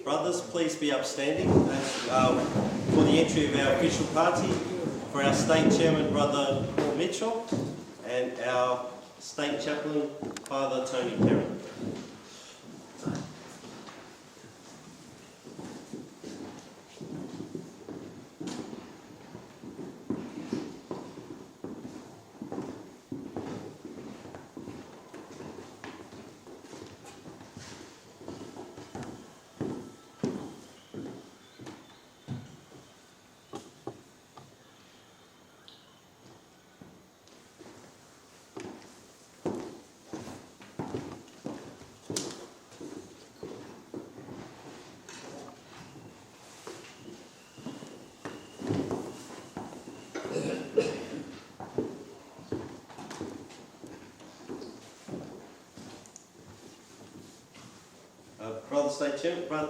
Brothers, please be upstanding for the entry of our official party, for our State Chairman, Brother Paul Mitchell, and our State Chaplain, Father Tony Kerin.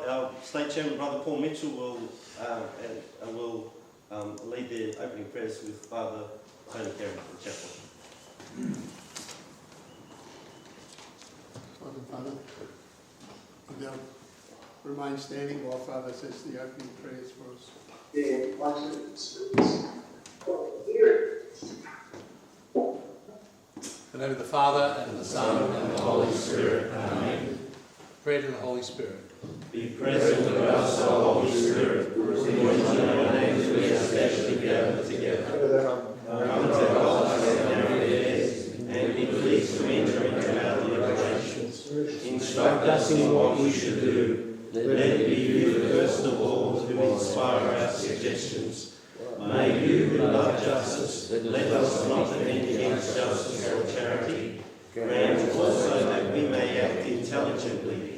Our State Chairman, Brother Paul Mitchell, will lead the opening prayers with Father Tony Kerin, the Chaplain. Father, would you remain standing while Father says the opening prayers for us? In the name of the Father, and of the Son, and of the Holy Spirit. Amen. Pray to the Holy Spirit. Be present with us, O Holy Spirit, for in your names we are specially gathered together. Come to help us in our affairs, and be pleased to enter into our deliberations. Instruct us in what we should do. Let it be you first of all who inspire our suggestions. May you who love justice, let us not offend against justice or charity. Grant also that we may act intelligently.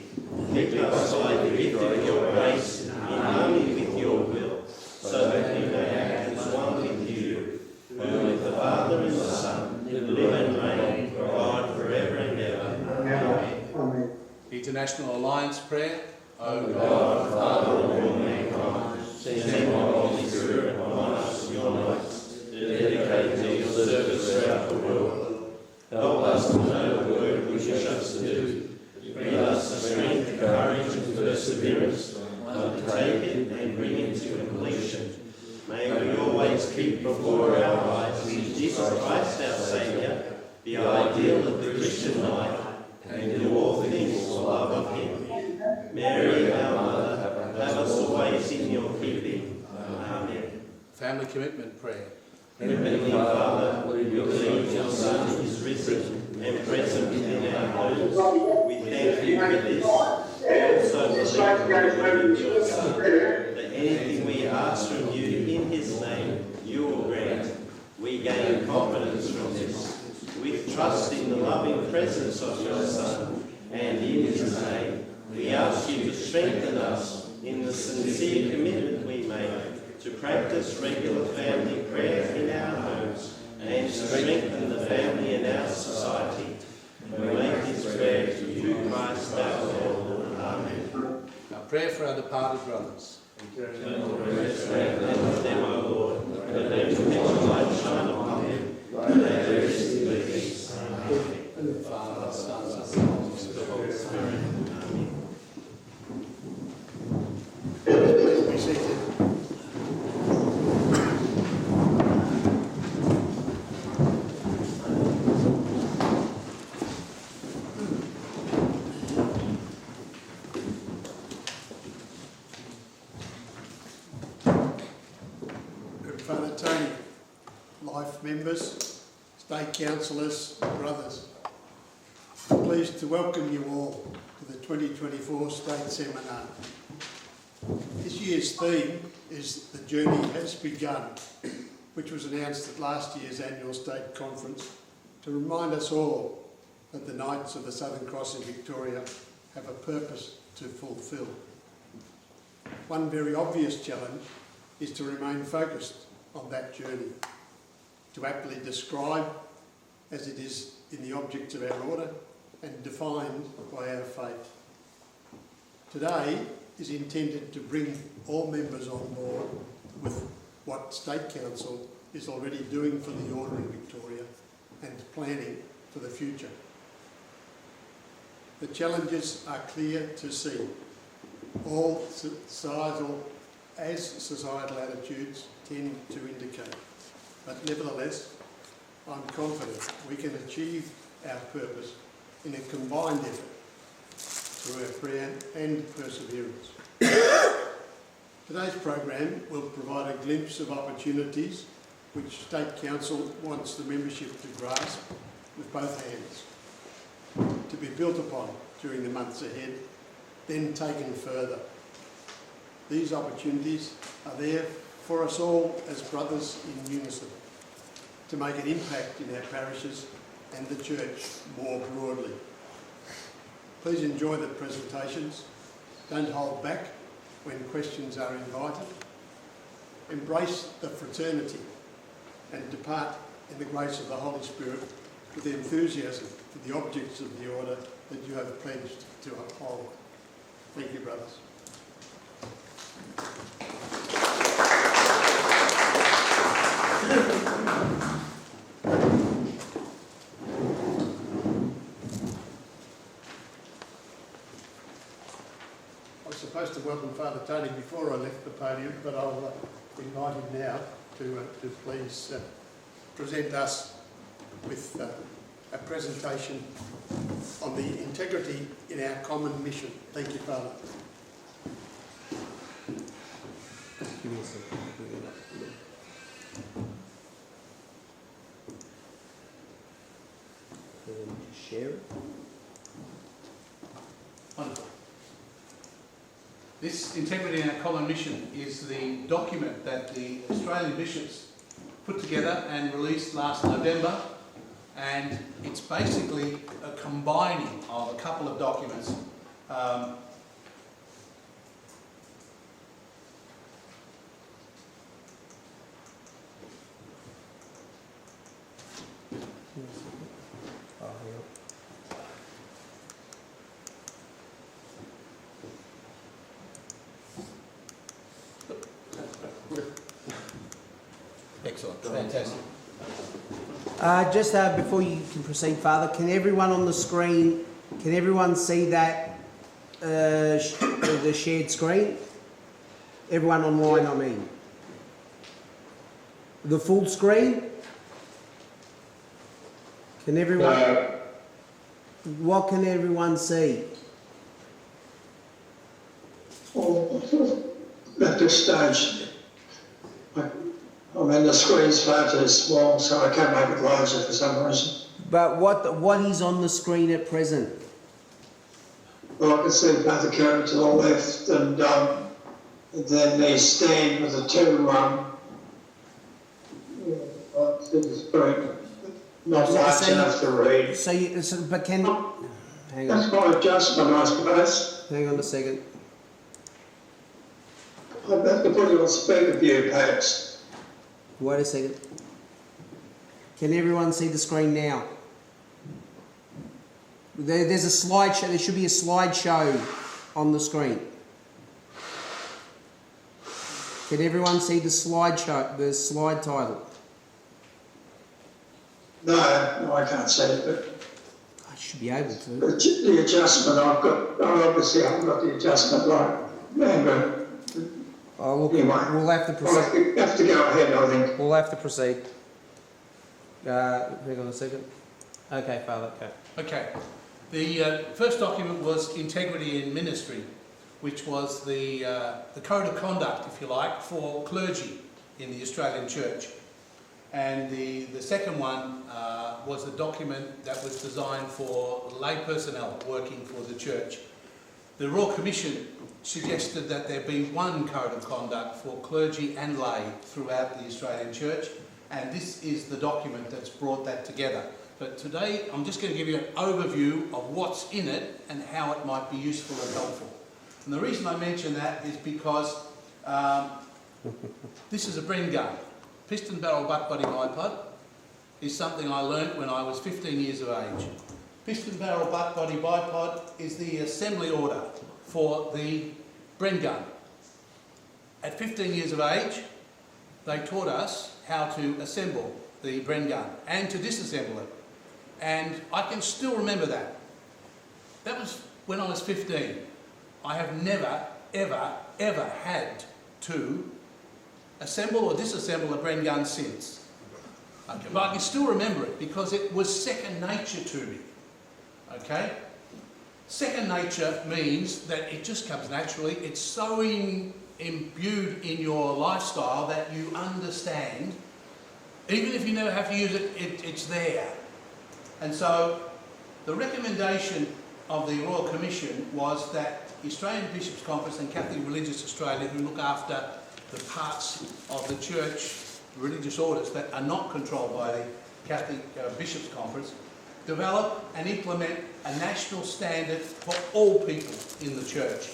Keep us by the gift of your grace in harmony with your will, so that we may act as one with you, who with the Father and the Son live and reign, God forever and ever. Amen. The International Alliance Prayer. O God, Father of all mankind, send your Holy Spirit upon us, your knights, dedicated to your service throughout the world. Help us to know the work we wish us to do. Bring us the strength, courage and perseverance to undertake it and bring it to completion. May we always keep before our eyes Jesus Christ our Saviour, the ideal of the Christian life, and do all things for love of Him. Mary, our Mother, have us always in your keeping. Amen. Family Commitment Prayer. Heavenly Father, we believe your Son is risen and present within our homes. We thank you for this. We also believe in your Son, that anything we ask from you in his name, you will grant. We gain confidence from this. With trust in the loving presence of your Son, and in his name, we ask you to strengthen us in the sincere commitment we make to practice regular family prayer in our homes and to strengthen the family in our society. We make this prayer to you, Christ our Lord. Amen. Our prayer for our departed brothers. Eternal rest with them, O Lord, that they perpetual light shine upon them, that they rest in peace. Amen. Father, Son, and Holy Spirit. Amen. Please be seated. Father Tony, Life members, State Councillors, brothers, I'm pleased to welcome you all to the 2024 State Seminar. This year's theme is The Journey Has Begun, which was announced at last year's annual State Conference to remind us all that the Knights of the Southern Cross in Victoria have a purpose to fulfil. One very obvious challenge is to remain focused on that journey, to aptly describe as it is in the objects of our order and defined by our faith. Today is intended to bring all members on board with what State Council is already doing for the order in Victoria and planning for the future. The challenges are clear to see. all societal attitudes tend to indicate. But nevertheless, I'm confident we can achieve our purpose in a combined effort through our prayer and perseverance. Today's program will provide a glimpse of opportunities which State Council wants the membership to grasp with both hands, to be built upon during the months ahead, then taken further. These opportunities are there for us all as brothers in unison, to make an impact in our parishes and the church more broadly. Please enjoy the presentations. Don't hold back when questions are invited. Embrace the fraternity and depart in the grace of the Holy Spirit with enthusiasm for the objects of the order that you have pledged to uphold. Thank you, brothers. I was supposed to welcome Father Tony before I left the podium, but I'll invite him now to please present us with a presentation on the integrity in our common mission. Thank you, Father. Give me a second. Share it. Wonderful. This Integrity in Our Common Mission is the document that the Australian bishops put together and released last November, and it's basically a combining of a couple of documents. Excellent, fantastic. Just before you can proceed, Father, can everyone on the screen, can everyone see that, the shared screen? Everyone online, I mean. The full screen? Can everyone... What can everyone see? At this stage, I mean, the screen's far too small, so I can't make it larger for some reason. But what is on the screen at present? Well, I can see Vaccaro to the left, and then the stand with the two, the screen, not large enough to read. But can... Hang on. That's my adjustment, I suppose. Hang on a second. I'd have to put it on speaker view, perhaps. Wait a second. Can everyone see the screen now? There's a slideshow. There should be a slideshow on the screen. Can everyone see the slideshow, the slide title? No, I can't see it, but I should be able to. the adjustment I've got, obviously I haven't got the adjustment right. Remember, Oh, anyway, we'll have to proceed. I'll have to go ahead, I think. We'll have to proceed. Hang on a second. Okay, Father. Okay. Okay. The first document was Integrity in Ministry, which was the code of conduct, if you like, for clergy in the Australian Church. And the second one was a document that was designed for lay personnel working for the church. The Royal Commission suggested that there be one code of conduct for clergy and lay throughout the Australian Church, and this is the document that's brought that together. But today I'm just going to give you an overview of what's in it and how it might be useful and helpful. And the reason I mention that is because this is a Bren gun. Piston barrel butt body bipod is something I learnt when I was 15 years of age. Piston barrel butt body bipod is the assembly order for the Bren gun. At 15 years of age, they taught us how to assemble the Bren gun and to disassemble it. And I can still remember that. That was when I was 15. I have never ever had to assemble or disassemble a Bren gun since. Okay, but I can still remember it because it was second nature to me. Okay? Second nature means that it just comes naturally. It's so imbued in your lifestyle that you understand. Even if you never have to use it, it's there. And so the recommendation of the Royal Commission was that the Australian Bishops' Conference and Catholic Religious Australia, who look after the parts of the church, religious orders that are not controlled by the Catholic Bishops' Conference, develop and implement a national standard for all people in the church.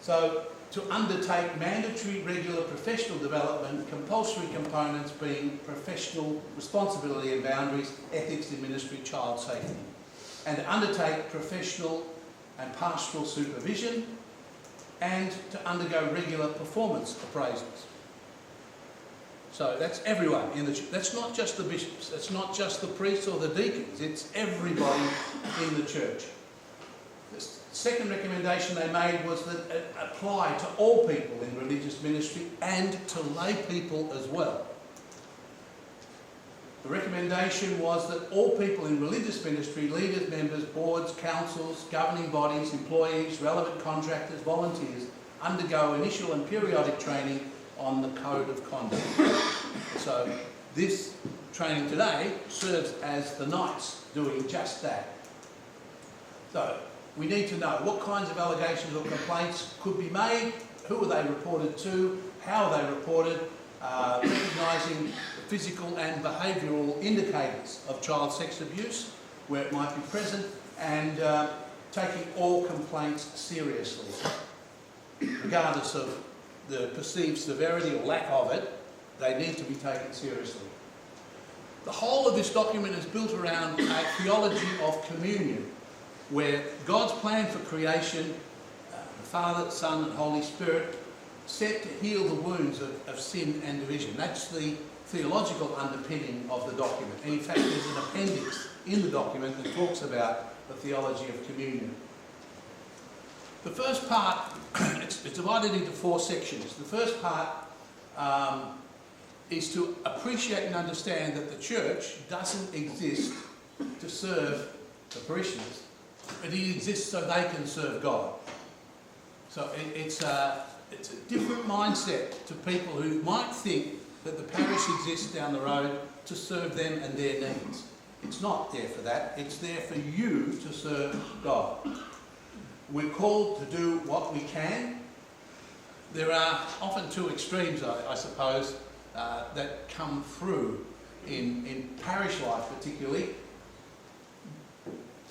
So to undertake mandatory, regular professional development, compulsory components being professional responsibility and boundaries, ethics in ministry, child safety, and to undertake professional and pastoral supervision, and to undergo regular performance appraisals. So that's everyone in the church. That's not just the bishops, that's not just the priests or the deacons, it's everybody in the church. The second recommendation they made was that it applied to all people in religious ministry and to lay people as well. The recommendation was that all people in religious ministry, leaders, members, boards, councils, governing bodies, employees, relevant contractors, volunteers, undergo initial and periodic training on the Code of Conduct. So this training today serves as the knights doing just that. So we need to know what kinds of allegations or complaints could be made, who are they reported to, how are they reported, recognising physical and behavioural indicators of child sex abuse where it might be present, and taking all complaints seriously, regardless of the perceived severity or lack of it. They need to be taken seriously. The whole of this document is built around a theology of communion, where God's plan for creation, the Father, Son and Holy Spirit, set to heal the wounds of sin and division. That's the theological underpinning of the document. And in fact, there's an appendix in the document that talks about the theology of communion. The first part, it's divided into 4 sections. The first part is to appreciate and understand that the church doesn't exist to serve the parishioners, but it exists so they can serve God. So it's a different mindset to people who might think that the parish exists down the road to serve them and their needs. It's not there for that. It's there for you to serve God. We're called to do what we can. There are often 2 extremes, I suppose, that come through in parish life particularly.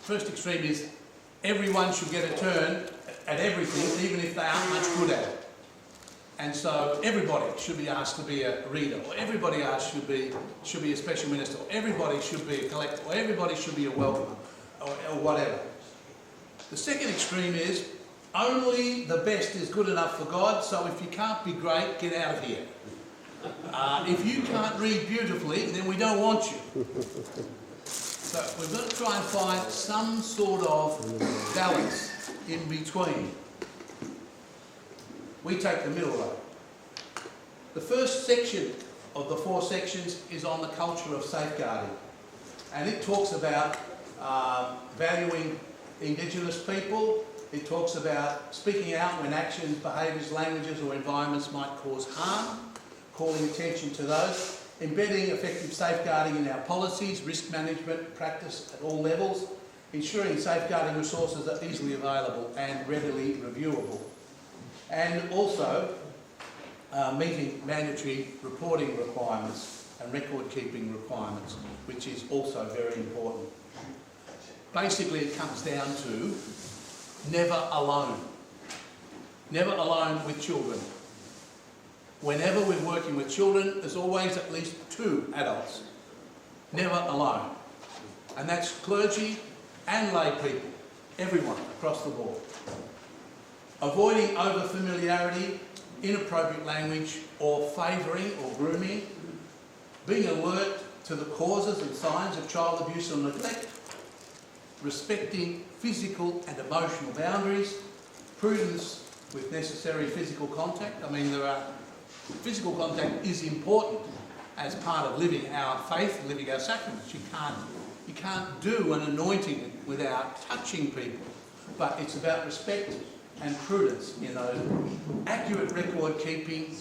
First extreme is everyone should get a turn at everything, even if they aren't much good at it. And so everybody should be asked to be a reader, or everybody else should be a special minister, or everybody should be a collector, or everybody should be a welcomer, or whatever. The second extreme is only the best is good enough for God, so if you can't be great, get out of here. If you can't read beautifully, then we don't want you. So we've got to try and find some sort of balance in between. We take the middle road. The first section of the 4 sections is on the culture of safeguarding, and it talks about valuing Indigenous people. It talks about speaking out when actions, behaviours, languages or environments might cause harm, calling attention to those, embedding effective safeguarding in our policies, risk management practice at all levels, ensuring safeguarding resources are easily available and readily reviewable, and also meeting mandatory reporting requirements and record-keeping requirements, which is also very important. Basically, it comes down to never alone. Never alone with children. Whenever we're working with children, there's always at least 2 adults. Never alone. And that's clergy and lay people, everyone across the board. Avoiding over-familiarity, inappropriate language, or favouring or grooming. Being alert to the causes and signs of child abuse or neglect. Respecting physical and emotional boundaries. Prudence with necessary physical contact. I mean, physical contact is important as part of living our faith and living our sacraments. You can't do an anointing without touching people, but it's about respect and prudence, you know, accurate record keeping,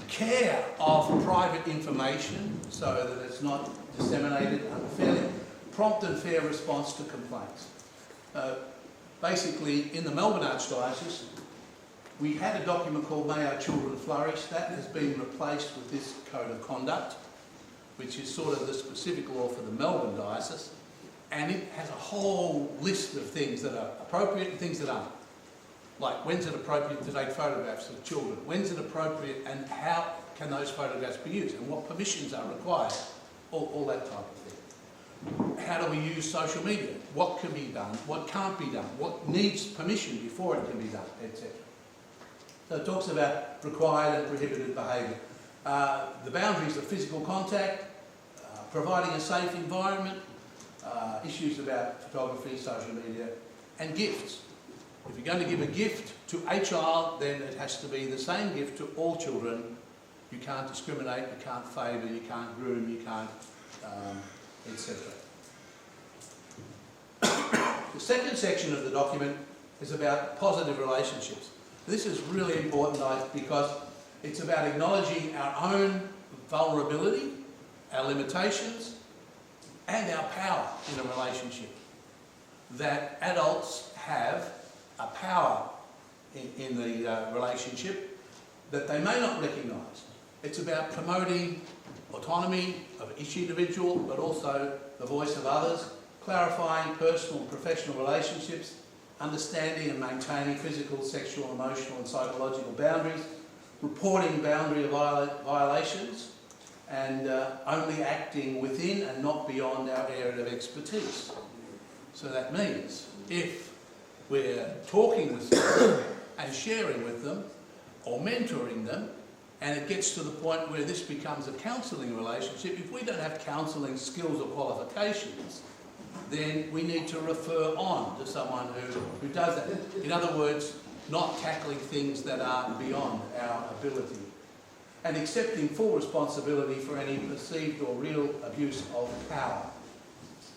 care of private information so that it's not disseminated unfairly, prompt and fair response to complaints. Basically, in the Melbourne Archdiocese, we had a document called May Our Children Flourish. That has been replaced with this Code of Conduct, which is sort of the specific law for the Melbourne Diocese, and it has a whole list of things that are appropriate and things that aren't. Like, when's it appropriate to take photographs of children? When's it appropriate and how can those photographs be used? And what permissions are required? All that type of thing. How do we use social media? What can be done? What can't be done? What needs permission before it can be done, etc. So it talks about required and prohibited behaviour. The boundaries of physical contact, providing a safe environment, issues about photography, social media, and gifts. If you're going to give a gift to a child, then it has to be the same gift to all children. You can't discriminate, you can't favour, you can't groom, you can't, etc. The second section of the document is about positive relationships. This is really important because it's about acknowledging our own vulnerability, our limitations, and our power in a relationship. That adults have a power in the relationship that they may not recognise. It's about promoting autonomy of each individual, but also the voice of others, clarifying personal and professional relationships, understanding and maintaining physical, sexual, emotional and psychological boundaries, reporting boundary violations, and only acting within and not beyond our area of expertise. So that means if we're talking with someone and sharing with them or mentoring them, and it gets to the point where this becomes a counselling relationship, if we don't have counselling skills or qualifications, then we need to refer on to someone who does that. In other words, not tackling things that are beyond our ability. And accepting full responsibility for any perceived or real abuse of power.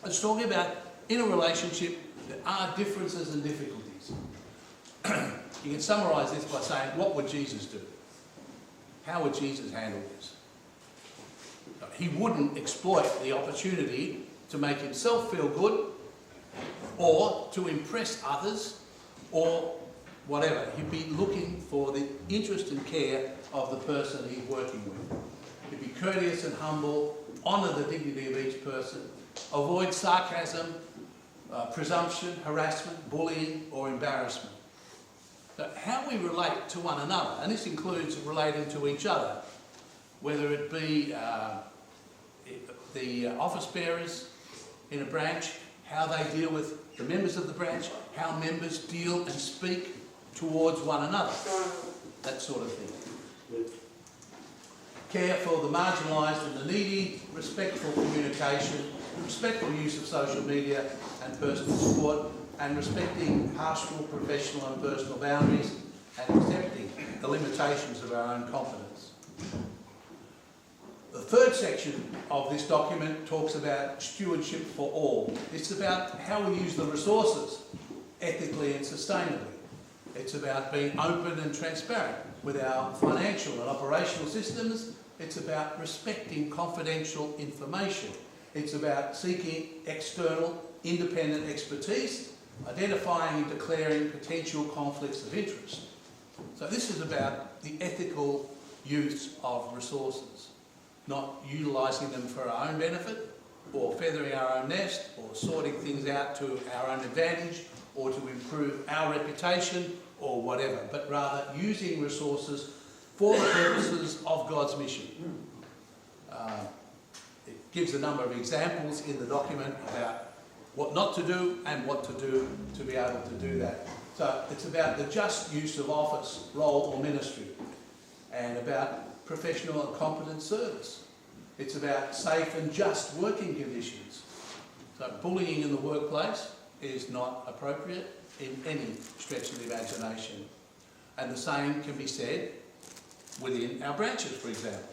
It's talking about, in a relationship, there are differences and difficulties. You can summarise this by saying, what would Jesus do? How would Jesus handle this? He wouldn't exploit the opportunity to make himself feel good or to impress others or whatever. He'd be looking for the interest and care of the person he's working with. He'd be courteous and humble, honour the dignity of each person, avoid sarcasm, presumption, harassment, bullying or embarrassment. So how we relate to one another, and this includes relating to each other, whether it be the office bearers in a branch, how they deal with the members of the branch, how members deal and speak towards one another, that sort of thing. Care for the marginalised and the needy, respectful communication, respectful use of social media and personal support, and respecting pastoral, professional and personal boundaries, and accepting the limitations of our own competence. The third section of this document talks about stewardship for all. It's about how we use the resources ethically and sustainably. It's about being open and transparent with our financial and operational systems. It's about respecting confidential information. It's about seeking external, independent expertise, identifying and declaring potential conflicts of interest. So this is about the ethical use of resources, not utilising them for our own benefit, or feathering our own nest, or sorting things out to our own advantage, or to improve our reputation, or whatever, but rather using resources for the purposes of God's mission. It gives a number of examples in the document about what not to do and what to do to be able to do that. So it's about the just use of office, role or ministry, and about professional and competent service. It's about safe and just working conditions. So bullying in the workplace is not appropriate in any stretch of the imagination. And the same can be said within our branches, for example.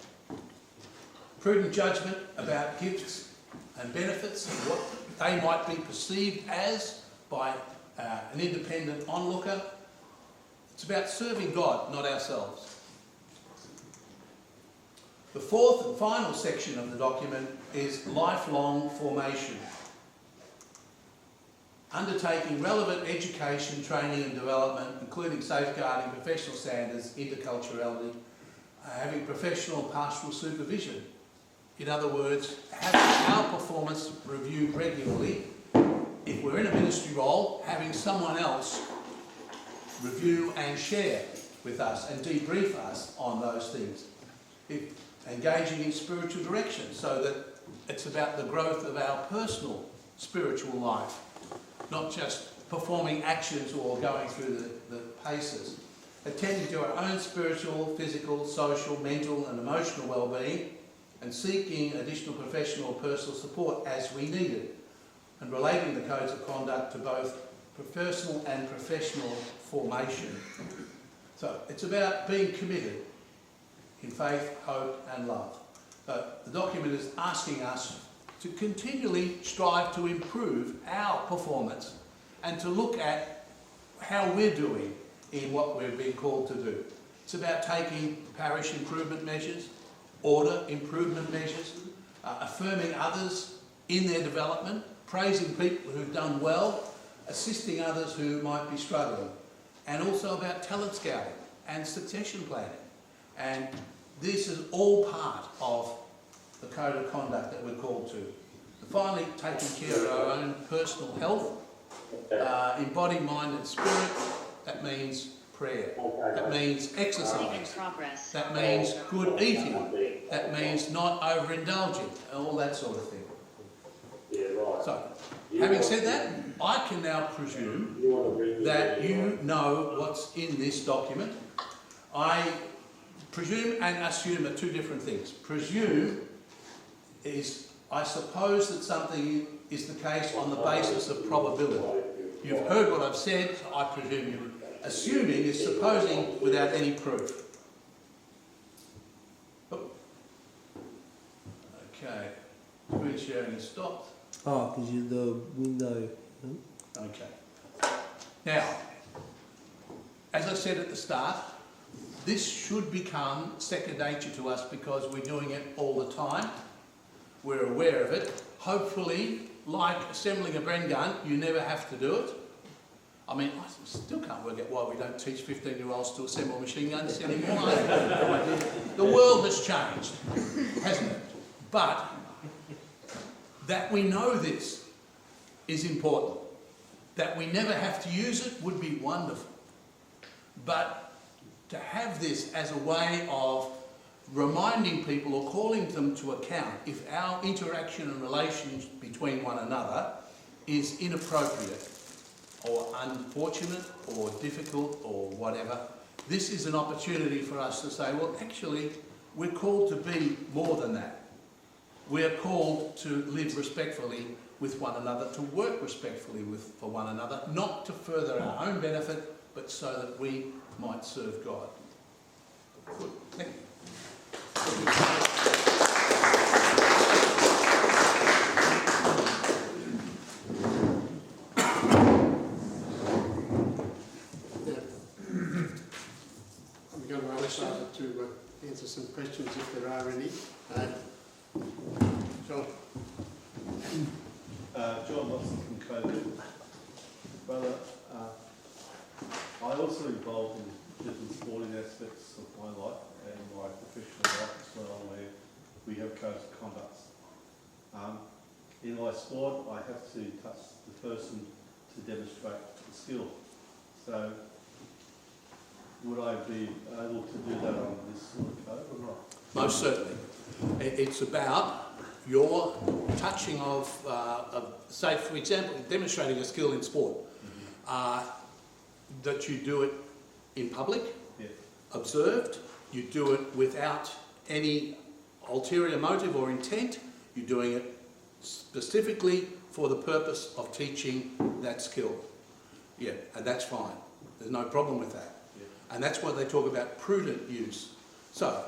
Prudent judgment about gifts and benefits and what they might be perceived as by an independent onlooker. It's about serving God, not ourselves. The fourth and final section of the document is lifelong formation. Undertaking relevant education, training and development, including safeguarding professional standards, interculturality, having professional pastoral supervision. In other words, having our performance reviewed regularly. If we're in a ministry role, having someone else review and share with us and debrief us on those things. Engaging in spiritual direction, so that it's about the growth of our personal spiritual life, not just performing actions or going through the paces. Attending to our own spiritual, physical, social, mental and emotional well-being, and seeking additional professional or personal support as we need it, and relating the codes of conduct to both personal and professional formation. So it's about being committed in faith, hope and love. So the document is asking us to continually strive to improve our performance and to look at how we're doing in what we're being called to do. It's about taking parish improvement measures, order improvement measures, affirming others in their development, praising people who've done well, assisting others who might be struggling, and also about talent scouting and succession planning. And this is all part of the code of conduct that we're called to. And finally, taking care of our own personal health, in body, mind and spirit. That means prayer. That means exercise. That means good eating. That means not overindulging, and all that sort of thing. So, having said that, I can now presume that you know what's in this document. I presume and assume are two different things. Presume is, I suppose that something is the case on the basis of probability. You've heard what I've said, so I presume you. Assuming is supposing without any proof. Oh. Okay, screen sharing is stopped. Oh, because you're the window. Okay. Now, as I said at the start, this should become second nature to us because we're doing it all the time. We're aware of it. Hopefully, like assembling a Bren gun, you never have to do it. I mean, I still can't work out why we don't teach 15-year-olds to assemble machine guns anymore. The world has changed, hasn't it? But that we know this is important. That we never have to use it would be wonderful. But to have this as a way of reminding people or calling them to account if our interaction and relations between one another is inappropriate or unfortunate or difficult or whatever, this is an opportunity for us to say, well, actually, we're called to be more than that. We're called to live respectfully with one another, to work respectfully for one another, not to further our own benefit, but so that we might serve God. Good. Thank you. I'm going to ask David to answer some questions if there are any. John. John Watson from COVID. Brother, I also involved in different sporting aspects of my life and my professional life as well, where we have codes of conduct. In my sport, I have to touch the person to demonstrate the skill. So, would I be able to do that on this sort of code or not? Most certainly. It's about your touching of, say, for example, demonstrating a skill in sport, that you do it in public, observed, you do it without any ulterior motive or intent, you're doing it specifically for the purpose of teaching that skill. Yeah, and that's fine. There's no problem with that. And that's why they talk about prudent use. So,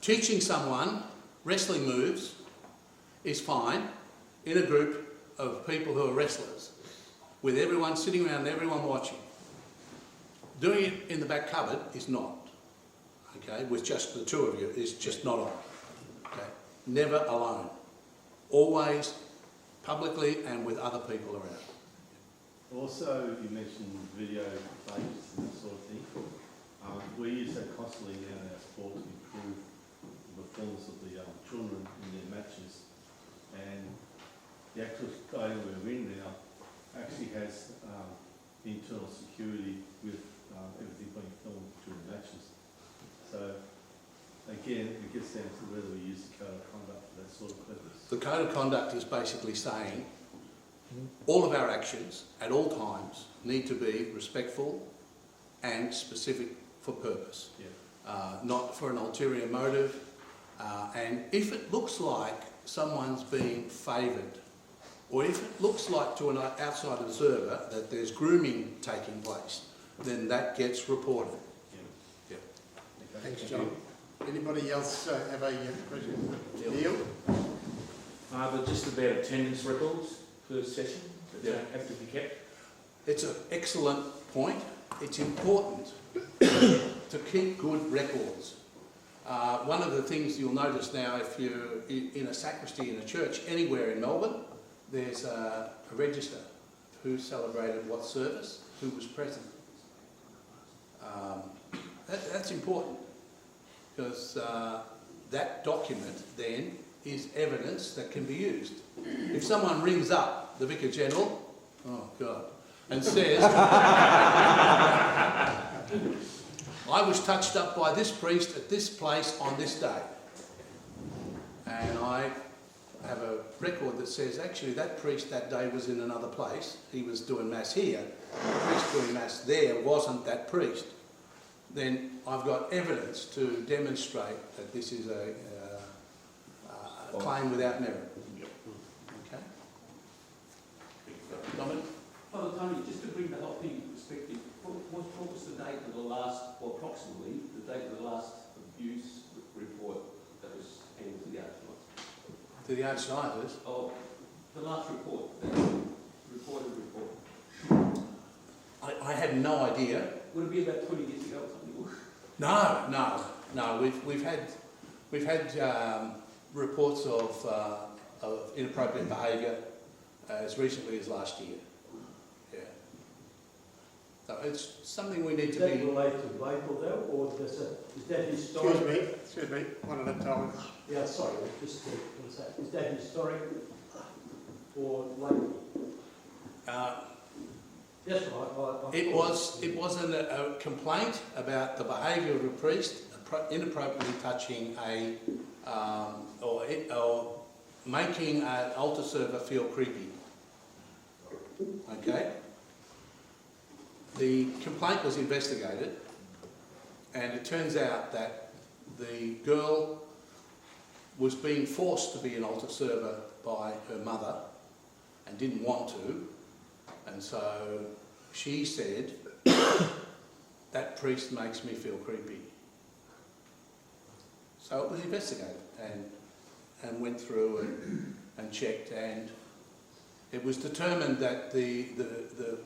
teaching someone wrestling moves is fine in a group of people who are wrestlers, with everyone sitting around and everyone watching. Doing it in the back cupboard is not, okay, with just the two of you, is just not on, okay? Never alone. Always publicly and with other people around. Also, you mentioned video pages and that sort of thing. We use that constantly now in our sport to improve the performance of the children in their matches. And the actual stadium we're in now actually has internal security with everything being filmed during the matches. So again, it gets down to whether we use the code of conduct for that sort of purpose. The code of conduct is basically saying all of our actions at all times need to be respectful and specific for purpose, not for an ulterior motive. And if it looks like someone's being favoured, or if it looks like to an outside observer that there's grooming taking place, then that gets reported. Yeah. Okay. Thanks, John. Anybody else have a question? Neil? But just about attendance records per session that don't have to be kept. It's an excellent point. It's important to keep good records. One of the things you'll notice now, if you're in a sacristy in a church anywhere in Melbourne, there's a register. Who celebrated what service, who was present. That's important, because that document then is evidence that can be used. If someone rings up the Vicar General, oh God, and says, I was touched up by this priest at this place on this day, and I have a record that says actually that priest that day was in another place, he was doing Mass here, the priest doing Mass there wasn't that priest, then I've got evidence to demonstrate that this is a claim without merit. Okay? Domenic? Father Tony, just to bring the whole thing into perspective, what was the date of the last, or approximately, the date of the last abuse report that was handed to the Archdiocese? To the Archdiocese? Oh, the last report, the reported report. I have no idea. Would it be about 20 years ago or something? No. We've had reports of inappropriate behaviour as recently as last year. Yeah. So it's something we need to be. Does that relate to April though, or is that historic? Excuse me, one at a time. Yeah, sorry, just to say, is that historic or local? Yes, right. It was a complaint about the behaviour of a priest inappropriately touching or making an altar server feel creepy. Okay? The complaint was investigated, and it turns out that the girl was being forced to be an altar server by her mother and didn't want to, and so she said, that priest makes me feel creepy. So it was investigated and went through and checked, and it was determined that the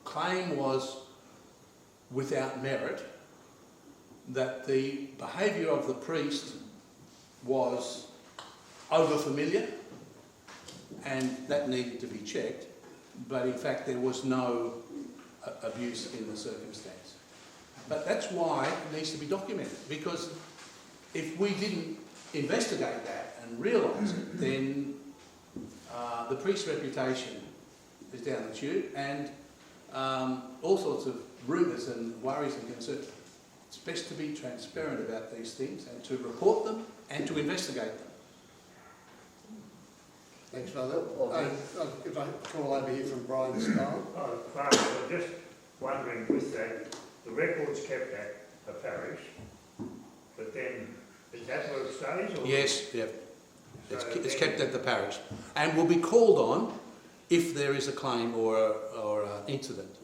claim was without merit, that the behaviour of the priest was over-familiar, and that needed to be checked, but in fact there was no abuse in the circumstance. But that's why it needs to be documented, because if we didn't investigate that and realise it, then the priest's reputation is down the tube, and all sorts of rumours and worries and concerns. It's best to be transparent about these things and to report them and to investigate them. Thanks, Father. If I call over here from Brian Starr. Father, I'm just wondering with that, the records kept at the parish, but then, is that where it stays? Or Yes, yeah. It's kept at the parish and will be called on if there is a claim or an incident.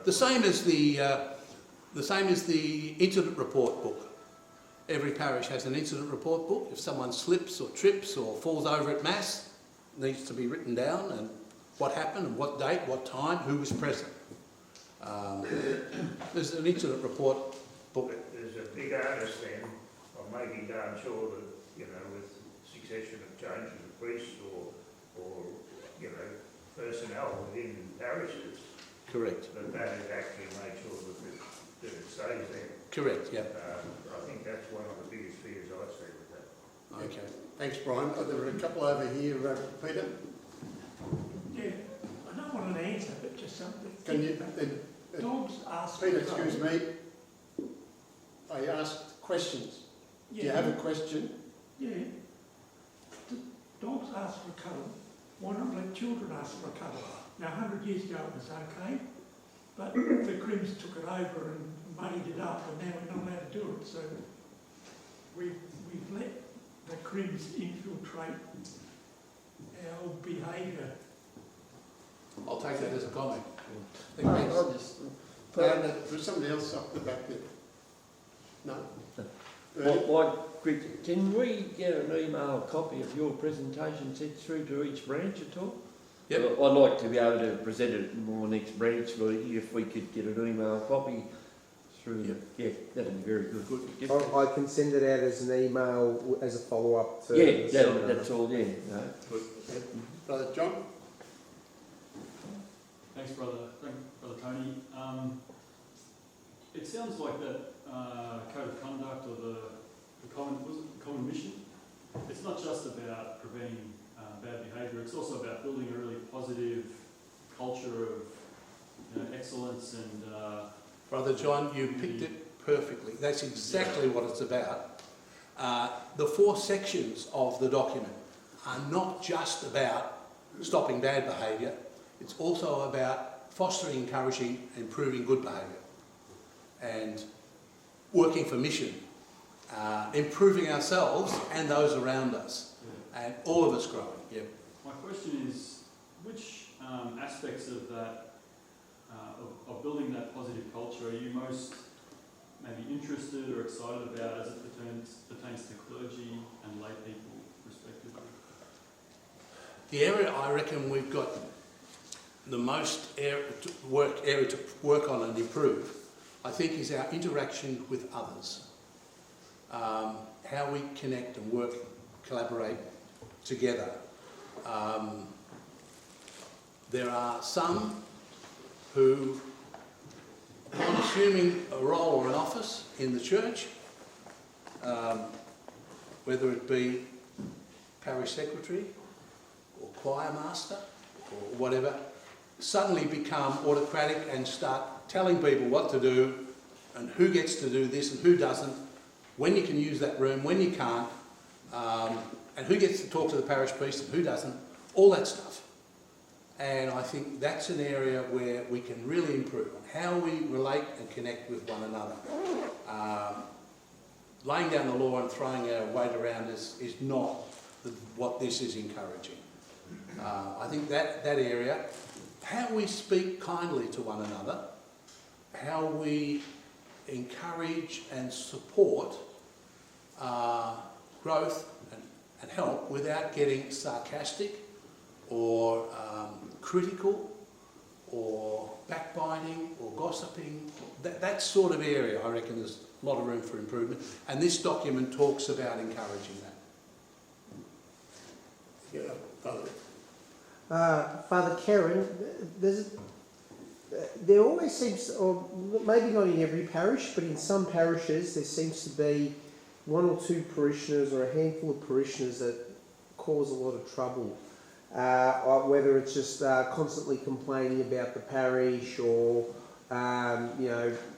The same as the The same as the incident report book. Every parish has an incident report book. If someone slips or trips or falls over at Mass, it needs to be written down, and what happened and what date, what time, who was present. There's an incident report book. There's a big onus then of making darn sure that, you know, with succession of changes of priests or personnel within parishes, Correct. that is actually made sure that it stays there. Correct, yeah. I think that's one of the biggest fears I see with that. Okay. Thanks, Brian. There are a couple over here. Peter, Yeah, I don't want an answer, but just something. can you... Dogs ask Peter, for excuse me. I asked questions. Yeah. Do you have a question? Yeah. Dogs ask for a cuddle. Why not let children ask for a cuddle? Now, 100 years ago it was okay, but the Crims took it over and muddied it up, and now we're not allowed to do it. So we've let the Crims infiltrate our behaviour. I'll take that as a comment. There's somebody else up the back there. No? Can we get an email copy of your presentation sent through to each branch at all? Yep. I'd like to be able to present it more next branch, if we could get an email copy through. Yep. Yeah, that'd be very good. Yep. I can send it out as an email as a follow-up to... Yeah, that's all, yeah. No. Brother John? Thanks, Brother Tony. It sounds like that code of conduct or the common mission. It's not just about preventing bad behaviour. It's also about building a really positive culture of excellence and. Brother John, you picked it perfectly. That's exactly what it's about. The 4 sections of the document are not just about stopping bad behaviour. It's also about fostering, encouraging, and improving good behaviour, and working for mission, improving ourselves and those around us, and all of us growing. Yeah. My question is, which aspects of that, of building that positive culture, are you most maybe interested or excited about as it pertains to clergy and lay people, respectively? The area I reckon we've got the most area to work on and improve, I think, is our interaction with others. How we connect and work, collaborate together. There are some who, on assuming a role or an office in the church, whether it be parish secretary or choir master or whatever, suddenly become autocratic and start telling people what to do and who gets to do this and who doesn't, when you can use that room, when you can't, and who gets to talk to the parish priest and who doesn't, all that stuff. And I think that's an area where we can really improve on how we relate and connect with one another. Laying down the law and throwing our weight around is not what this is encouraging. I think that area, how we speak kindly to one another, how we encourage and support growth and help without getting sarcastic or critical or backbiting or gossiping. That sort of area, I reckon there's a lot of room for improvement, and this document talks about encouraging that. Yeah, Father. Father Kerin, there always seems, or maybe not in every parish, but in some parishes there seems to be 1 or 2 parishioners or a handful of parishioners that cause a lot of trouble. Whether it's just constantly complaining about the parish or,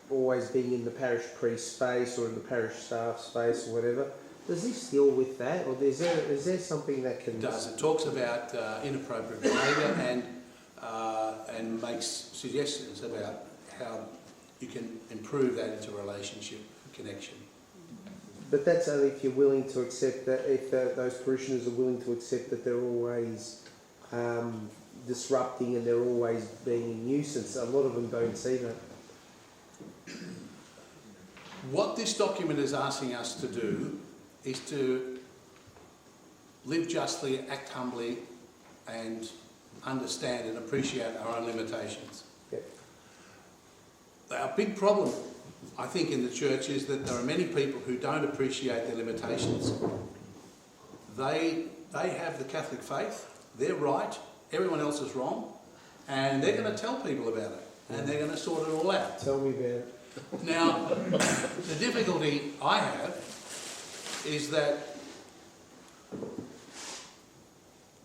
always being in the parish priest space or in the parish staff space or whatever. Does this deal with that, or is there something that can... It does. It talks about inappropriate behaviour and makes suggestions about how you can improve that interrelationship connection. But that's only if you're willing to accept that, if those parishioners are willing to accept that they're always disrupting and they're always being a nuisance. A lot of them don't see that. What this document is asking us to do is to live justly, act humbly, and understand and appreciate our own limitations. Yep. Our big problem, I think, in the church is that there are many people who don't appreciate their limitations. They have the Catholic faith, they're right, everyone else is wrong, and they're going to tell people about it, and they're going to sort it all out. Tell me about it. Now, the difficulty I have is that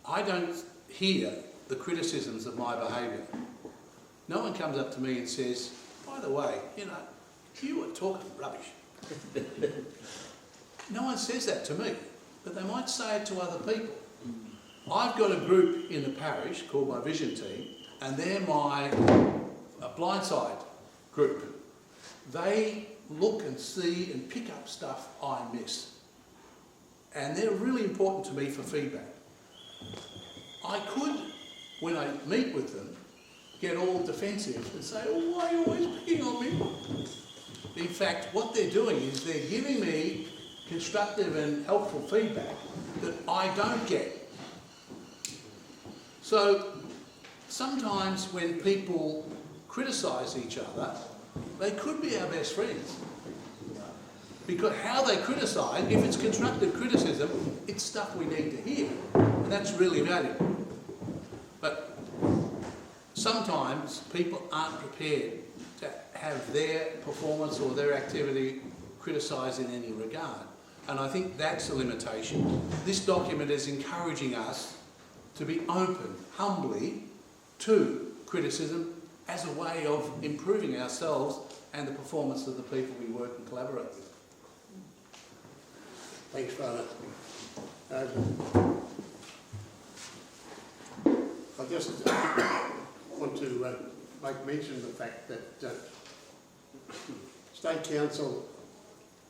I don't hear the criticisms of my behaviour. No one comes up to me and says, by the way, you know, you were talking rubbish. No one says that to me, but they might say it to other people. I've got a group in the parish called my Vision Team, and they're my blindside group. They look and see and pick up stuff I miss. And they're really important to me for feedback. I could, when I meet with them, get all defensive and say, oh, why are you always picking on me? In fact, what they're doing is they're giving me constructive and helpful feedback that I don't get. So sometimes when people criticise each other, they could be our best friends. Because how they criticise, if it's constructive criticism, it's stuff we need to hear. And that's really valuable. But sometimes people aren't prepared to have their performance or their activity criticised in any regard. And I think that's a limitation. This document is encouraging us to be open, humbly, to criticism as a way of improving ourselves and the performance of the people we work and collaborate with. Thanks, Father. I just want to make mention of the fact that State Council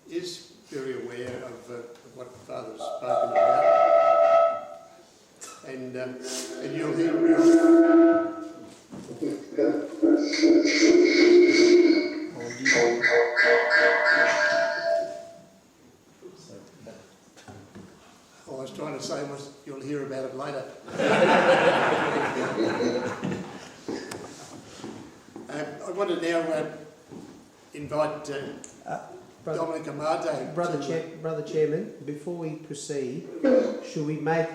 is very aware of what Father's spoken about, and you'll hear. All I was trying to say was you'll hear about it later. I want to now invite Domenic Amato. Brother Chairman, before we proceed, should we make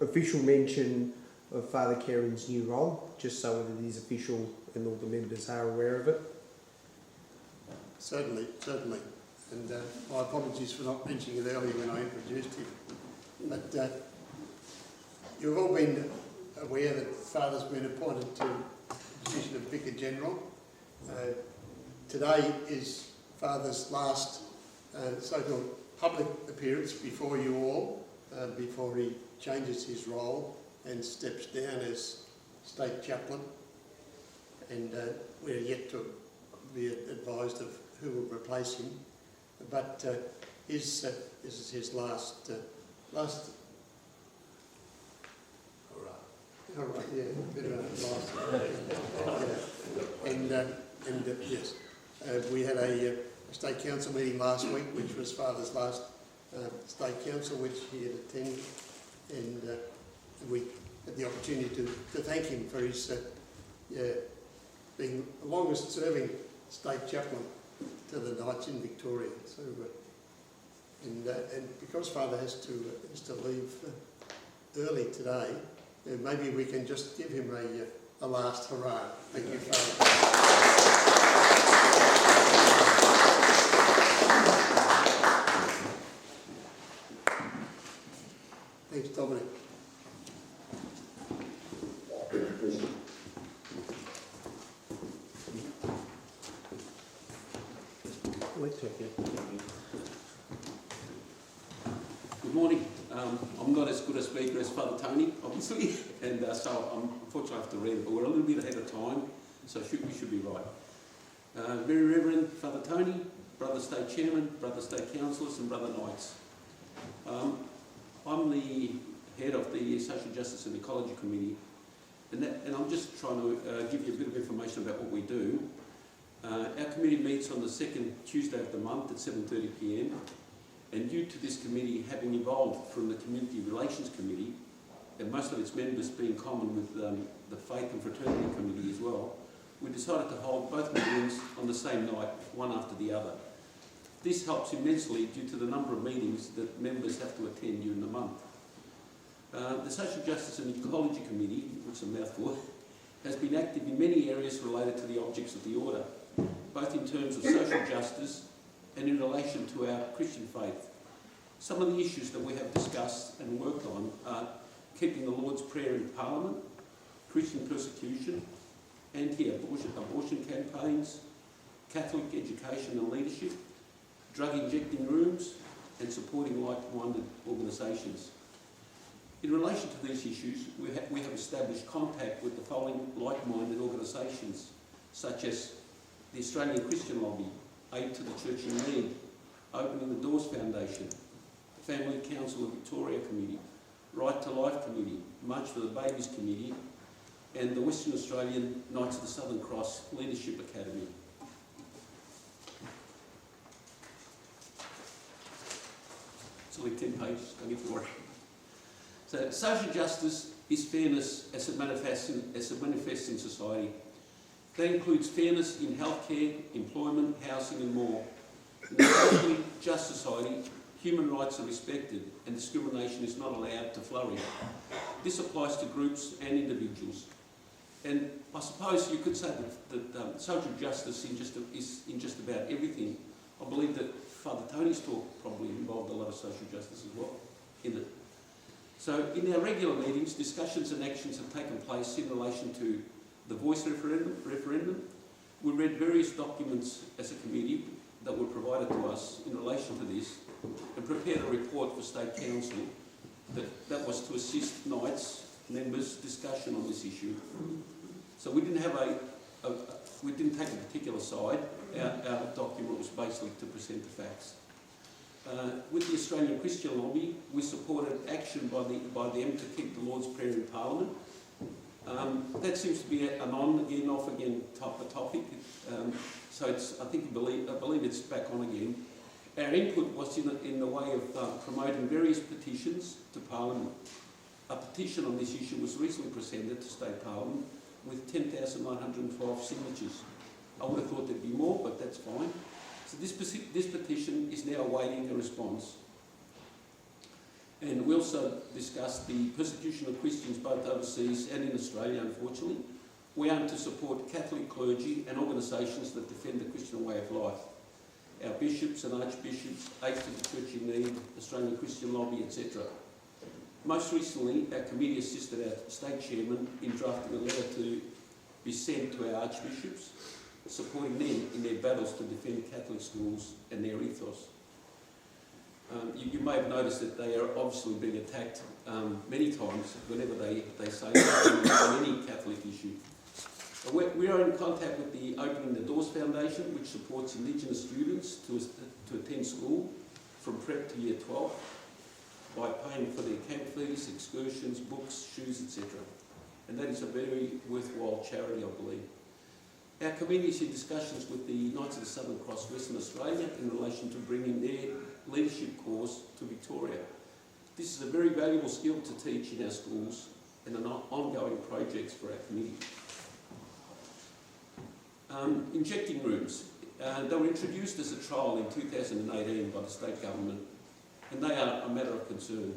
official mention of Father Kerin's new role, just so that it is official and all the members are aware of it? Certainly. And my apologies for not mentioning it earlier when I introduced him. But you've all been aware that Father's been appointed to the position of Vicar General. Today is Father's last so-called public appearance before you all, before he changes his role and steps down as State Chaplain. And we're yet to be advised of who will replace him. But this is his last. All right, yeah, bit of a last. And yes, we had a State Council meeting last week, which was Father's last State Council, which he had attended, and we had the opportunity to thank him for his being the longest serving State Chaplain to the Knights in Victoria. So, and because Father has to leave early today, maybe we can just give him a last hurrah. Thank you, Father. Thanks, Domenic. Good morning. I'm not as good a speaker as Father Tony, obviously, and so unfortunately I have to read it, but we're a little bit ahead of time, so we should be right. Very Reverend Father Tony, Brother State Chairman, Brother State Councillors and Brother Knights. I'm the head of the Social Justice and Ecology Committee, and I'm just trying to give you a bit of information about what we do. Our committee meets on the second Tuesday of the month at 7:30 p.m. and due to this committee having evolved from the Community Relations Committee, and most of its members being common with the Faith and Fraternity Committee as well, we decided to hold both meetings on the same night, one after the other. This helps immensely due to the number of meetings that members have to attend during the month. The Social Justice and Ecology Committee, which is a mouthful, has been active in many areas related to the objects of the order, both in terms of social justice and in relation to our Christian faith. Some of the issues that we have discussed and worked on are keeping the Lord's Prayer in Parliament, Christian persecution, anti-abortion campaigns, Catholic education and leadership, drug injecting rooms, and supporting like-minded organisations. In relation to these issues, we have established contact with the following like-minded organisations, such as the Australian Christian Lobby, Aid to the Church in Need, Opening the Doors Foundation, Family Council of Victoria Committee, Right to Life Committee, March for the Babies Committee, and the Western Australian Knights of the Southern Cross Leadership Academy. It's only 10 pages, don't need to worry. So social justice is fairness as it manifests in society. That includes fairness in healthcare, employment, housing and more. In a socially just society, human rights are respected and discrimination is not allowed to flourish. This applies to groups and individuals. And I suppose you could say that social justice is in just about everything. I believe that Father Tony's talk probably involved a lot of social justice as well in it. So in our regular meetings, discussions and actions have taken place in relation to the voice referendum. We read various documents as a committee that were provided to us in relation to this and prepared a report for State Council that was to assist Knights members' discussion on this issue. So we didn't have we didn't take a particular side. Our document was basically to present the facts. With the Australian Christian Lobby, we supported action by them to keep the Lord's Prayer in Parliament. That seems to be an on-again, off-again type of topic. So I believe it's back on again. Our input was in the way of promoting various petitions to Parliament. A petition on this issue was recently presented to State Parliament with 10,912 signatures. I would have thought there'd be more, but that's fine. So this petition is now awaiting a response. And we also discussed the persecution of Christians both overseas and in Australia, unfortunately. We aim to support Catholic clergy and organisations that defend the Christian way of life. Our bishops and archbishops, Aid to the Church in Need, Australian Christian Lobby, etc. Most recently, our committee assisted our state chairman in drafting a letter to be sent to our archbishops, supporting them in their battles to defend Catholic schools and their ethos. You may have noticed that they are obviously being attacked many times whenever they say on any Catholic issue. We are in contact with the Opening the Doors Foundation, which supports Indigenous students to attend school from prep to year 12 by paying for their camp fees, excursions, books, shoes, etc. And that is a very worthwhile charity, I believe. Our committee is in discussions with the Knights of the Southern Cross Western Australia in relation to bringing their leadership course to Victoria. This is a very valuable skill to teach in our schools and an ongoing project for our committee. Injecting rooms. They were introduced as a trial in 2018 by the state government, and they are a matter of concern.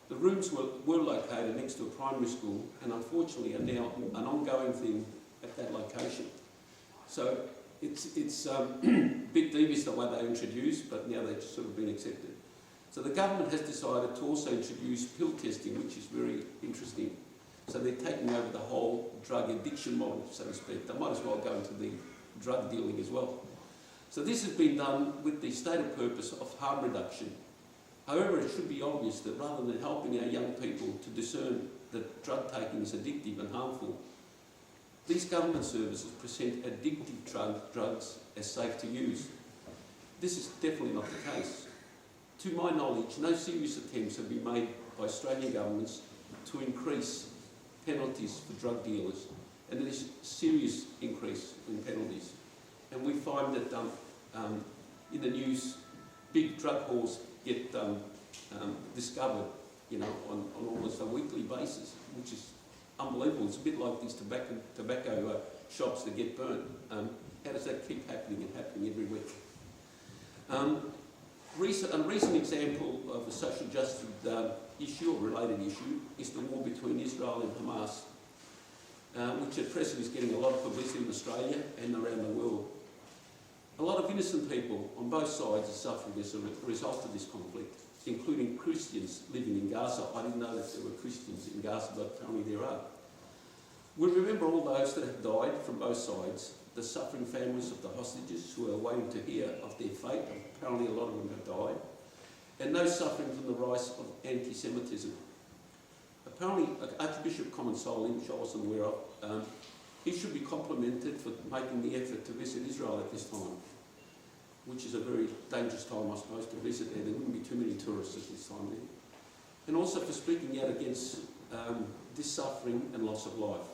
The rooms were located next to a primary school and unfortunately are now an ongoing thing at that location. So it's a bit devious the way they introduced, but now they've sort of been accepted. So the government has decided to also introduce pill testing, which is very interesting. So they're taking over the whole drug addiction model, so to speak. They might as well go into the drug dealing as well. So this has been done with the stated purpose of harm reduction. However, it should be obvious that rather than helping our young people to discern that drug taking is addictive and harmful, these government services present addictive drugs as safe to use. This is definitely not the case. To my knowledge, no serious attempts have been made by Australian governments to increase penalties for drug dealers, and there is a serious increase in penalties. and we find that in the news, big drug whores get discovered, you know, on almost a weekly basis, which is unbelievable. It's a bit like these tobacco shops that get burnt. How does that keep happening and happening every week? A recent example of a social justice issue or related issue is the war between Israel and Hamas, which at present is getting a lot of publicity in Australia and around the world. A lot of innocent people on both sides are suffering as a result of this conflict, including Christians living in Gaza. I didn't know that there were Christians in Gaza, but apparently there are. We remember all those that have died from both sides, the suffering families of the hostages who are waiting to hear of their fate. Apparently a lot of them have died. And those suffering from the rise of anti-Semitism. Apparently Archbishop Commencement, which I wasn't aware of, he should be complimented for making the effort to visit Israel at this time, which is a very dangerous time, I suppose, to visit there. There wouldn't be too many tourists at this time there. And also for speaking out against this suffering and loss of life.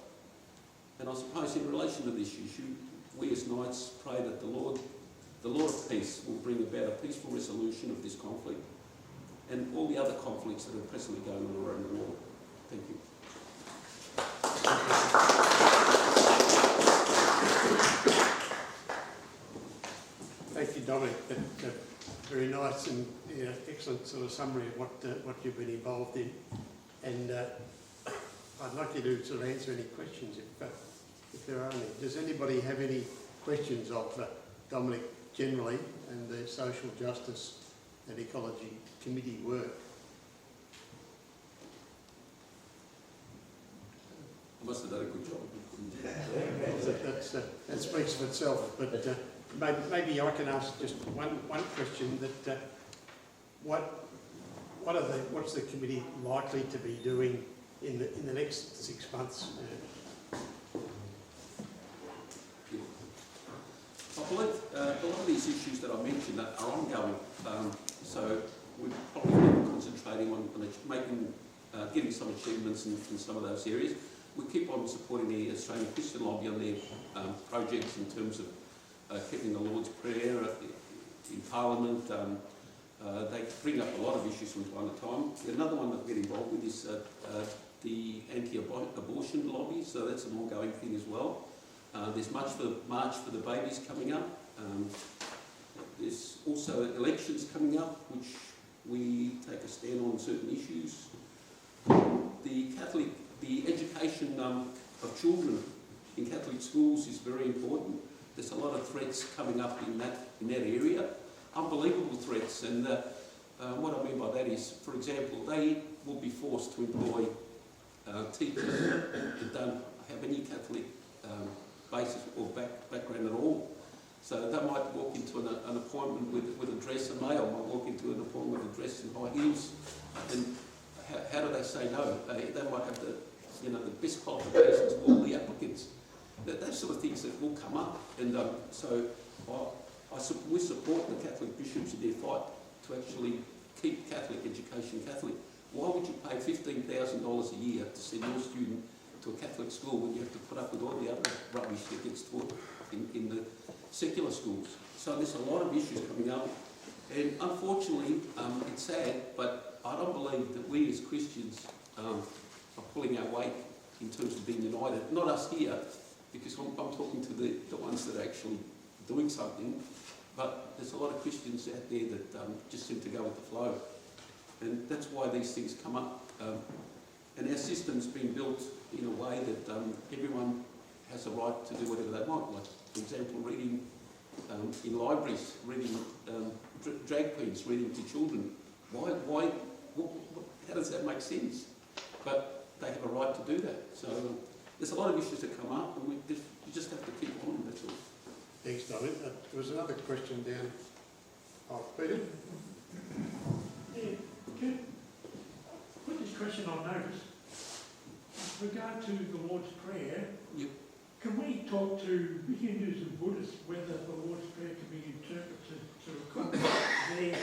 And I suppose in relation to this issue, we as Knights pray that the Lord of Peace will bring about a peaceful resolution of this conflict and all the other conflicts that are presently going on around the world. Thank you. Thank you, Domenic. That's very nice and excellent sort of summary of what you've been involved in. And I'd like you to sort of answer any questions if there are any. Does anybody have any questions of Domenic generally and the social justice and ecology committee work? I must have done a good job. That speaks for itself, but maybe I can ask just one question that what's the committee likely to be doing in the next 6 months? I believe a lot of these issues that I mentioned are ongoing, so we're probably concentrating on getting some achievements in some of those areas. We keep on supporting the Australian Christian Lobby on their projects in terms of keeping the Lord's Prayer in Parliament. They bring up a lot of issues from time to time. Another one that we get involved with is the anti-abortion lobby, so that's an ongoing thing as well. There's March for the Babies coming up. There's also elections coming up, which we take a stand on certain issues. The education of children in Catholic schools is very important. There's a lot of threats coming up in that area, unbelievable threats. And what I mean by that is, for example, they will be forced to employ teachers that don't have any Catholic basis or background at all. So they might walk into an appointment with a dress, a male might walk into an appointment with a dress and high heels, and how do they say no? They might have the best qualifications of all the applicants. Those sort of things that will come up, and so we support the Catholic bishops in their fight to actually keep Catholic education Catholic. Why would you pay $15,000 a year to send your student to a Catholic school when you have to put up with all the other rubbish that gets taught in the secular schools? So there's a lot of issues coming up, and unfortunately, it's sad, but I don't believe that we as Christians are pulling our weight in terms of being united. Not us here, because I'm talking to the ones that are actually doing something, but there's a lot of Christians out there that just seem to go with the flow. And that's why these things come up. And our system's been built in a way that everyone has a right to do whatever they want. Like, for example, reading in libraries, reading drag queens, reading to children. Why? How does that make sense? But they have a right to do that. So there's a lot of issues that come up, and you just have to keep on. That's all. Thanks, David. There was another question down. Oh, Peter. Yeah, can put this question on notice. With regard to the Lord's Prayer, yep. Can we talk to Hindus and Buddhists whether the Lord's Prayer can be interpreted to accommodate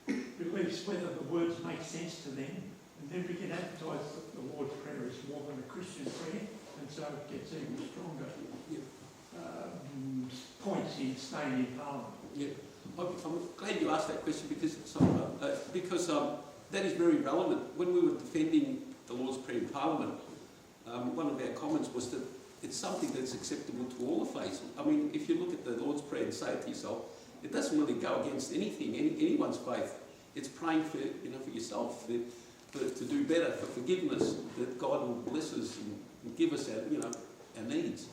their beliefs, whether the words make sense to them, and then we can advertise that the Lord's Prayer is more than a Christian prayer, and so it gets even stronger. Yep. points in staying in Parliament. Yeah, I'm glad you asked that question because that is very relevant. When we were defending the Lord's Prayer in Parliament, one of our comments was that it's something that's acceptable to all the faiths. I mean, if you look at the Lord's Prayer and say it to yourself, it doesn't really go against anything, anyone's faith. It's praying for for yourself, to do better, for forgiveness, that God will bless us and give us our needs.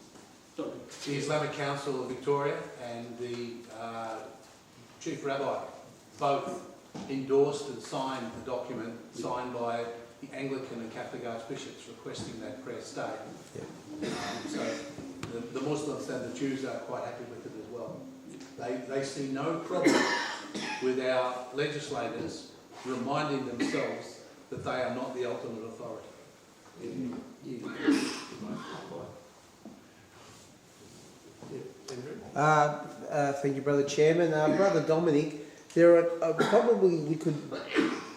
Sorry. The Islamic Council of Victoria and the Chief Rabbi both endorsed and signed the document signed by the Anglican and Catholic Archbishops requesting that prayer stay. Yeah. So the Muslims and the Jews are quite happy with it as well. They see no problem with our legislators reminding themselves that they are not the ultimate authority. Thank you, Brother Chairman. Brother Domenic, there are probably we could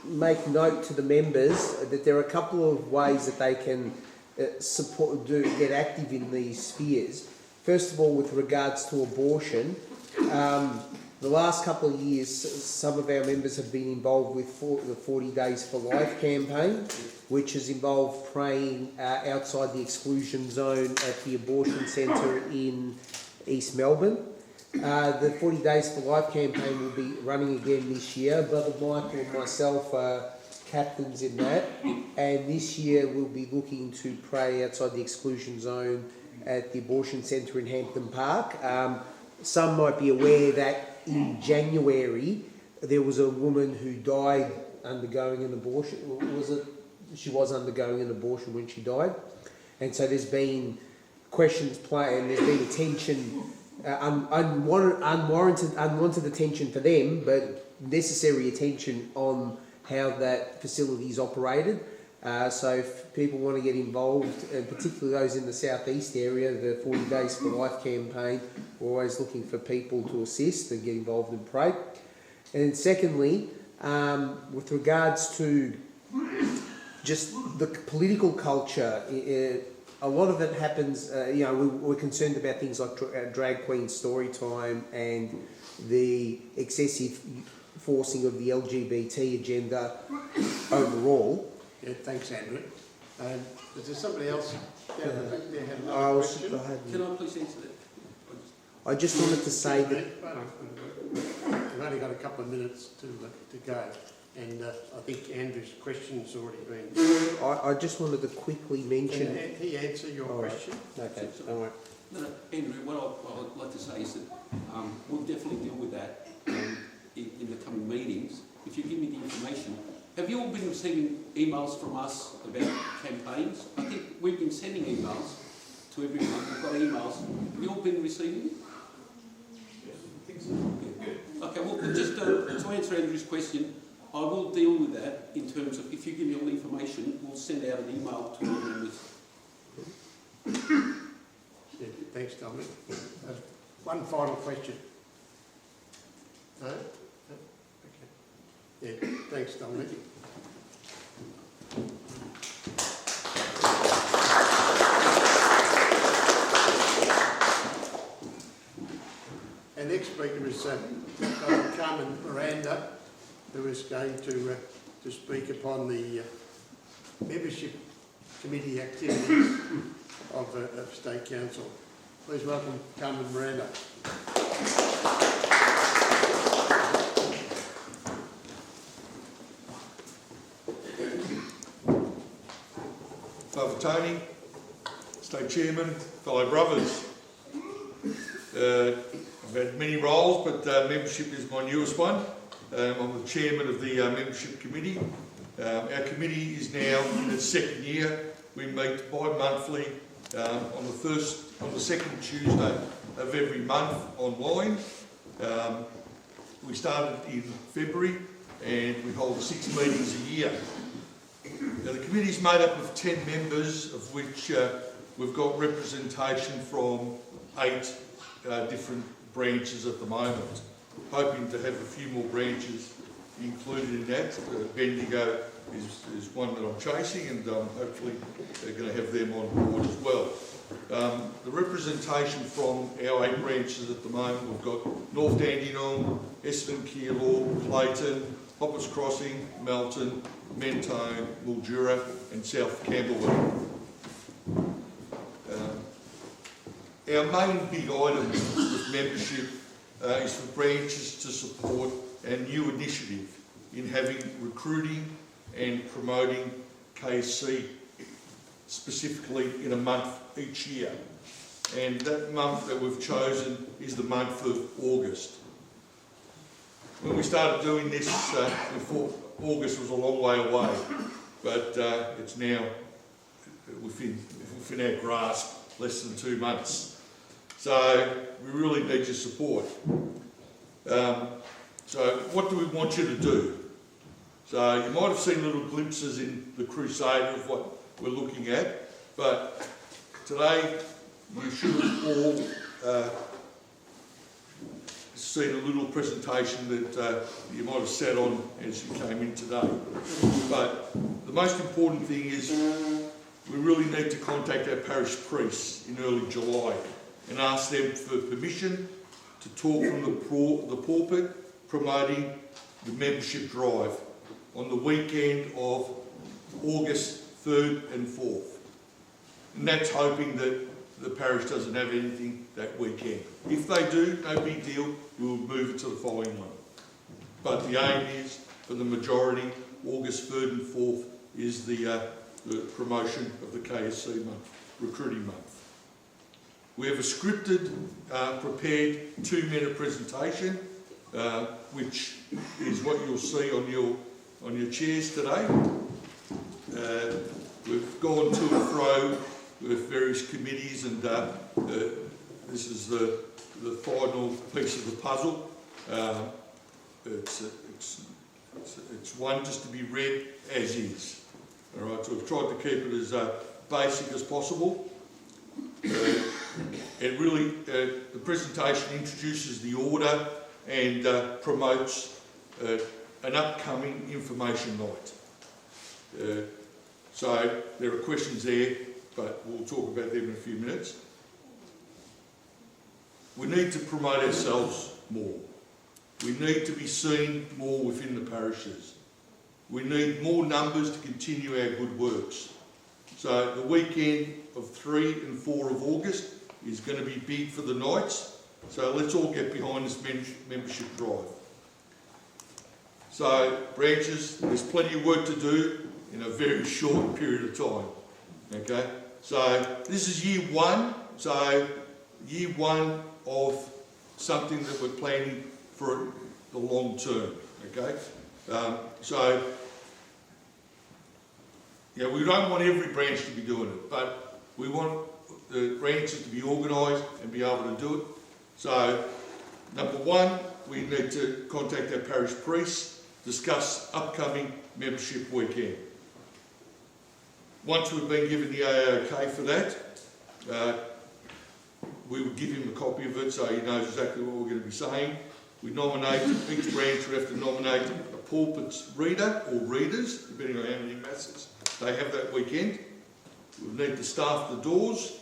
make note to the members that there are a couple of ways that they can get active in these spheres. First of all, with regards to abortion, the last couple of years, some of our members have been involved with the 40 Days for Life campaign, which has involved praying outside the exclusion zone at the abortion centre in East Melbourne. The 40 Days for Life campaign will be running again this year. Brother Michael and myself are captains in that, and this year we'll be looking to pray outside the exclusion zone at the abortion centre in Hampton Park. Some might be aware that in January there was a woman who died undergoing an abortion. She was undergoing an abortion when she died, and so there's been questions played, and there's been attention, unwanted attention for them, but necessary attention on how that facility is operated. So if people want to get involved, and particularly those in the southeast area, the 40 Days for Life campaign, we're always looking for people to assist and get involved and pray. And then secondly, with regards to just the political culture, a lot of it happens, we're concerned about things like drag queen story time and the excessive forcing of the LGBT agenda overall. Yeah, thanks, Andrew. Is there somebody else down the back there had another question? Can I please answer that? I just wanted to say that we've only got a couple of minutes to go, and I think Andrew's question's already been... I just wanted to quickly mention... Can he answer your question? Okay, all right. No, Andrew, what I'd like to say is that we'll definitely deal with that in the coming meetings. If you give me the information. Have you all been receiving emails from us about campaigns? I think we've been sending emails to everyone. We've got emails. Have you all been receiving them? Yes, I think so. Yeah. Okay, well, just to answer Andrew's question, I will deal with that in terms of if you give me all the information, we'll send out an email to all members. Yeah, thanks, Dominic. One final question. No? Yeah, thanks, Dominic. Our next speaker is Carmine Miranda, who is going to speak upon the membership committee activities of State Council. Please welcome Carmine Miranda. Father Tony, State Chairman, fellow brothers. I've had many roles, but membership is my newest one. I'm the Chairman of the Membership Committee. Our committee is now in its second year. We meet bi-monthly on the second Tuesday of every month online. We started in February and we hold 6 meetings a year. Now, the committee is made up of 10 members, of which we've got representation from 8 different branches at the moment. Hoping to have a few more branches included in that. Bendigo is one that I'm chasing, and hopefully they're going to have them on board as well. The representation from our 8 branches at the moment, we've got North Dandenong, Essendon, Keilor, Clayton, Hoppers Crossing, Melton, Mentone, Mildura and South Camberwell. Our main big item with membership is for branches to support our new initiative in having recruiting and promoting KSC specifically in a month each year. And that month that we've chosen is the month of August. When we started doing this, before August was a long way away, but it's now within our grasp, less than 2 months. So we really need your support. So what do we want you to do? So you might have seen little glimpses in the crusade of what we're looking at, but today you should have all seen a little presentation that you might have sat on as you came in today. But the most important thing is we really need to contact our parish priests in early July and ask them for permission to talk from the pulpit promoting the membership drive on the weekend of August 3rd and 4th. And that's hoping that the parish doesn't have anything that weekend. If they do, no big deal, we'll move it to the following one. But the aim is, for the majority, August 3rd and 4th is the promotion of the KSC month, recruiting month. We have a scripted, prepared 2-minute presentation, which is what you'll see on your chairs today. We've gone to and fro with various committees, and this is the final piece of the puzzle. It's one just to be read as is. All right, so we've tried to keep it as basic as possible. It really, the presentation introduces the order and promotes an upcoming information night. So there are questions there, but we'll talk about them in a few minutes. We need to promote ourselves more. We need to be seen more within the parishes. We need more numbers to continue our good works. So the weekend of 3 and 4 of August is going to be big for the Knights. So let's all get behind this membership drive. So branches, there's plenty of work to do in a very short period of time. Okay, so this is year 1. So year 1 of something that we're planning for the long term. Okay, so yeah, we don't want every branch to be doing it, but we want the branches to be organised and be able to do it. So, number 1, we need to contact our parish priests, discuss upcoming membership weekend. Once we've been given the OK for that, we will give him a copy of it so he knows exactly what we're going to be saying. We nominate, each branch would have to nominate a pulpit reader or readers, depending on how many masses they have that weekend. We need to staff the doors,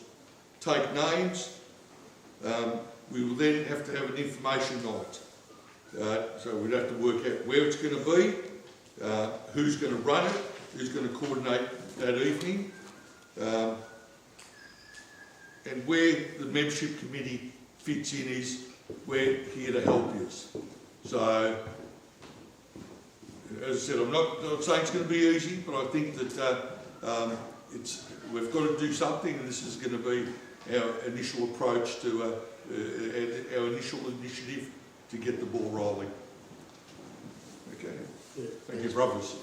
take names. We will then have to have an information night. So we'd have to work out where it's going to be, who's going to run it, who's going to coordinate that evening, and where the membership committee fits in is we're here to help you. So, as I said, I'm not saying it's going to be easy, but I think that we've got to do something, and this is going to be our initial approach to our initial initiative to get the ball rolling. Okay. Yeah. Thank you, brothers.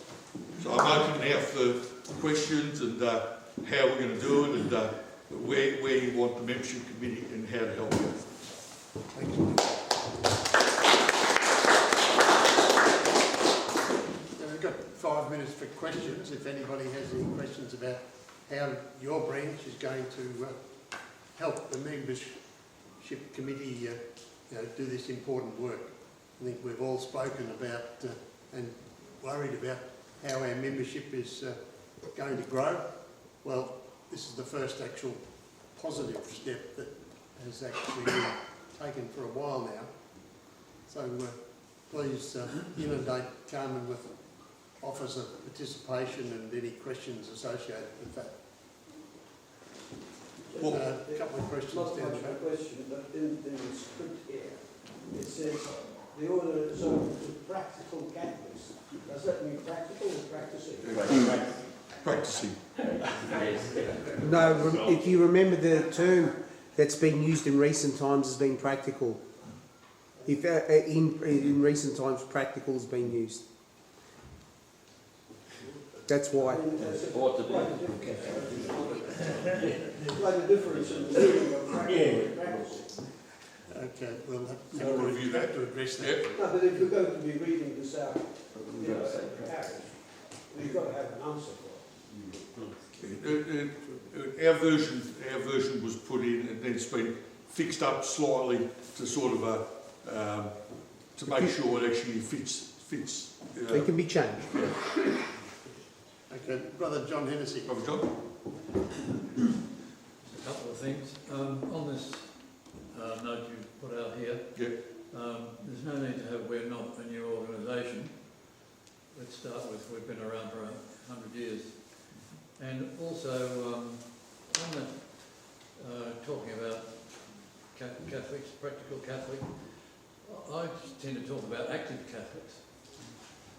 So I'm open now for questions and how we're going to do it and where you want the membership committee and how to help you. Thank you. We've got 5 minutes for questions. If anybody has any questions about how your branch is going to help the membership committee do this important work. I think we've all spoken about and worried about how our membership is going to grow. Well, this is the first actual positive step that has actually been taken for a while now. So please inundate Carmine with offers of participation and any questions associated with that. A couple of questions Not down much the of a back. question, but in the script here, it says the order is open to practical Catholics. Does that mean practical or practicing? Practicing. No, if you remember the term that's been used in recent times has been practical. If in recent times, practical has been used. That's why. There's quite a difference in the meaning of practical and practicing. Okay, we'll I'll review that. to address that. Yep. No, but if we're going to be reading this out, parish, we've got to have an answer for it. Our version was put in, and then it's been fixed up slightly to sort of to make sure it actually fits. It can be changed. Okay, Brother John Hennessy. Brother John. A couple of things. On this note you put out here, there's no need to have "we're not a new organisation." Let's start with we've been around for 100 years. And also, on that, talking about Catholics, practical Catholic, I tend to talk about active Catholics.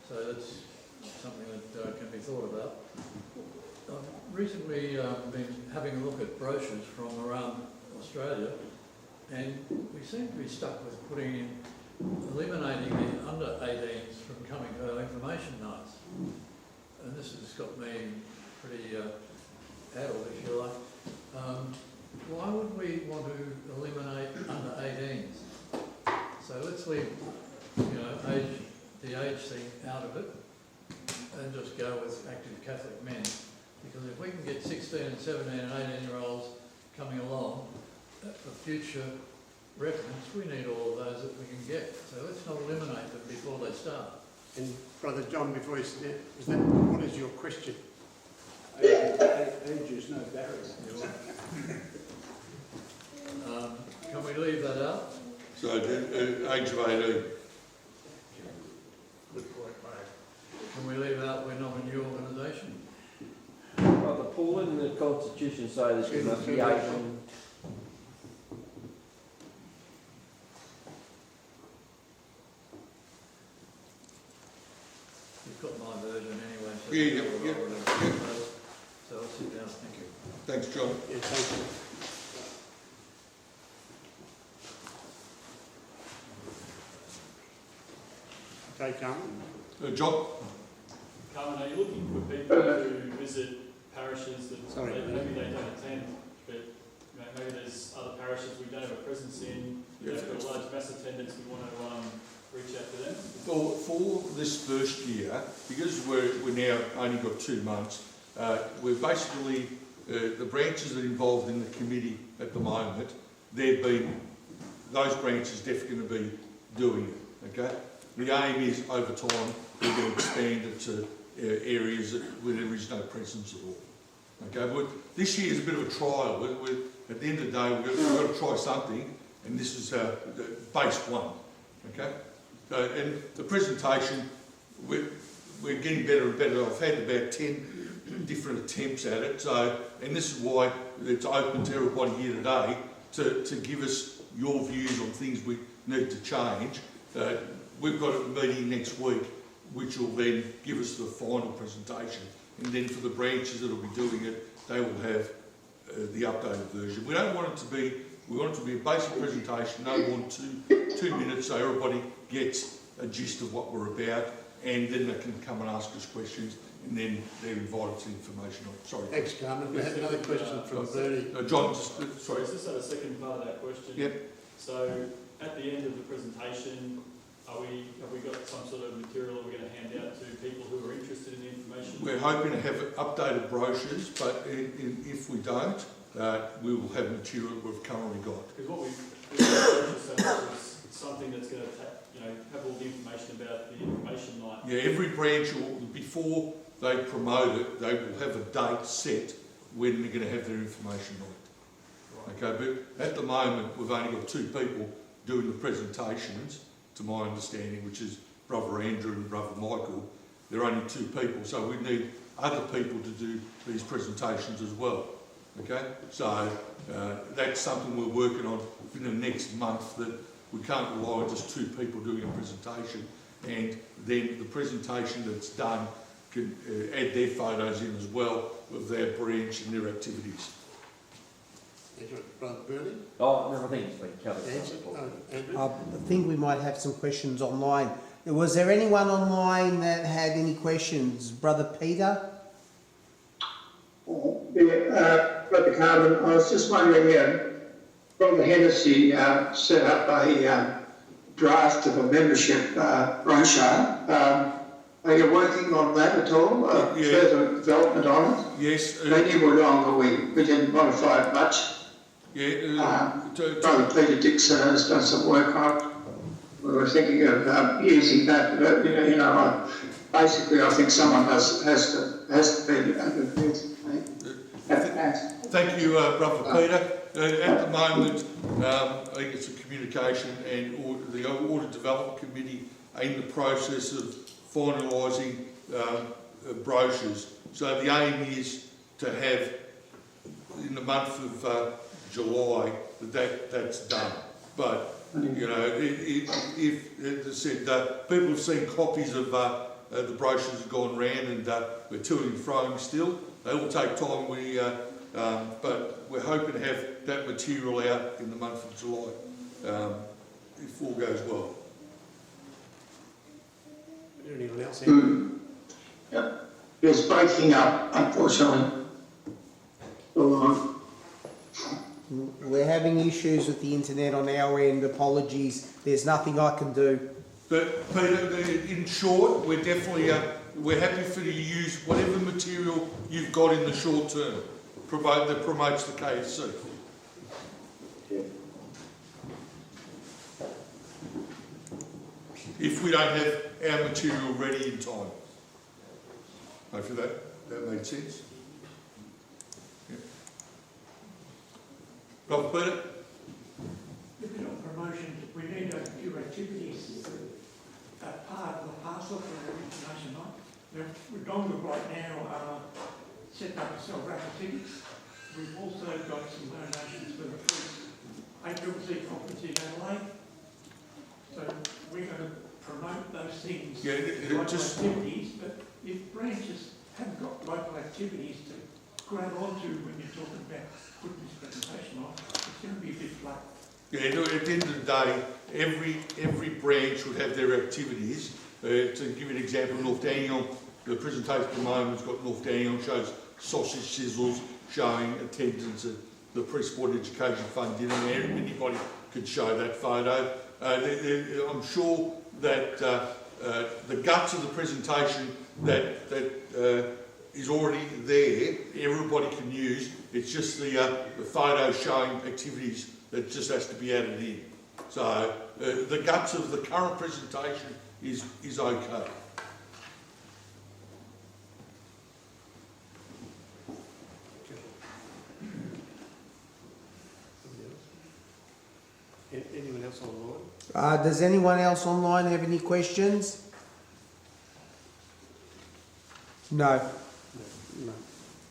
So that's something that can be thought about. I've recently been having a look at brochures from around Australia, and we seem to be stuck with eliminating the under 18s from coming to our information nights. And this has got me pretty addled, if you like. Why would we want to eliminate under 18s? So let's leave, the age thing out of it and just go with active Catholic men. Because if we can get 16 and 17 and 18-year-olds coming along, for future reference, we need all of those that we can get. So let's not eliminate them before they start. And Brother John, before you sit down, what is your question? Age is no barrier. Can we leave that out? So the age of 18. Can we leave out we're not a new organisation? Brother Paul, in the Constitution say that you must be 18. You've got my version anyway. So Yeah. So I'll sit down. Thank you. Thanks, John. Yeah, thank you. Okay, Carmine. John. Carmine, are you looking for people who visit parishes that maybe they don't attend, but maybe there's other parishes we don't have a presence in, they've got a large mass attendance, we want to reach out to them? For this first year, because we're now only got 2 months, we're basically, the branches that are involved in the committee at the moment, those branches definitely going to be doing it, okay? The aim is, over time, we're going to expand it to areas where there is no presence at all, okay? But this year is a bit of a trial. At the end of the day, we've got to try something, and this is base one, okay? And the presentation, we're getting better and better. I've had about 10 different attempts at it, and this is why it's open to everybody here today to give us your views on things we need to change. We've got a meeting next week which will then give us the final presentation, and then for the branches that will be doing it, they will have the updated version. We don't want it to be, we want it to be a basic presentation, no more than two minutes, so everybody gets a gist of what we're about, and then they can come and ask us questions, and then they're invited to information on. Sorry. Thanks, Carmine. We had another question from Bernie. John, sorry. Is this a second part of that question? Yep. So at the end of the presentation, have we got some sort of material we're going to hand out to people who are interested in the information? We're hoping to have updated brochures, but if we don't, we will have material we've currently got. Because what we've is something that's going to have all the information about the information night. Yeah, every branch, before they promote it, they will have a date set when they're going to have their information night. Okay, but at the moment we've only got 2 people doing the presentations, to my understanding, which is Brother Andrew and Brother Michael. They're only 2 people, so we need other people to do these presentations as well. Okay, so that's something we're working on in the next month, that we can't rely on just 2 people doing a presentation, and then the presentation that's done can add their photos in as well of their branch and their activities. Brother Bernie? Oh, no, I think it's been covered. Andrew? I think we might have some questions online. Was there anyone online that had any questions? Brother Peter? Brother Carmine, I was just wondering, Brother Hennessy set up a draft of a membership brochure. Are you working on that at all? Further development on it? Yes. Maybe we're wrong, but we didn't modify it much. Yeah. Brother Peter Dixon has done some work on it. We were thinking of using that, but basically I think someone has to be underneath. Thank you, Brother Peter. At the moment, I think it's a communication and the Audit Development Committee are in the process of finalising brochures. So the aim is to have, in the month of July, that's done. But, if as I said, people have seen copies of the brochures have gone round, and we're to and fro still. They all take time, but we're hoping to have that material out in the month of July, if all goes well. Anyone else? Yeah. It's breaking up, unfortunately. We're having issues with the internet on our end. Apologies. There's nothing I can do. But Peter, in short, we're definitely we're happy for you to use whatever material you've got in the short term that promotes the KSC. If we don't have our material ready in time. Hopefully that made sense. Yeah. Brother Peter? Looking at promotions, we need a few activities that part of the parcel for our information on. We're going to right now set up a sell raffle tickets. We've also got some donations for the first ACCC conference in Adelaide. So we're going to promote those things, local activities, but if branches haven't got local activities to grab onto when you're talking about putting this presentation on, it's going to be a bit flat. Yeah, no, at the end of the day, every branch would have their activities. To give you an example, North Daniel, the presentation at the moment has got North Daniel, shows sausage sizzles, showing attendance at the Pre-Sport Education Fund dinner. Anybody could show that photo. I'm sure that the guts of the presentation that is already there, everybody can use. It's just the photo showing activities that just has to be added in. So the guts of the current presentation is okay. Anyone else online? Does anyone else online have any questions? No.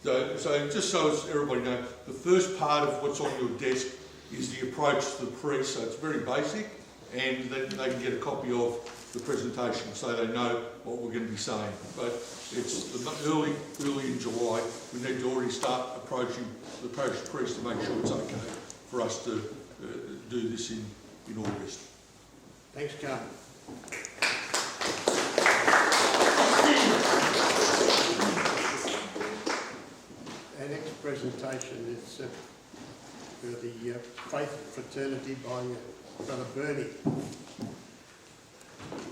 No. So just so as everybody knows, the first part of what's on your desk is the approach to the priest. So it's very basic, and then they can get a copy of the presentation so they know what we're going to be saying. But it's early in July. We need to already start approaching the parish priest to make sure it's okay for us to do this in August. Thanks, Carmine. Our next presentation is for the Faith Fraternity by Brother Bernie.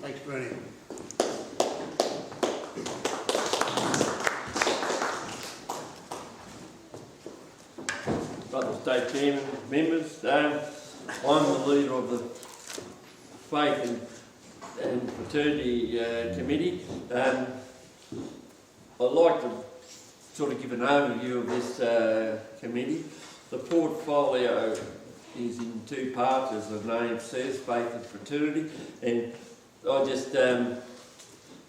Thanks, Bernie. Brother State Chairmen, Members, I'm the leader of the Faith and Fraternity Committee. I'd like to sort of give an overview of this committee. The portfolio is in two parts, as the name says, Faith and Fraternity, and I just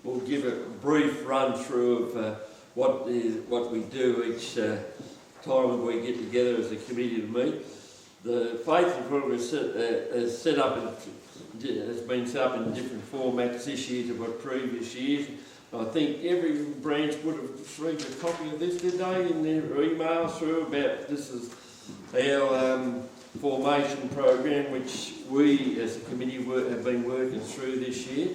will give a brief run through of what we do each time we get together as a committee to meet. The Faith and Fraternity has been set up in different formats this year to what previous years. I think every branch would have received a copy of this, did they, in their emails through about this is our formation program, which we as a committee have been working through this year.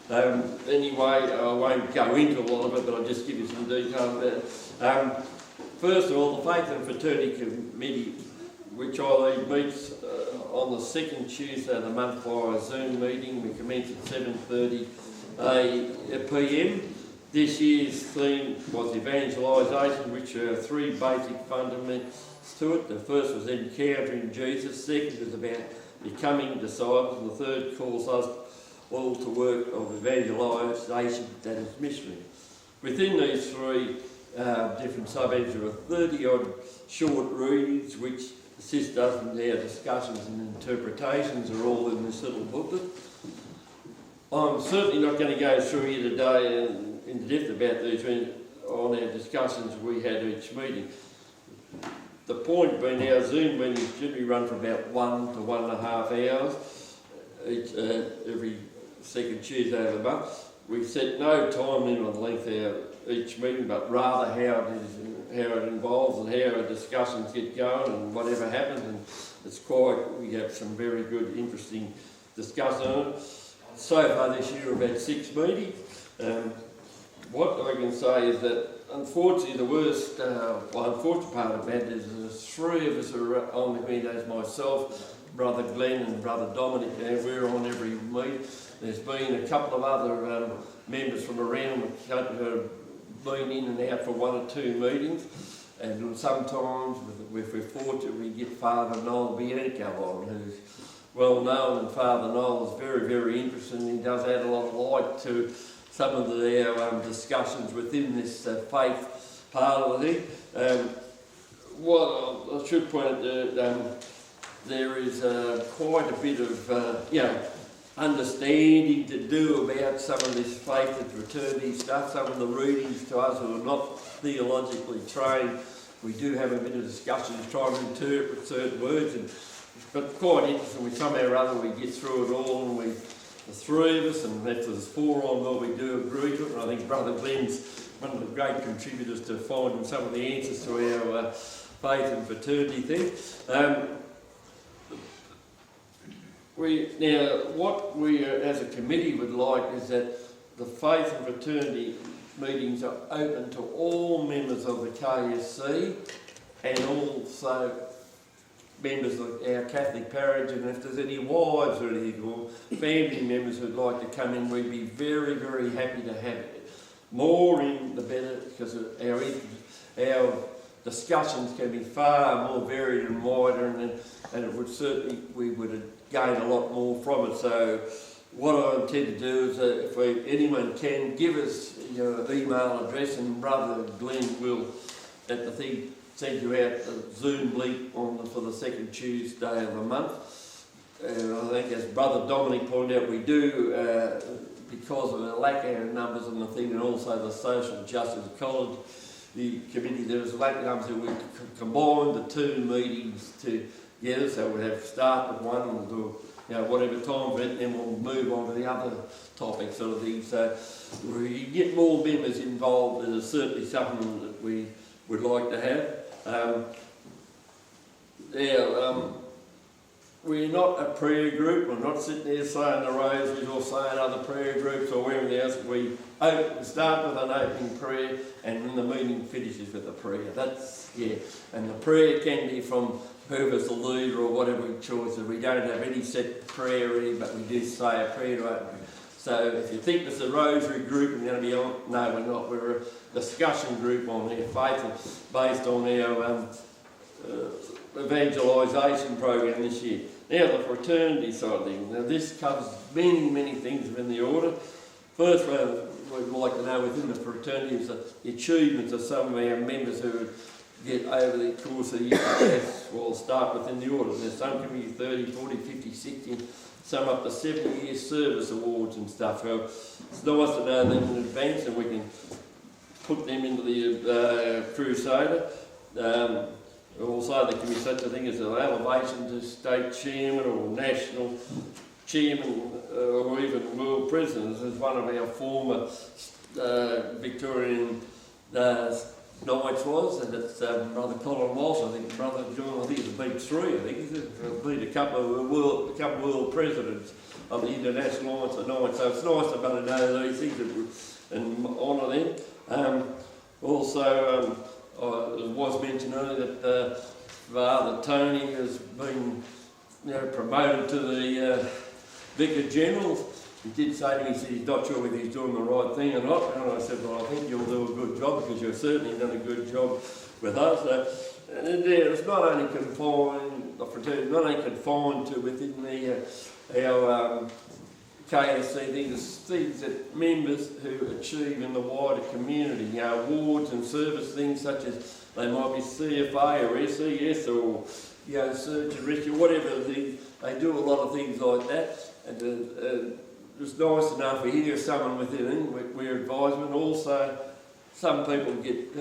Anyway, I won't go into a lot of it, but I'll just give you some detail about it. First of all, the Faith and Fraternity Committee, which I lead, meets on the second Tuesday of the month via a Zoom meeting. We commence at 7:30 PM. This year's theme was evangelisation, which are three basic fundamentals to it. The first was encountering Jesus, second was about becoming disciples, and the third calls us all to work of evangelisation, that is missionary. Within these three different subheads, there are 30-odd short readings which assist us in our discussions and interpretations are all in this little booklet. I'm certainly not going to go through here today in depth about these on our discussions we had each meeting. The point being our Zoom meetings generally run for about 1 to 1.5 hours every second Tuesday of the month. We set no time limit on the length of each meeting, but rather how it involves and how our discussions get going and whatever happens. And we have some very good, interesting discussion on it. So far this year, about 6 meetings. What I can say is that, unfortunately, the worst, unfortunate part of that is there's 3 of us are on the meeting, as myself, Brother Glenn and Brother Domenic, and we're on every meeting. There's been a couple of other members from around the country who have been in and out for 1 or 2 meetings, and sometimes, if we're fortunate, we get Father Noel Bianco on, who's well known, and Father Noel is very, very interesting. He does add a lot of light to some of our discussions within this faith part of the thing. What I should point out there is quite a bit of understanding to do about some of this faith and fraternity stuff. Some of the readings to us who are not theologically trained, we do have a bit of discussion to try and interpret certain words, but quite interesting. We somehow or other we get through it all, and the 3 of us, and if there's 4 on board, we do agree to it. And I think Brother Glenn's one of the great contributors to finding some of the answers to our faith and fraternity thing. What we as a committee would like is that the faith and fraternity meetings are open to all members of the KSC and also members of our Catholic parish, and if there's any wives or anything or family members who'd like to come in, we'd be very, very happy to have it. More in the better, because our discussions can be far more varied and wider, and it would certainly, we would gain a lot more from it. So what I intend to do is if anyone can, give us your email address, and Brother Glenn will, at the thing, send you out a Zoom link for the second Tuesday of the month. And I think, as Brother Domenic pointed out, we do, because of the lack of numbers on the thing, and also the social justice ecology, the committee, there was a lack of numbers, that we combined the 2 meetings together, so we'll have start with one, and we'll do whatever time for it, and then we'll move on to the other topic sort of thing. So we get more members involved, and it's certainly something that we would like to have. We're not a prayer group. We're not sitting there saying the rosaries or saying other prayer groups or everything else. We start with an opening prayer, and then the meeting finishes with a prayer. And the prayer can be from whoever's the leader or whatever choice. We don't have any set prayer ready, but we do say a prayer to open. So if you think it's a rosary group we're going to be on, no, we're not. We're a discussion group on our faith based on our evangelisation program this year. Now the fraternity side of things. Now this covers many, many things within the order. First one we'd like to know within the fraternity is the achievements of some of our members who are get over the course of the year. Yes, we'll start within the order. There's some can be 30, 40, 50, 60, some up to 70 year service awards and stuff. So it's nice to know them in advance and we can put them into the Crusader. Also, there can be such a thing as an elevation to state chairman or national chairman or even world presidents, as one of our former Victorian Knights was, and it's Brother Colin Walsh, I think, Brother John, I think it's been 3, I think, it's been a couple of world presidents of the International Knights of Knights, so it's nice to be able to know these things and honour them. Also, it was mentioned earlier that Father Tony has been promoted to the Vicar General. He did say to me, he said he's not sure whether he's doing the right thing or not, and I said, well, I think you'll do a good job because you've certainly done a good job with us. And it's not only confined, the fraternity, not only confined to within our KSCV, there's things that members who achieve in the wider community, awards and service things such as they might be CFA or SES or search and rescue, whatever they do a lot of things like that. And it's nice enough to hear someone within we're advisement. Also, some people get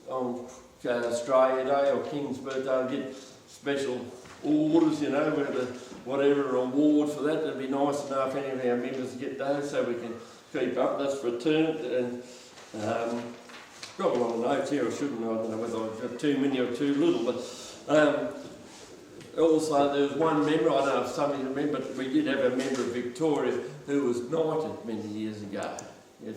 on Australia Day or King's birthday, get special orders, whatever award for that. It'd be nice enough any of our members to get those so we can keep up. That's fraternity. And got a lot of notes here, I shouldn't. I don't know whether I've got too many or too little, but also there was one member, I don't know if some of you remember, but we did have a member of Victoria who was knighted many years ago. Yes,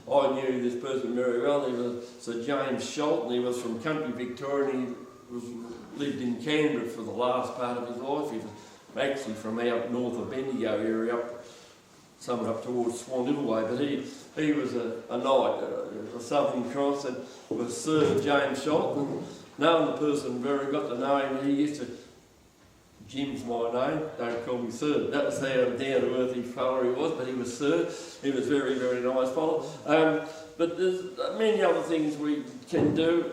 I knew this person very well. He was Sir James Schultz, he was from country Victoria, and he lived in Canberra for the last part of his life. He was actually from out north of Bendigo area, somewhere up towards Swan Little Way, but he was a knight, a Southern Cross, and was Sir James Schultz. And knowing the person very, got to know him, he used to, Jim's my name, don't call me Sir. That was how down-to-earthy fellow he was, but he was Sir. He was very, very nice fellow. But there's many other things we can do.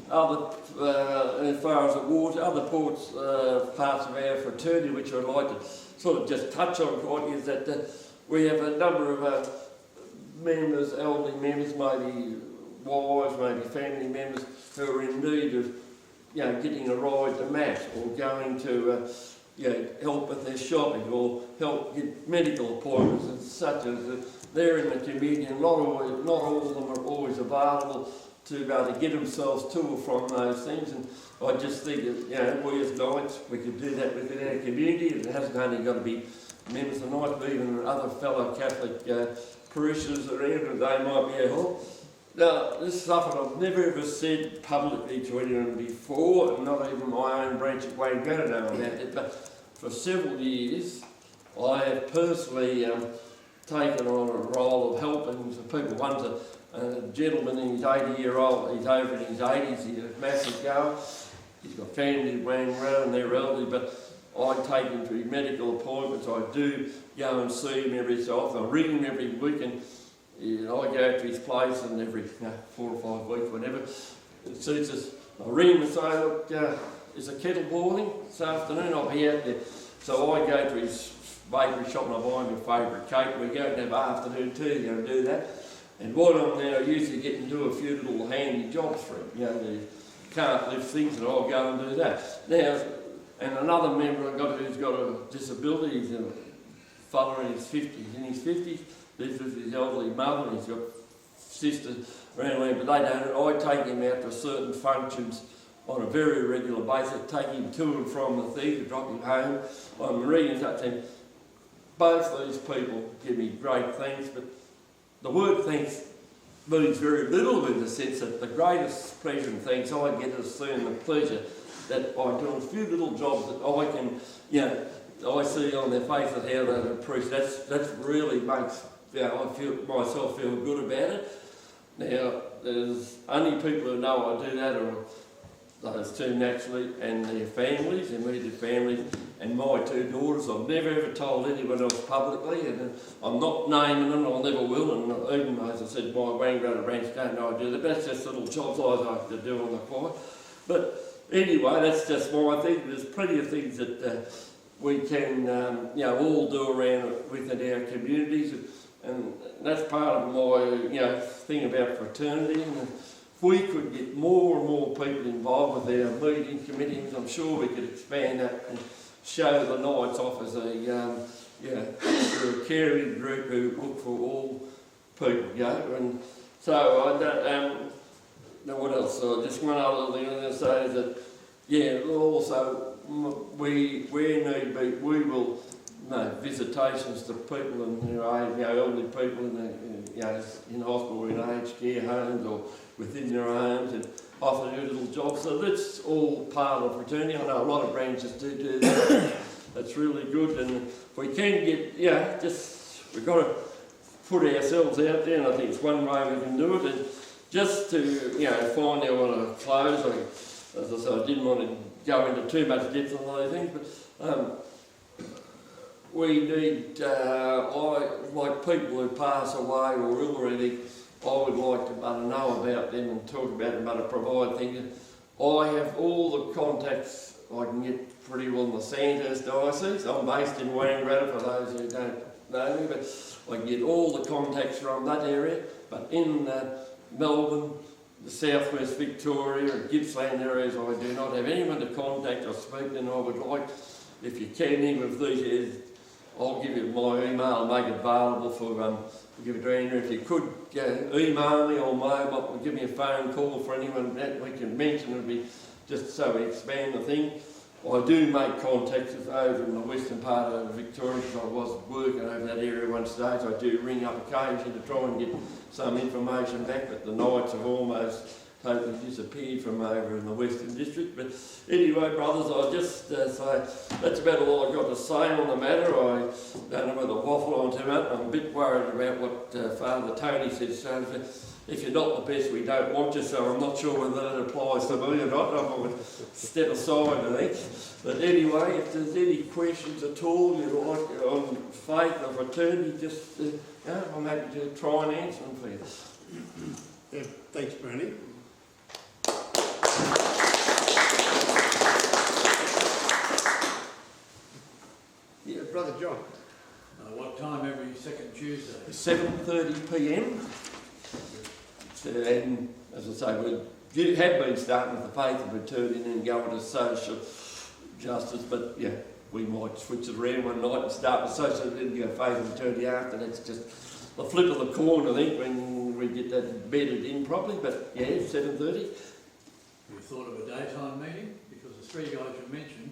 As far as awards, other parts of our fraternity, which I'd like to sort of just touch on quite, is that we have a number of members, elderly members, maybe wives, maybe family members, who are in need of getting a ride to Mass or going to help with their shopping or help get medical appointments and such as they're in the community, and not all of them are always available to be able to get themselves to or from those things. And I just think that we as Knights, we could do that within our community. It hasn't only got to be members of Knights, but even other fellow Catholic parishioners around, and they might be a help. Now, this is something I've never ever said publicly to anyone before, and not even my own branch at Wayne going to know about it, but for several years I have personally taken on a role of helping some people. One's a gentleman, he's 80-year-old, he's over in his 80s, he's a massive goer, he's got family weighing around and they're elderly, but I take him to his medical appointments. I do go and see him every so often. I ring him every week, and I go to his place, and every 4 or 5 weeks, whenever it suits us, I ring him and say, look, is the kettle boiling this afternoon? I'll be out there. So I go to his bakery shop and I buy him a favourite cake. We go and have afternoon tea and do that. And while I'm there, I usually get and do a few little handy jobs for him. They can't lift things, and I'll go and do that. Now, and another member I've got who's got a disability, he's a fellow in his 50s, lives with his elderly mother, and he's got sisters around there, but they don't. I take him out to certain functions on a very regular basis, take him to and from the theatre, drop him home. I'm reading touch him. Both these people give me great thanks, but the word thanks means very little, in the sense that the greatest pleasure and thanks I get is seeing the pleasure that I do a few little jobs that I can, I see on their faces how they appreciate. That really makes I feel myself feel good about it. Now, there's only people who know I do that, or those two naturally, and their families, immediate families, and my two daughters. I've never ever told anyone else publicly, and I'm not naming them, I never will, and even as I said, my Wangaratta branch don't know I do that, but that's just little jobs I like to do on the quiet. But anyway, that's just my thing. There's plenty of things that we can all do around within our communities, and that's part of my thing about fraternity. And if we could get more and more people involved with our meeting committees, I'm sure we could expand that and show the nights off as a caring group who look for all people. And so I don't know what else. So just one other thing I'm going to say is that also we need be, we will visitations to people and elderly people in hospital, in aged care homes or within their homes, and often do little jobs. So that's all part of fraternity. I know a lot of branches do that. That's really good, and if we can get, we've got to put ourselves out there, and I think it's one way we can do it, and just to, find out what to close. As I said, I didn't want to go into too much depth on those things, but we need, like people who pass away or ill or anything, I would like to know about them and talk about them, to provide things. I have all the contacts I can get pretty well in the Sandhurst diocese. I'm based in Wangaratta, for those who don't know me, but I can get all the contacts from that area. But in Melbourne, the southwest Victoria and Gippsland areas, I do not have anyone to contact or speak to, and I would like, if you can, even with these years, I'll give you my email and make it available for give it to Andrew. If you could email me or mobile, or give me a phone call for anyone that we can mention, it'll be just so we expand the thing. I do make contacts over in the western part of Victoria, because I was working over that area one stage. I do ring up occasionally to try and get some information back, but the nights have almost totally disappeared from over in the Western District. But anyway, brothers, I just say that's about all I've got to say on the matter. I don't know whether waffle on too much. I'm a bit worried about what Father Tony said. So if you're not the best, we don't want you. So I'm not sure whether that applies to me or not. I would step aside, I think. But anyway, if there's any questions at all you'd like on faith or fraternity, just I'm happy to try and answer them for you. Yeah, thanks, Bernie. Yeah, Brother John. What time every second Tuesday? 7:30 p.m. And as I say, we have been starting with the faith and fraternity and then going to social justice, but we might switch it around one night and start with social and then go faith and fraternity after. That's just the flip of the coin, I think, when we get that bedded in properly. But 7:30. Have you thought of a daytime meeting? Because the three guys you mentioned,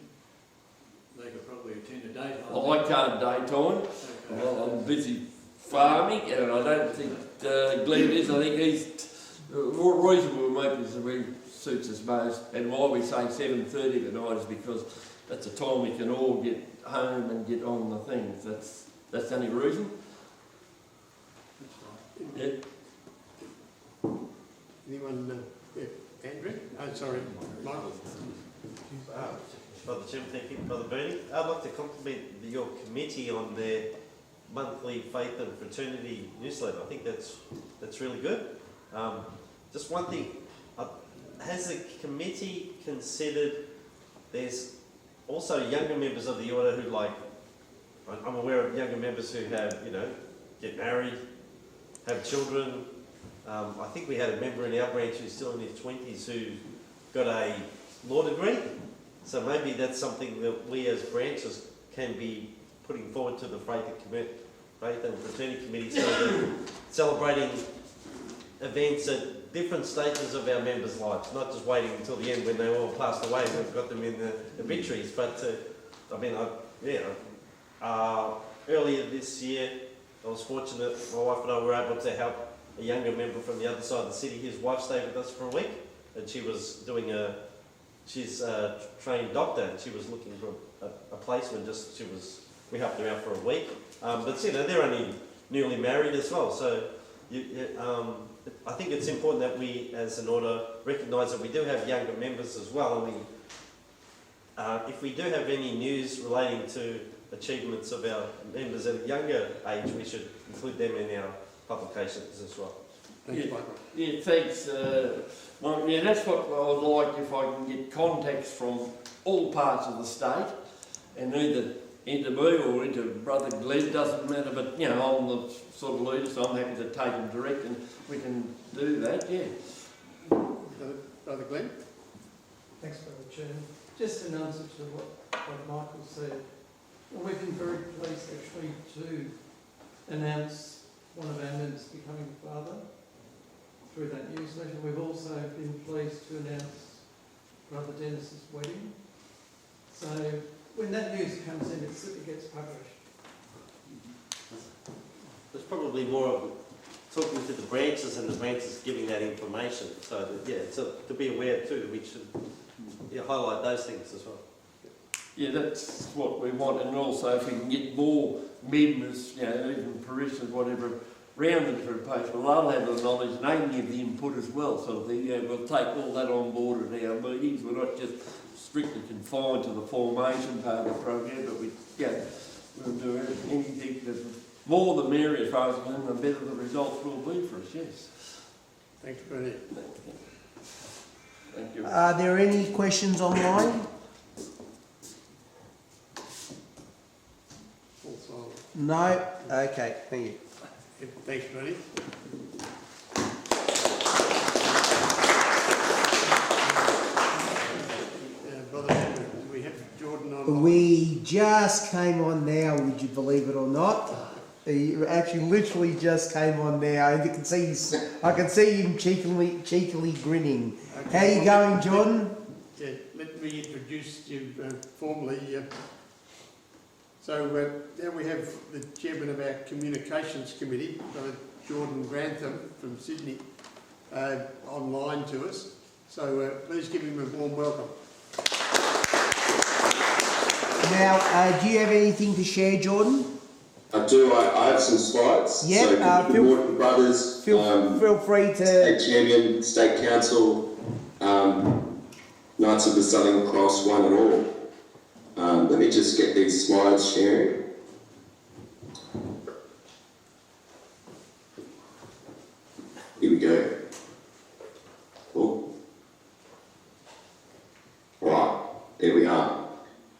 they could probably attend a daytime meeting. I can't daytime. Okay. Well, I'm busy farming, and I don't think Glenn is. I think he's reasonable makers the way suits us most. And why we say 7:30 tonight is because that's the time we can all get home and get on the things. That's the only reason. Yeah. Anyone? Andrew? Oh, sorry, Michael. Brother Jim, thank you. Brother Bernie, I'd like to compliment your committee on their monthly faith and fraternity newsletter. I think that's really good. Just one thing, has the committee considered there's also younger members of the order who I'm aware of younger members who have, get married, have children. I think we had a member in our branch who's still in his 20s who got a law degree. So maybe that's something that we as branches can be putting forward to the Faith and Fraternity Committee, so that celebrating events at different stages of our members' lives, not just waiting until the end when they all passed away and we've got them in the obituaries. But earlier this year, I was fortunate, my wife and I were able to help a younger member from the other side of the city. His wife stayed with us for a week, and she was doing she's a trained doctor, and she was looking for a placement. We helped her out for a week. But they're only newly married as well. So I think it's important that we, as an order, recognise that we do have younger members as well, and if we do have any news relating to achievements of our members at a younger age, we should include them in our publications as well. Thanks, Michael. Yeah, thanks. Well, yeah, that's what I would like, if I can get contacts from all parts of the state, and either into me or into Brother Glenn, doesn't matter, but you know, I'm the sort of leader, so I'm happy to take them direct, and we can do that, yeah. Brother Glenn? Thanks, Brother Chairman. Just in answer to what Michael said, we've been very pleased actually to announce one of our members becoming a father through that newsletter. We've also been pleased to announce Brother Dennis's wedding. So when that news comes in, it gets published. There's probably more of talking to the branches and the branches giving that information. So that, yeah, so to be aware too, we should highlight those things as well. Yeah, that's what we want, and also if we can get more members, you know, even parishioners, whatever, round the different page, well, they'll have the knowledge and they can give the input as well, sort of thing. We'll take all that on board at our meetings. We're not just strictly confined to the formation part of the program, but we'll do anything that more the merrier as far as I'm concerned, the better the results will be for us, yes. Thanks, Bernie. Thank you. Are there any questions online? No? Okay, thank you. Thanks, Bernie. Brother, do we have Jordan on? We just came on now, would you believe it or not? He actually literally just came on now. I can see him cheekily grinning. Okay. How you going, Jordan? Yeah, let me introduce you formally. So now we have the chairman of our communications committee, Brother Jordan Grantham from Sydney, online to us. So please give him a warm welcome. Now, do you have anything to share, Jordan? I do. I have some slides. Yeah. So good morning, brothers. Feel free to. State Chairman, State Council, Knights of the Southern Cross, one and all. Let me just get these slides sharing. Here we go. Cool. Right, there we are.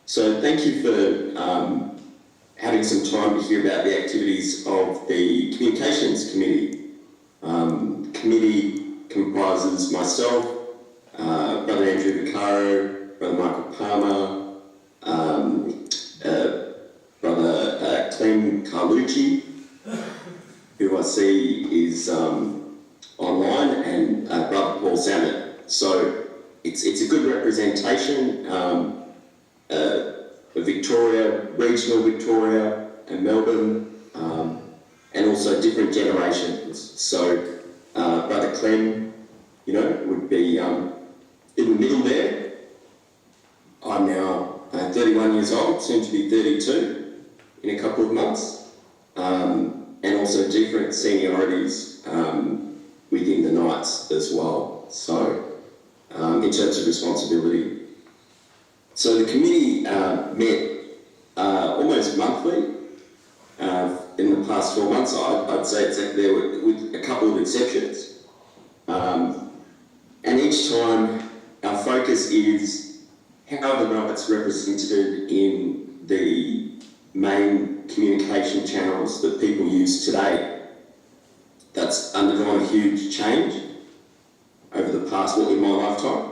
So thank you for having some time to hear about the activities of the Communications Committee. Committee comprises myself, Brother Andrew Vaccaro, Brother Michael Palma, Brother Clem Carlucci, who I see is online, and Brother Paul Salmon. So it's a good representation of Victoria, regional Victoria and Melbourne, and also different generations. So Brother Clem, would be in the middle there. I'm now 31 years old, soon to be 32 in a couple of months, and also different seniorities within the Knights as well. So in terms of responsibility. So the committee met almost monthly in the past 4 months. I'd say there were, with a couple of exceptions. And each time our focus is how are the Knights represented in the main communication channels that people use today. That's undergone a huge change over the past, in my lifetime.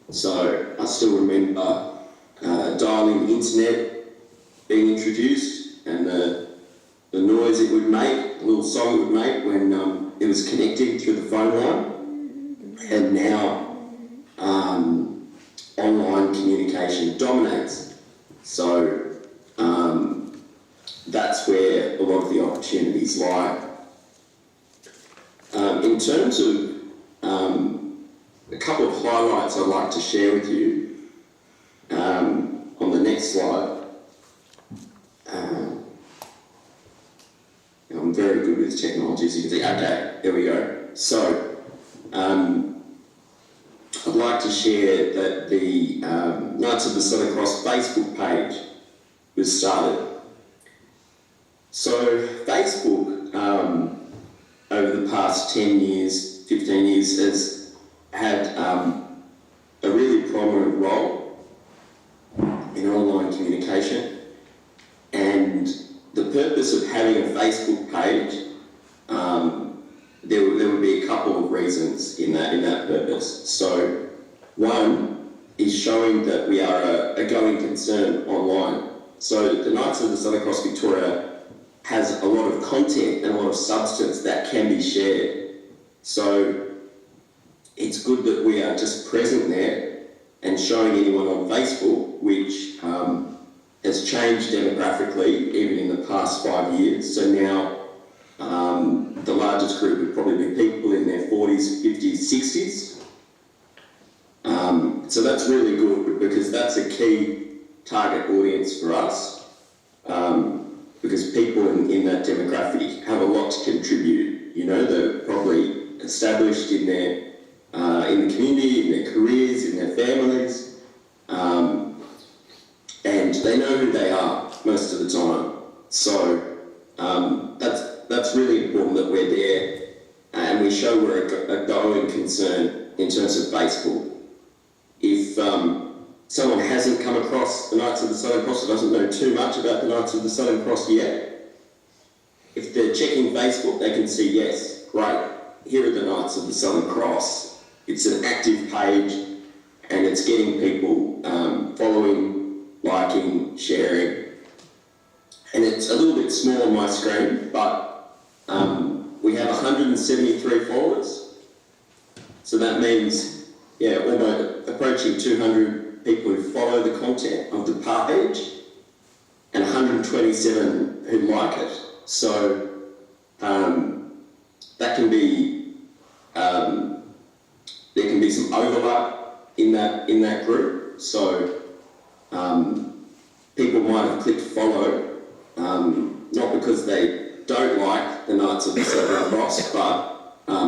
So I still remember dialing the internet being introduced and the noise it would make, the little song it would make when it was connecting through the phone line. And now online communication dominates. So that's where a lot of the opportunities lie. In terms of a couple of highlights I'd like to share with you on the next slide. I'm very good with technology, as you can see. Okay, there we go. So, share that the Knights of the Southern Cross Facebook page was started. So Facebook, over the past 10 years, 15 years, has had a really prominent role in online communication, and the purpose of having a Facebook page, there would be a couple of reasons in that purpose. So one is showing that we are a going concern online. So the Knights of the Southern Cross Victoria has a lot of content and a lot of substance that can be shared. So it's good that we are just present there and showing anyone on Facebook, which has changed demographically even in the past 5 years. So now the largest group would probably be people in their 40s, 50s, 60s. So that's really good because that's a key target audience for us, because people in that demographic have a lot to contribute. You know, they're probably established in their in the community, in their careers, in their families, and they know who they are most of the time. So that's really important that we're there and we show we're a going concern in terms of Facebook. If someone hasn't come across the Knights of the Southern Cross or doesn't know too much about the Knights of the Southern Cross yet, if they're checking Facebook, they can see, yes, great, here are the Knights of the Southern Cross. It's an active page and it's getting people following, liking, sharing. And it's a little bit small on my screen, but we have 173 followers. So that means, yeah, almost approaching 200 people who follow the content of the page and 127 who like it. So that can be, there can be some overlap in that group. So people might have clicked follow, not because they don't like the Knights of the Southern Cross, but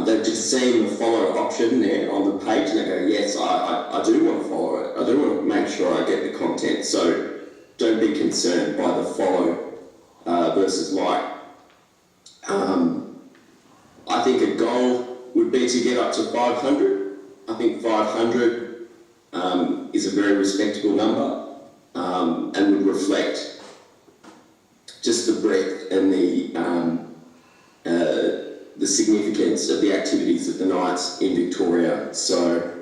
they've just seen the follow option there on the page and they go, yes, I do want to follow it. I do want to make sure I get the content. So don't be concerned by the follow versus like. I think a goal would be to get up to 500. I think 500 is a very respectable number and would reflect just the breadth and the significance of the activities of the Knights in Victoria. So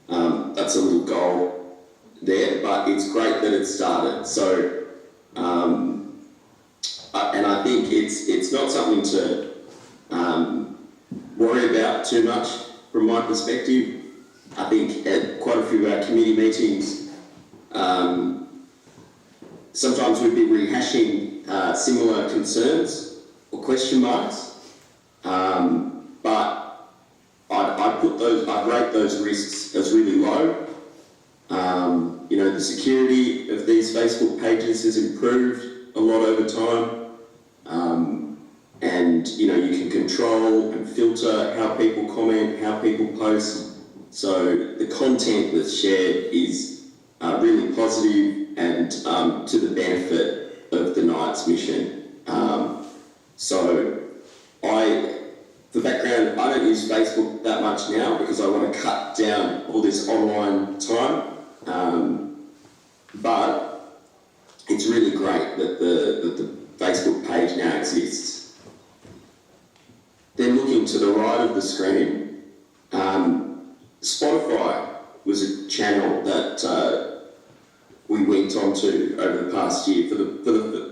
that's a little goal there, but it's great that it started. So, and I think it's not something to worry about too much from my perspective. I think at quite a few of our committee meetings, sometimes we'd be rehashing similar concerns or question marks, but I'd rate those risks as really low. You know, the security of these Facebook pages has improved a lot over time, and you know, you can control and filter how people comment, how people post. So the content that's shared is really positive and to the benefit of the Knights mission. So for background, I don't use Facebook that much now because I want to cut down all this online time. But it's really great that the Facebook page now exists. Then looking to the right of the screen, Spotify was a channel that we went on to over the past year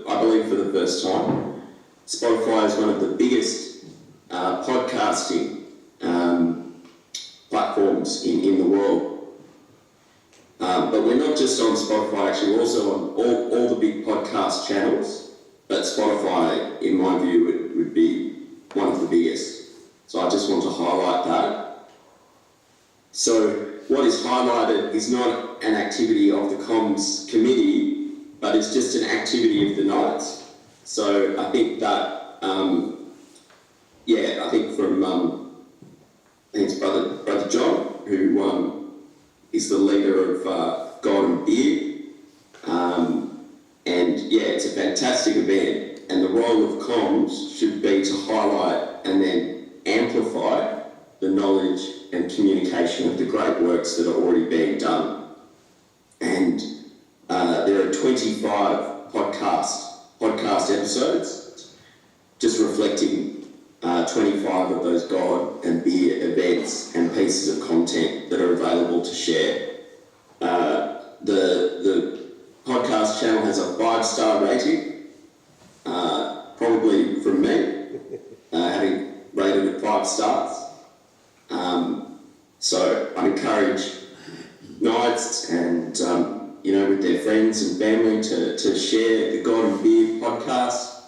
I believe for the first time. Spotify is one of the biggest podcasting platforms in the world. But we're not just on Spotify, actually, we're also on all the big podcast channels, but Spotify, in my view, would be one of the biggest. So I just want to highlight that. So what is highlighted is not an activity of the comms committee, but it's just an activity of the Knights. So I think that, I think from, I think it's Brother John, who is the leader of God and Beer. And yeah, it's a fantastic event, and the role of comms should be to highlight and then amplify the knowledge and communication of the great works that are already being done. And there are 25 podcast episodes, just reflecting 25 of those God and Beer events and pieces of content that are available to share. The podcast channel has a 5-star rating, probably from me, having rated it 5 stars. So I encourage Knights and with their friends and family to share the God and Beer podcast,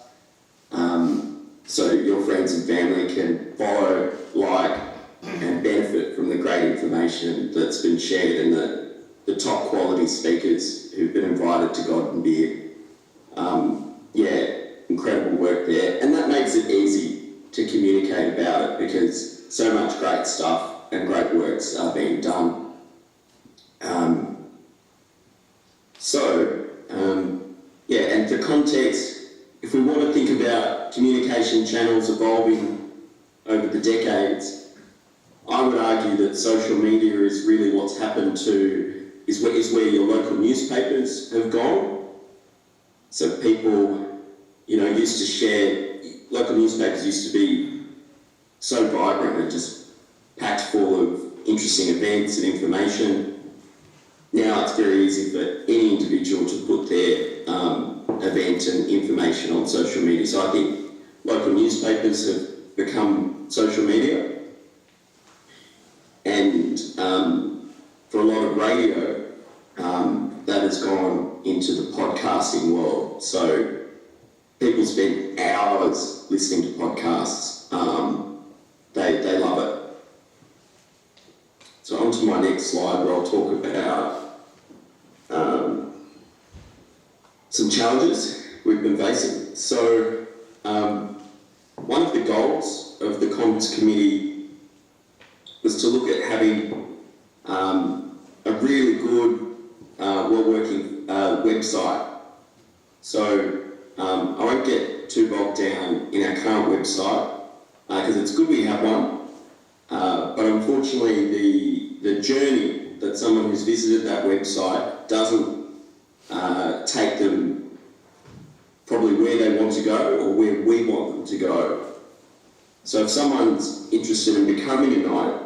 so your friends and family can follow, like, and benefit from the great information that's been shared and the top quality speakers who've been invited to God and Beer. Incredible work there, and that makes it easy to communicate about it because so much great stuff and great works are being done. And for context, if we want to think about communication channels evolving over the decades, I would argue that social media is really what's happened to, is where your local newspapers have gone. So people, used to share, local newspapers used to be so vibrant and just packed full of interesting events and information. Now it's very easy for any individual to put their event and information on social media. So I think local newspapers have become social media. And for a lot of radio, that has gone into the podcasting world. So people spend hours listening to podcasts. They love it. So on to my next slide, where I'll talk about some challenges we've been facing. So one of the goals of the Comms Committee was to look at having a really good, well-working website. So I won't get too bogged down in our current website, because it's good we have one, but unfortunately the journey that someone who's visited that website doesn't take them probably where they want to go or where we want them to go. So if someone's interested in becoming a knight,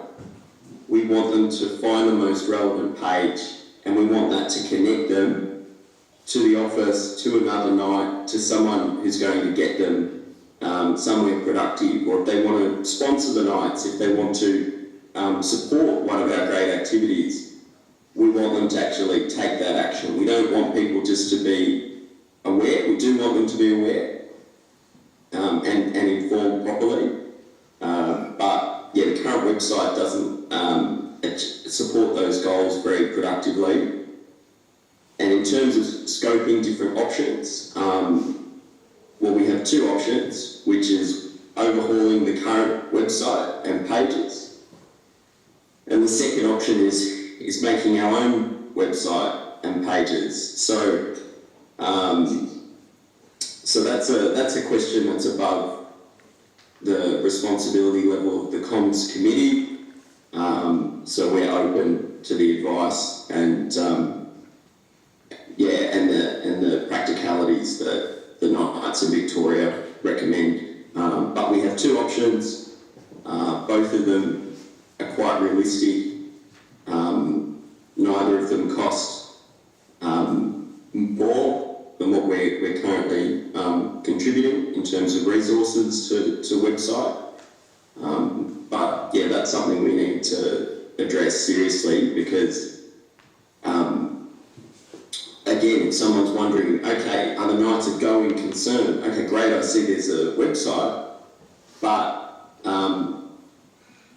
we want them to find the most relevant page, and we want that to connect them to the office, to another knight, to someone who's going to get them somewhere productive, or if they want to sponsor the knights, if they want to support one of our great activities, we want them to actually take that action. We don't want people just to be aware. We do want them to be aware and informed properly. But yeah, the current website doesn't support those goals very productively. And in terms of scoping different options, we have 2 options, which is overhauling the current website and pages. And the second option is making our own website and pages. So that's a question that's above the responsibility level of the Comms Committee. So we're open to the advice and the practicalities that the Knights of Victoria recommend. But we have 2 options. Both of them are quite realistic. Neither of them cost more than what we're currently contributing in terms of resources to website. But yeah, that's something we need to address seriously, because again, if someone's wondering, okay, are the Knights a going concern? Okay, great, I see there's a website, but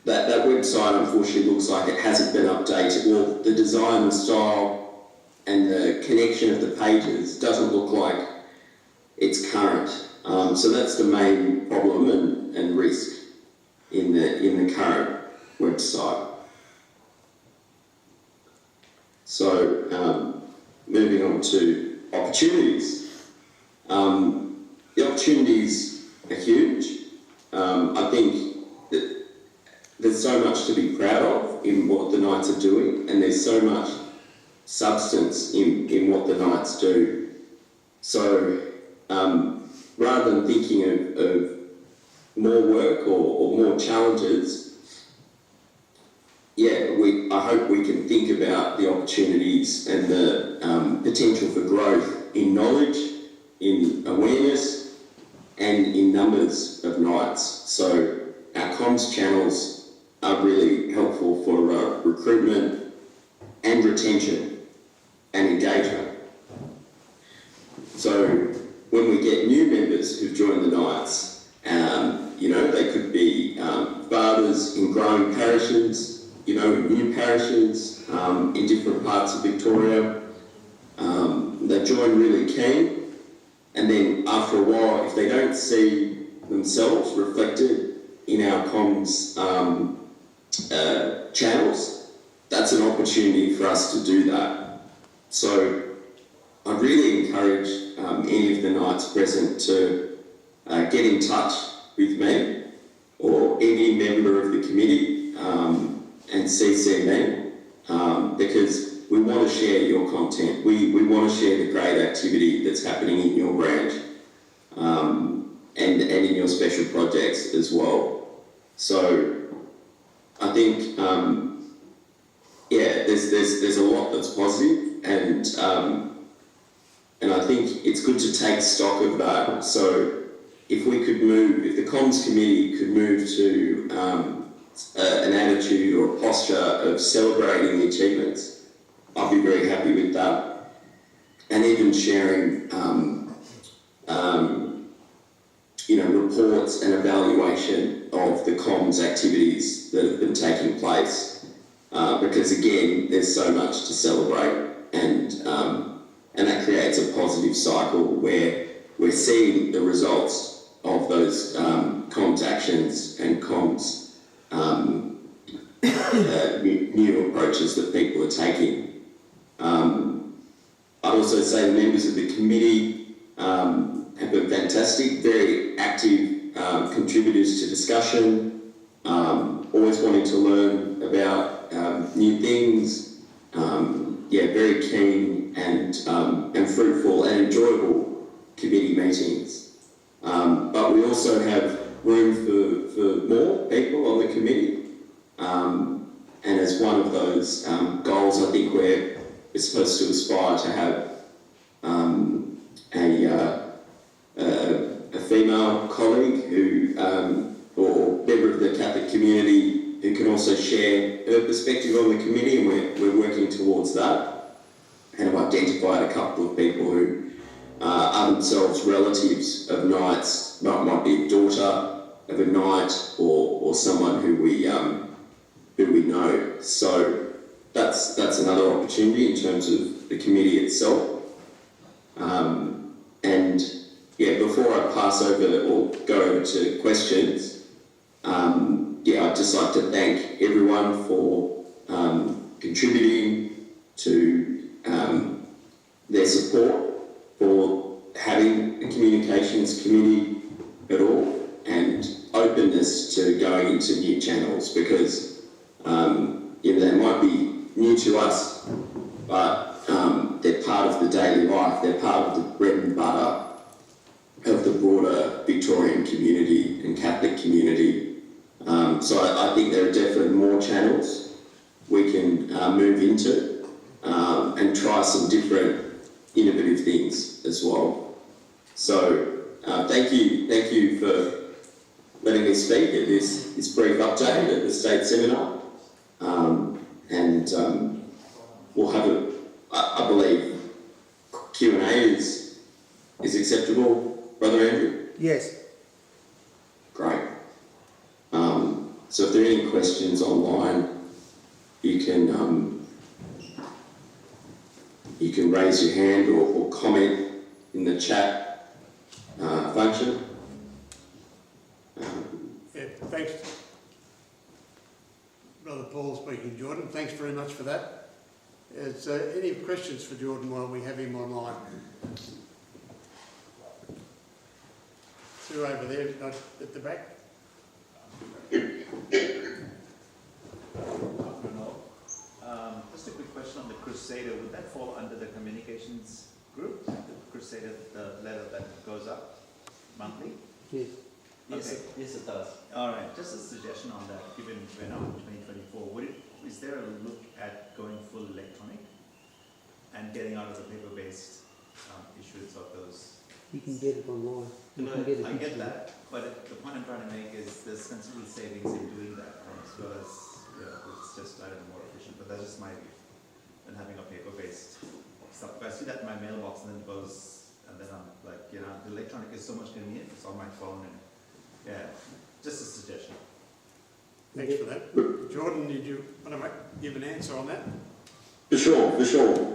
that website unfortunately looks like it hasn't been updated. Well, the design, the style, and the connection of the pages doesn't look like it's current. So that's the main problem and risk in the current website. So, moving on to opportunities. The opportunities are huge. I think that there's so much to be proud of in what the Knights are doing, and there's so much substance in what the Knights do. So, rather than thinking of more work or more challenges, I hope we can think about the opportunities and the potential for growth in knowledge, in awareness, and in numbers of Knights. So our comms channels are really helpful for recruitment and retention and engagement. So when we get new members who join the Knights, they could be fathers in growing parishes, in new parishes, in different parts of Victoria. They join really keen, and then after a while, if they don't see themselves reflected in our comms channels, that's an opportunity for us to do that. So I really encourage any of the Knights present to get in touch with me or any member of the committee and CC me, because we want to share your content. We want to share the great activity that's happening in your branch and in your special projects as well. So I think, there's a lot that's positive, and I think it's good to take stock of that. So if the comms committee could move to an attitude or a posture of celebrating the achievements, I'll be very happy with that. And even sharing, reports and evaluation of the comms activities that have been taking place, because again, there's so much to celebrate, and that creates a positive cycle where we're seeing the results of those comms actions and comms new approaches that people are taking. I'd also say the members of the committee have been fantastic, very active contributors to discussion, always wanting to learn about new things, very keen and fruitful and enjoyable committee meetings. But we also have room for more people on the committee. And as one of those goals, I think we're supposed to aspire to have a female colleague who, or member of the Catholic community, who can also share her perspective on the committee, and we're working towards that. And I've identified a couple of people who are themselves relatives of Knights, might be a daughter of a Knight or someone who we know. So that's another opportunity in terms of the committee itself. Before I pass over or go over to questions, I'd just like to thank everyone for contributing to their support for having a communications committee at all, and openness to going into new channels, because they might be new to us, but they're part of the daily life, they're part of the bread and butter of the broader Victorian community and Catholic community. So I think there are definitely more channels we can move into and try some different innovative things as well. So thank you for letting me speak at this brief update at the state seminar. We'll have I believe Q&A is acceptable, Brother Andrew? Yes. Great. So if there are any questions online, you can raise your hand or comment in the chat function. Thanks, Brother Paul speaking, Jordan. Thanks very much for that. Is any questions for Jordan while we have him online? Sue over there at the back. Just a quick question on the Crusader. Would that fall under the communications group? The Crusader, the letter that goes up monthly? Yes. Yes, Okay. yes, it does. All right. Just a suggestion on that. Given we're now in 2024, is there a look at going full electronic and getting out of the paper-based issues of those? You can get it online. You No, can get it I get digitally. that, but the point I'm trying to make is there's considerable savings in doing that, as well as, it's just, I don't know, more efficient, but that's just my view, than having a paper-based stuff. If I see that in my mailbox and then it goes, and then I'm like, the electronic is so much convenient, it's on my phone, and just a suggestion. Thanks for that. Jordan, did you want to give an answer on that? For sure.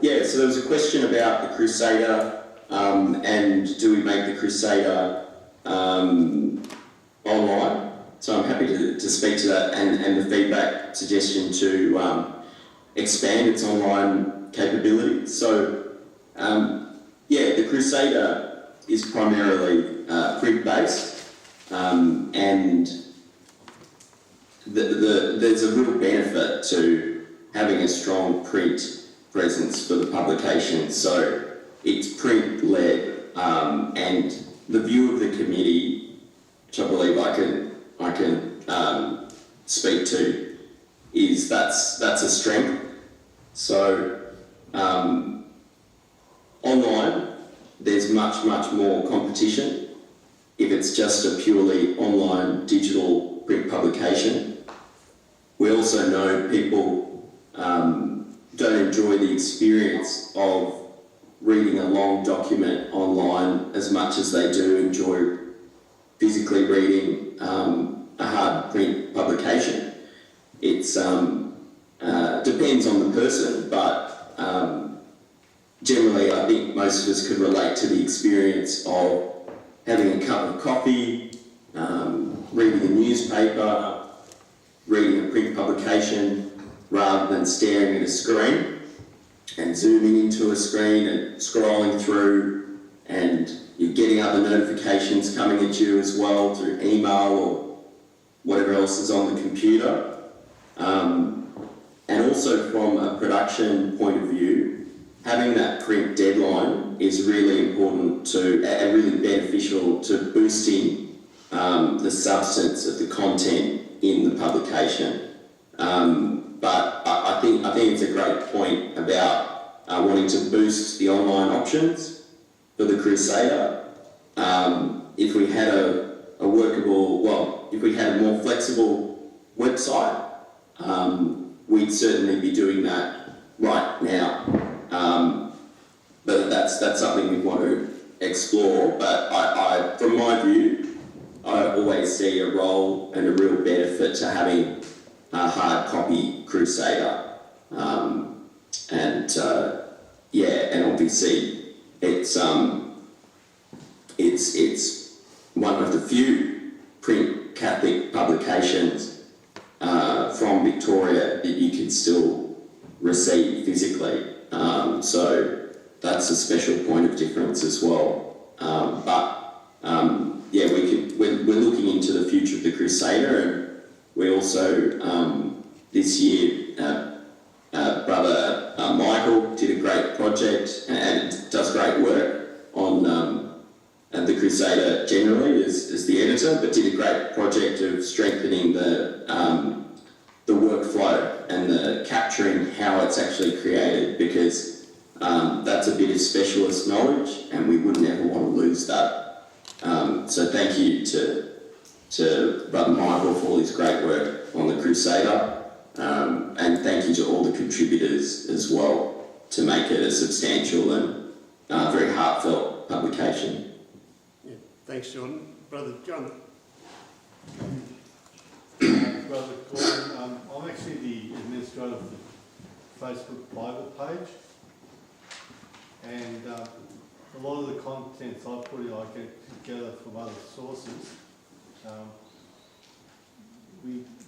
Yeah, so there was a question about the Crusader, and do we make the Crusader online? So I'm happy to speak to that, and the feedback suggestion to expand its online capability. So the Crusader is primarily print-based, and there's a real benefit to having a strong print presence for the publication. So it's print-led, and the view of the committee, which I believe I can speak to, is that's a strength. So online, there's much more competition. If it's just a purely online digital print publication, we also know people don't enjoy the experience of reading a long document online as much as they do enjoy physically reading a hard print publication. It's depends on the person, but generally I think most of us could relate to the experience of having a cup of coffee, reading a newspaper, reading a print publication, rather than staring at a screen and zooming into a screen and scrolling through, and you're getting other notifications coming at you as well through email or whatever else is on the computer. And also from a production point of view, having that print deadline is really important and really beneficial to boosting the substance of the content in the publication. But I think it's a great point about wanting to boost the online options for the Crusader. If we had if we had a more flexible website, we'd certainly be doing that right now. But that's something we want to explore. But I from my view, I always see a role and a real benefit to having a hard copy Crusader, and obviously it's one of the few print Catholic publications from Victoria that you can still receive physically. So that's a special point of difference as well. We're looking into the future of the Crusader, and we also this year Brother Michael did a great project and does great work on the Crusader generally as the editor, but did a great project of strengthening the workflow and the capturing how it's actually created, because that's a bit of specialist knowledge and we wouldn't ever want to lose that. So thank you to Brother Michael for all his great work on the Crusader, and thank you to all the contributors as well to make it a substantial and very heartfelt publication. Yeah, thanks, Jordan. Brother John. Brother Gordon, I'm actually the administrator of the Facebook private page, and a lot of the contents I put in, I get together from other sources.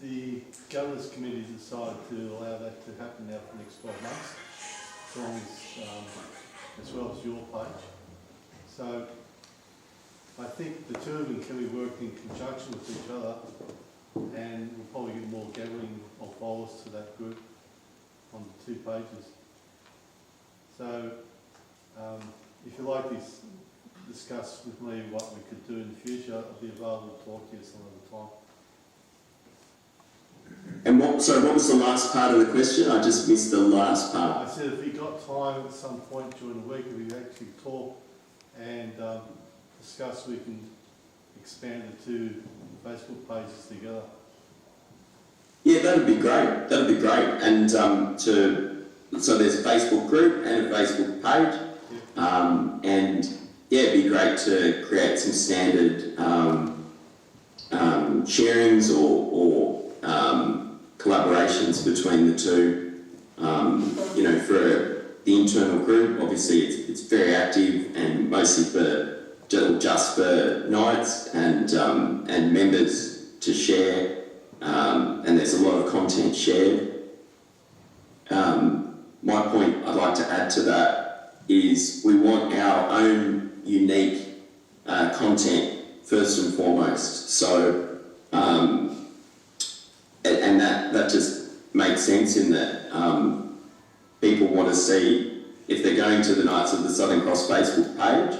The governance committee decided to allow that to happen now for the next 12 months. strong as well as your page. So I think the two of them can be worked in conjunction with each other, and we'll probably get more gathering of followers to that group on the 2 pages. So if you like to discuss with me what we could do in the future, I'll be available to talk to you some other time. And what was the last part of the question? I just missed the last part. I said if you got time at some point during the week, if we actually talk and discuss, we can expand the 2 Facebook pages together. Yeah, that'd be great. That'd be great. And so there's a Facebook group and a Facebook page, and yeah, it'd be great to create some standard sharings or collaborations between the 2. You know, for the internal group, obviously it's very active and mostly just for nights and members to share, and there's a lot of content shared. My point I'd like to add to that is we want our own unique content first and foremost. So, and that just makes sense in that people want to see, if they're going to the Knights of the Southern Cross Facebook page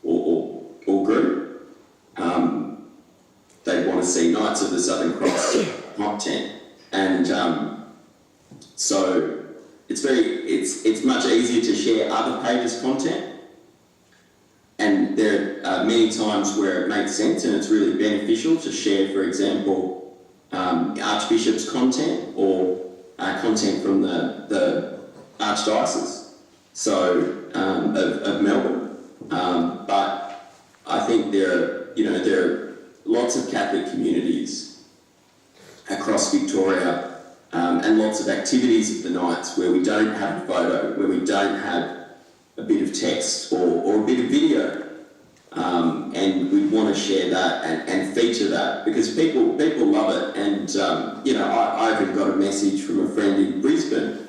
or group, they want to see Knights of the Southern Cross content, and so it's much easier to share other pages' content, and there are many times where it makes sense and it's really beneficial to share, for example, Archbishop's content or content from the Archdiocese of Melbourne. But I think there are lots of Catholic communities across Victoria, and lots of activities of the Knights where we don't have a photo, where we don't have a bit of text or a bit of video, and we want to share that and feature that because people love it. And I even got a message from a friend in Brisbane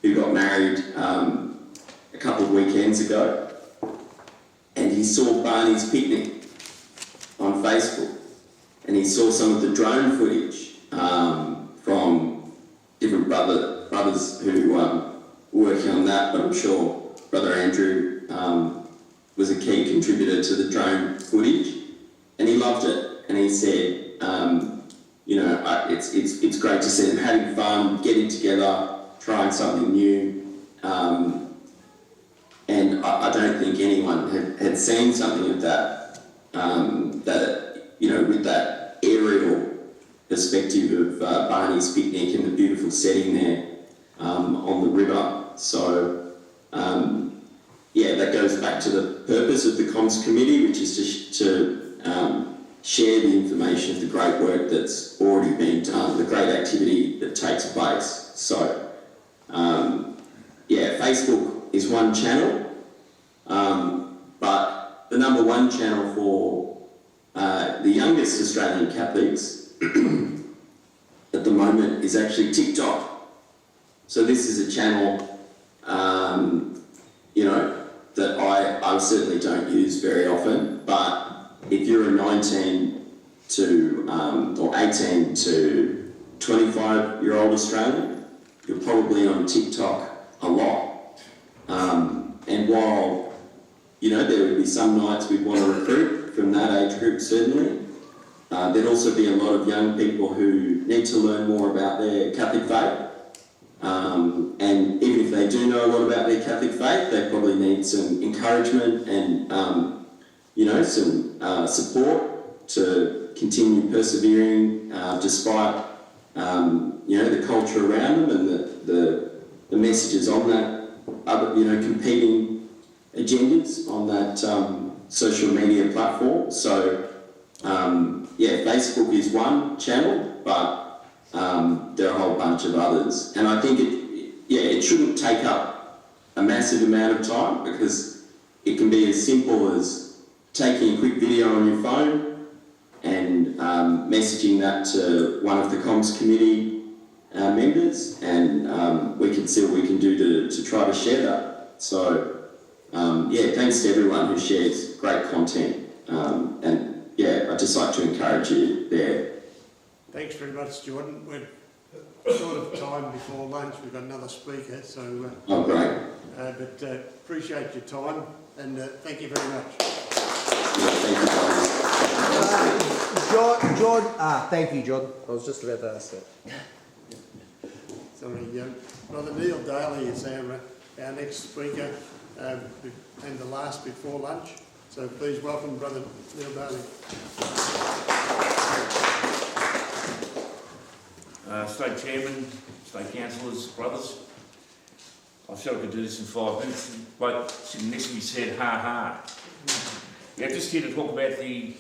who got married a couple of weekends ago, and he saw Barney's picnic on Facebook, and he saw some of the drone footage from different brothers who were working on that, but I'm sure Brother Andrew was a key contributor to the drone footage, and he loved it. And he said, it's great to see them having fun, getting together, trying something new. And I don't think anyone had seen something of that, with that aerial perspective of Barney's picnic and the beautiful setting there on the river. So, that goes back to the purpose of the Comms Committee, which is to share the information of the great work that's already been done, the great activity that takes place. So, Facebook is one channel, but the number 1 channel for the youngest Australian Catholics at the moment is actually TikTok. So this is a channel, that I certainly don't use very often, but if you're a 19 to or 18 to 25-year-old Australian, you're probably on TikTok a lot. And while, there would be some nights we'd want to recruit from that age group, certainly, there'd also be a lot of young people who need to learn more about their Catholic faith. And even if they do know a lot about their Catholic faith, they probably need some encouragement and, some support to continue persevering despite, the culture around them and the messages on that other, competing agendas on that social media platform. So, Facebook is one channel, but there are a whole bunch of others. And I think it shouldn't take up a massive amount of time because it can be as simple as taking a quick video on your phone and messaging that to one of the Comms Committee our members, and we can see what we can do to try to share that. So, yeah, thanks to everyone who shares great content, and yeah, I'd just like to encourage you there. Thanks very much, Jordan. We're short of time before lunch. We've got another speaker, so... oh, great. But appreciate your time, and thank you very much. Thank you, John. I was just about to ask that. Sorry, Brother Neil Daly is our next speaker, and the last before lunch. So please welcome Brother Neil Daly. State Chairman, State Councillors, brothers. I said I could do this in 5 minutes. But sitting next to me said, ha ha. Yeah, just here to talk about the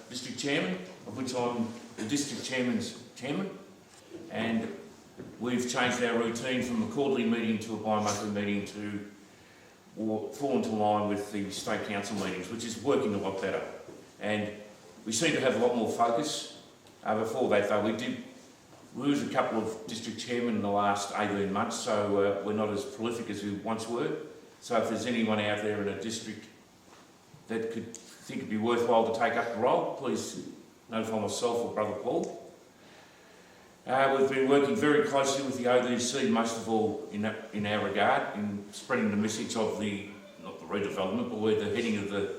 District Chairman, of which I'm the District Chairman's Chairman. And we've changed our routine from a quarterly meeting to a bi-monthly meeting to fall into line with the State Council meetings, which is working a lot better. And we seem to have a lot more focus. Before that though, we did lose a couple of district chairmen in the last 18 months, so we're not as prolific as we once were. So if there's anyone out there in a district that could think it'd be worthwhile to take up the role, please notify myself or Brother Paul. We've been working very closely with the ODC, most of all in our regard, in spreading the message of not the redevelopment, but where the heading of the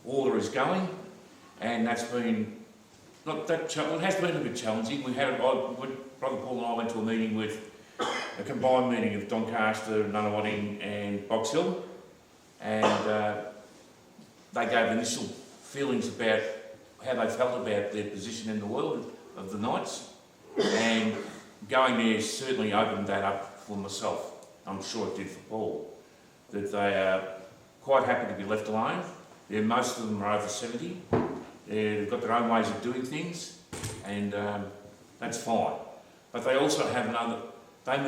order is going. And that's been not that challenging. It has been a bit challenging. Brother Paul and I went to a meeting with a combined meeting of Doncaster, Nunawading and Box Hill, and they gave initial feelings about how they felt about their position in the world of the Knights, and going there certainly opened that up for myself. I'm sure it did for Paul, that they are quite happy to be left alone. Most of them are over 70. They've got their own ways of doing things, and that's fine. But they also have they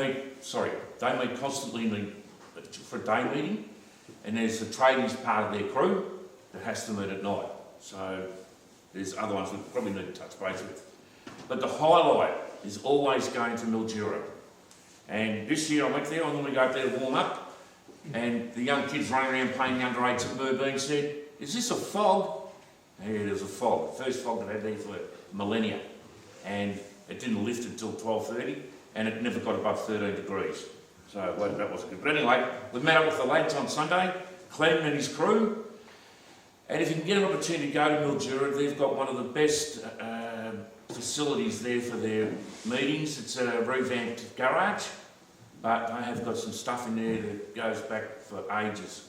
meet constantly for a day meeting, and there's the tradies part of their crew that has to meet at night. So there's other ones we probably need to touch base with. But the highlight is always going to Mildura. And this year I went there, I normally go up there to warm up, and the young kids running around playing the under-8s at Mirbean said, "Is this a fog?" Yeah, there's a fog, the first fog that had there for millennia, and it didn't lift until 12:30, and it never got above 13 degrees. So that wasn't good. But anyway, we met up with the lads on Sunday, Clem and his crew, and if you can get an opportunity to go to Mildura, they've got one of the best facilities there for their meetings. It's a revamped garage, but they have got some stuff in there that goes back for ages,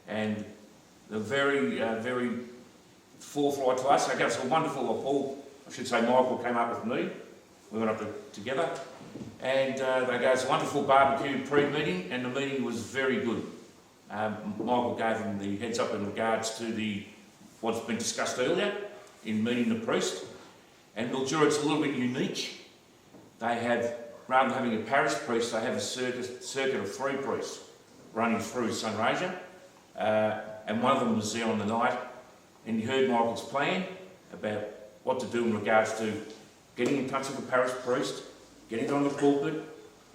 and they're very forthright to us. They gave us a wonderful, Michael came up with me. We went up together, and they gave us a wonderful barbecue pre-meeting, and the meeting was very good. Michael gave them the heads up in regards to what's been discussed earlier in meeting the priest. And Mildura, it's a little bit unique. They have, rather than having a parish priest, they have a circuit of 3 priests running through Sunraysia, and one of them was there on the night. And you heard Michael's plan about what to do in regards to getting in touch with the parish priest, getting it on the pulpit,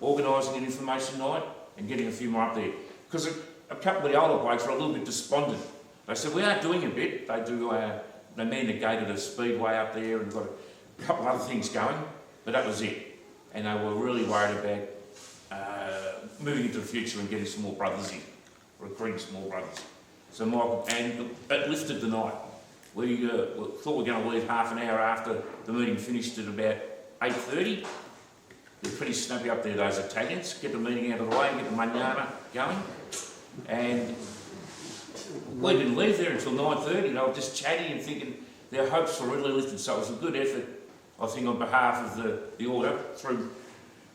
organising an information night, and getting a few more up there. Because a couple of the older blokes were a little bit despondent. They said, we are doing a bit. They man the gate at a speedway up there and got a couple of other things going, but that was it. And they were really worried about moving into the future and getting some more brothers in, recruiting some more brothers. So Michael, and it lifted the night. We thought we were going to leave half an hour after the meeting finished at about 8:30. They're pretty snappy up there, those Italians. Get the meeting out of the way and get the manana going. And we didn't leave there until 9:30. They were just chatting and thinking their hopes were really lifted. So it was a good effort, I think, on behalf of the order, through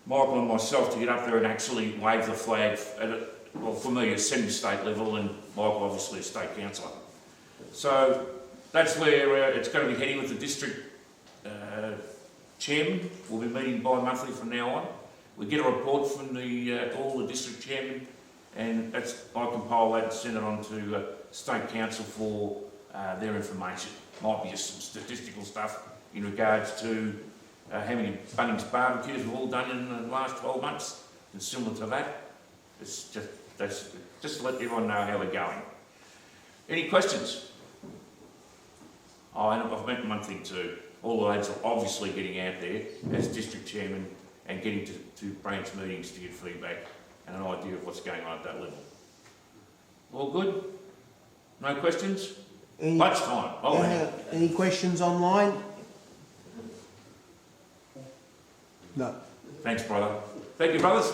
Michael and myself, to get up there and actually wave the flag at for me, a semi-state level, and Michael obviously a state councillor. So that's where it's going to be heading with the district chairman. We'll be meeting bi-monthly from now on. We get a report from all the district chairmen, and I compile that and send it on to state council for their information. Might be just some statistical stuff in regards to how many Bunnings barbecues we've all done in the last 12 months, and similar to that. It's just to let everyone know how we're going. Any questions? Oh, and I've meant one thing too. All the lads are obviously getting out there as district chairman and getting to branch meetings to get feedback and an idea of what's going on at that level. All good? No questions? Lunchtime. Any questions online? No. Thanks, brother. Thank you, brothers.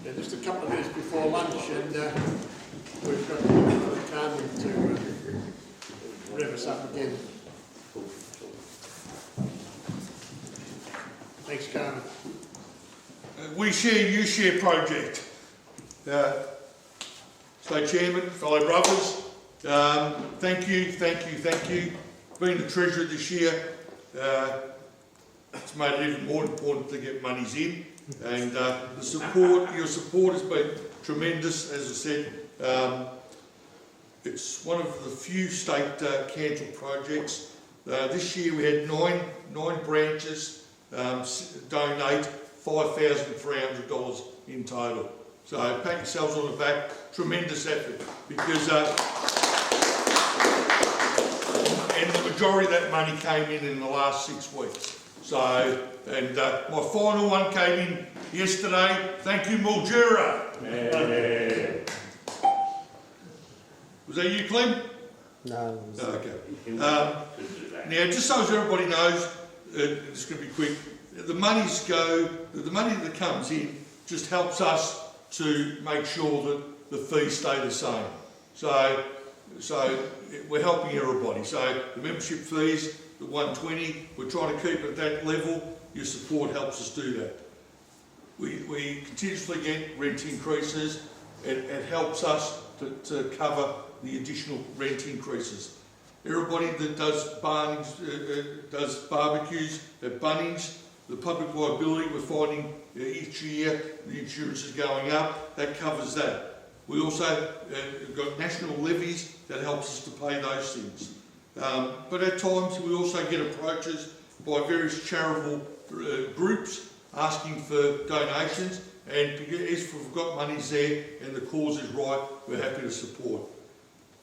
Yeah, just a couple of minutes before lunch, and we've got Brother Carmine to rev us up again. Thanks, Carmine. We Share, You Share project. So Chairman, fellow brothers, thank you. Being the Treasurer this year, it's made it even more important to get monies in, and your support has been tremendous. As I said, it's one of the few state cancelled projects. This year we had nine branches donate $5,300 in total. So pat yourselves on the back, tremendous effort, because and the majority of that money came in the last 6 weeks. So, and my final one came in yesterday. Thank you, Mildura. Was that you, Clem? No. Okay. Now, just so as everybody knows, it's going to be quick. The money that comes in just helps us to make sure that the fees stay the same. So we're helping everybody. So the membership fees, the 120, we're trying to keep it at that level. Your support helps us do that. We continuously get rent increases. It helps us to cover the additional rent increases. Everybody that does barbecues at Bunnings, the public liability we're finding each year, the insurance is going up, that covers that. We also got national levies that helps us to pay those things. But at times we also get approaches by various charitable groups asking for donations, and if we've got monies there and the cause is right, we're happy to support.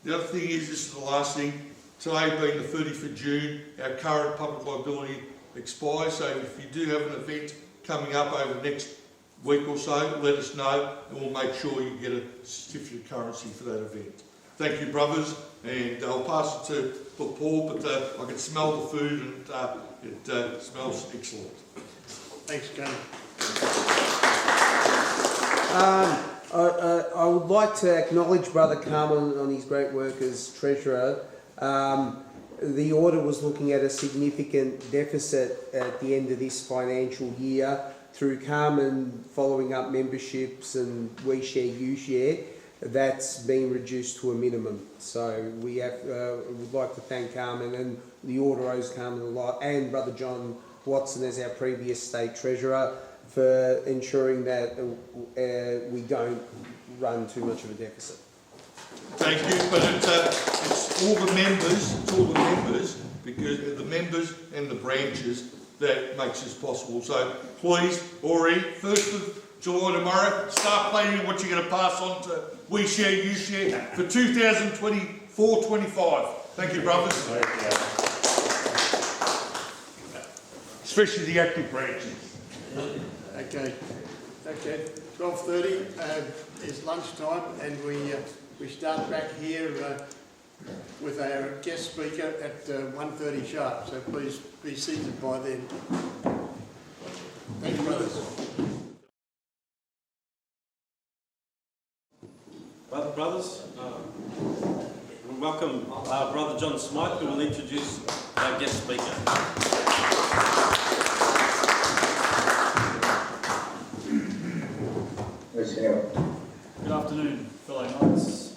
The other thing is, this is the last thing, today being the 30th of June, our current public liability expires, so if you do have an event coming up over the next week or so, let us know and we'll make sure you get a certificate of currency for that event. Thank you, brothers, and I'll pass it to Paul, but I can smell the food and it smells excellent. Thanks, Kerin. I would like to acknowledge Brother Carmine on his great work as Treasurer. The order was looking at a significant deficit at the end of this financial year. Through Carmine following up memberships and We Share, You Share, that's been reduced to a minimum. So we would like to thank Carmine, and the order owes Carmine a lot, and Brother John Watson as our previous State Treasurer, for ensuring that we don't run too much of a deficit. Thank you, but it's all the members, because the members and the branches that makes this possible. So please, already, 1st of July tomorrow, start planning what you're going to pass on to We Share, You Share for 2024-25. Thank you, brothers. Especially the active branches. Okay, 12:30 is lunchtime, and we start back here with our guest speaker at 1:30 sharp, so please be seated by then. Thanks, brothers. Brothers, we welcome Brother John Smyth, who will introduce our guest speaker. Good afternoon, fellow knights.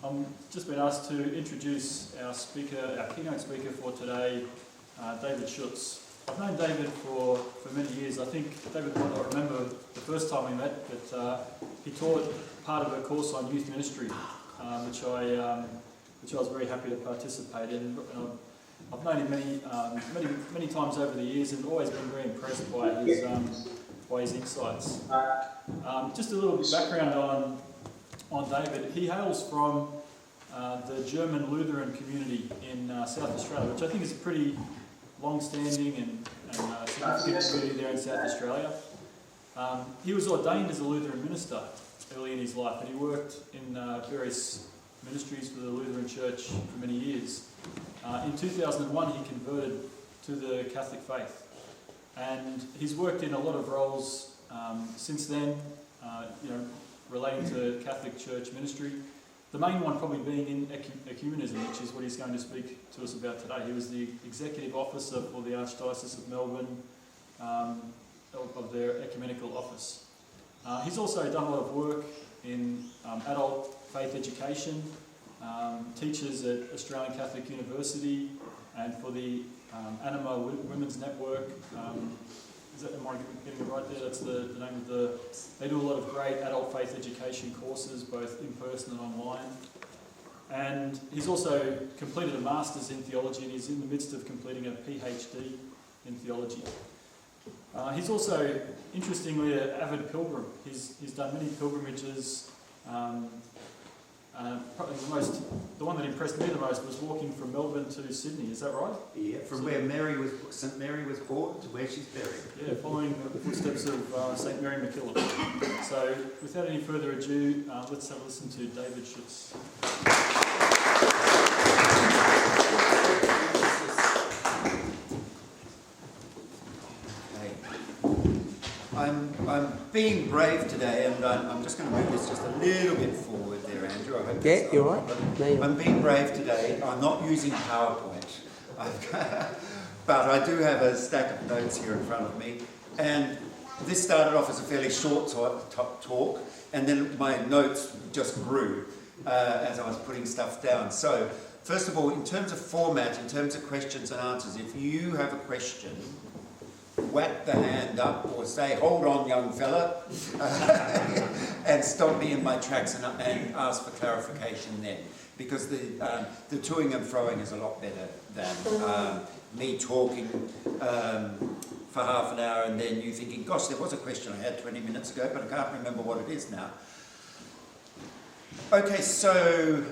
I'm just been asked to introduce our speaker, our keynote speaker for today, David Schütz. I've known David for many years. I think David might not remember the first time we met, but he taught part of a course on youth ministry, which I which I was very happy to participate in. I've known him many times over the years and always been very impressed by his insights. Just a little background on David. He hails from the German Lutheran community in South Australia, which I think is a pretty long-standing and significant community there in South Australia. He was ordained as a Lutheran minister early in his life, and he worked in various ministries for the Lutheran Church for many years. In 2001, he converted to the Catholic faith, and he's worked in a lot of roles since then, relating to Catholic Church ministry. The main one probably being in Ecumenism, which is what he's going to speak to us about today. He was the Executive Officer for the Archdiocese of Melbourne, of their Ecumenical Office. He's also done a lot of work in adult faith education, teaches at Australian Catholic University and for the Anima Women's Network. Am I getting it right there? That's the name of the... They do a lot of great adult faith education courses, both in person and online. And he's also completed a Master's in Theology, and he's in the midst of completing a PhD in Theology. He's also, interestingly, an avid pilgrim. He's done many pilgrimages. Probably the one that impressed me the most was walking from Melbourne to Sydney. Is that right? Yeah, from where St Mary was born to where she's buried. Yeah, following the footsteps of St Mary MacKillop. So, without any further ado, let's have a listen to David Schütz. I'm being brave today, and I'm just going to move this just a little bit forward there, Andrew. I hope yeah, you're right. I'm being brave today. I'm not using PowerPoint, but I do have a stack of notes here in front of me. And this started off as a fairly short talk, and then my notes just grew as I was putting stuff down. So, first of all, in terms of format, in terms of questions and answers, if you have a question, whack the hand up or say, hold on, young fella, and stop me in my tracks and ask for clarification then. Because the toing and froing is a lot better than me talking for half an hour and then you thinking, gosh, there was a question I had 20 minutes ago, but I can't remember what it is now. Okay, so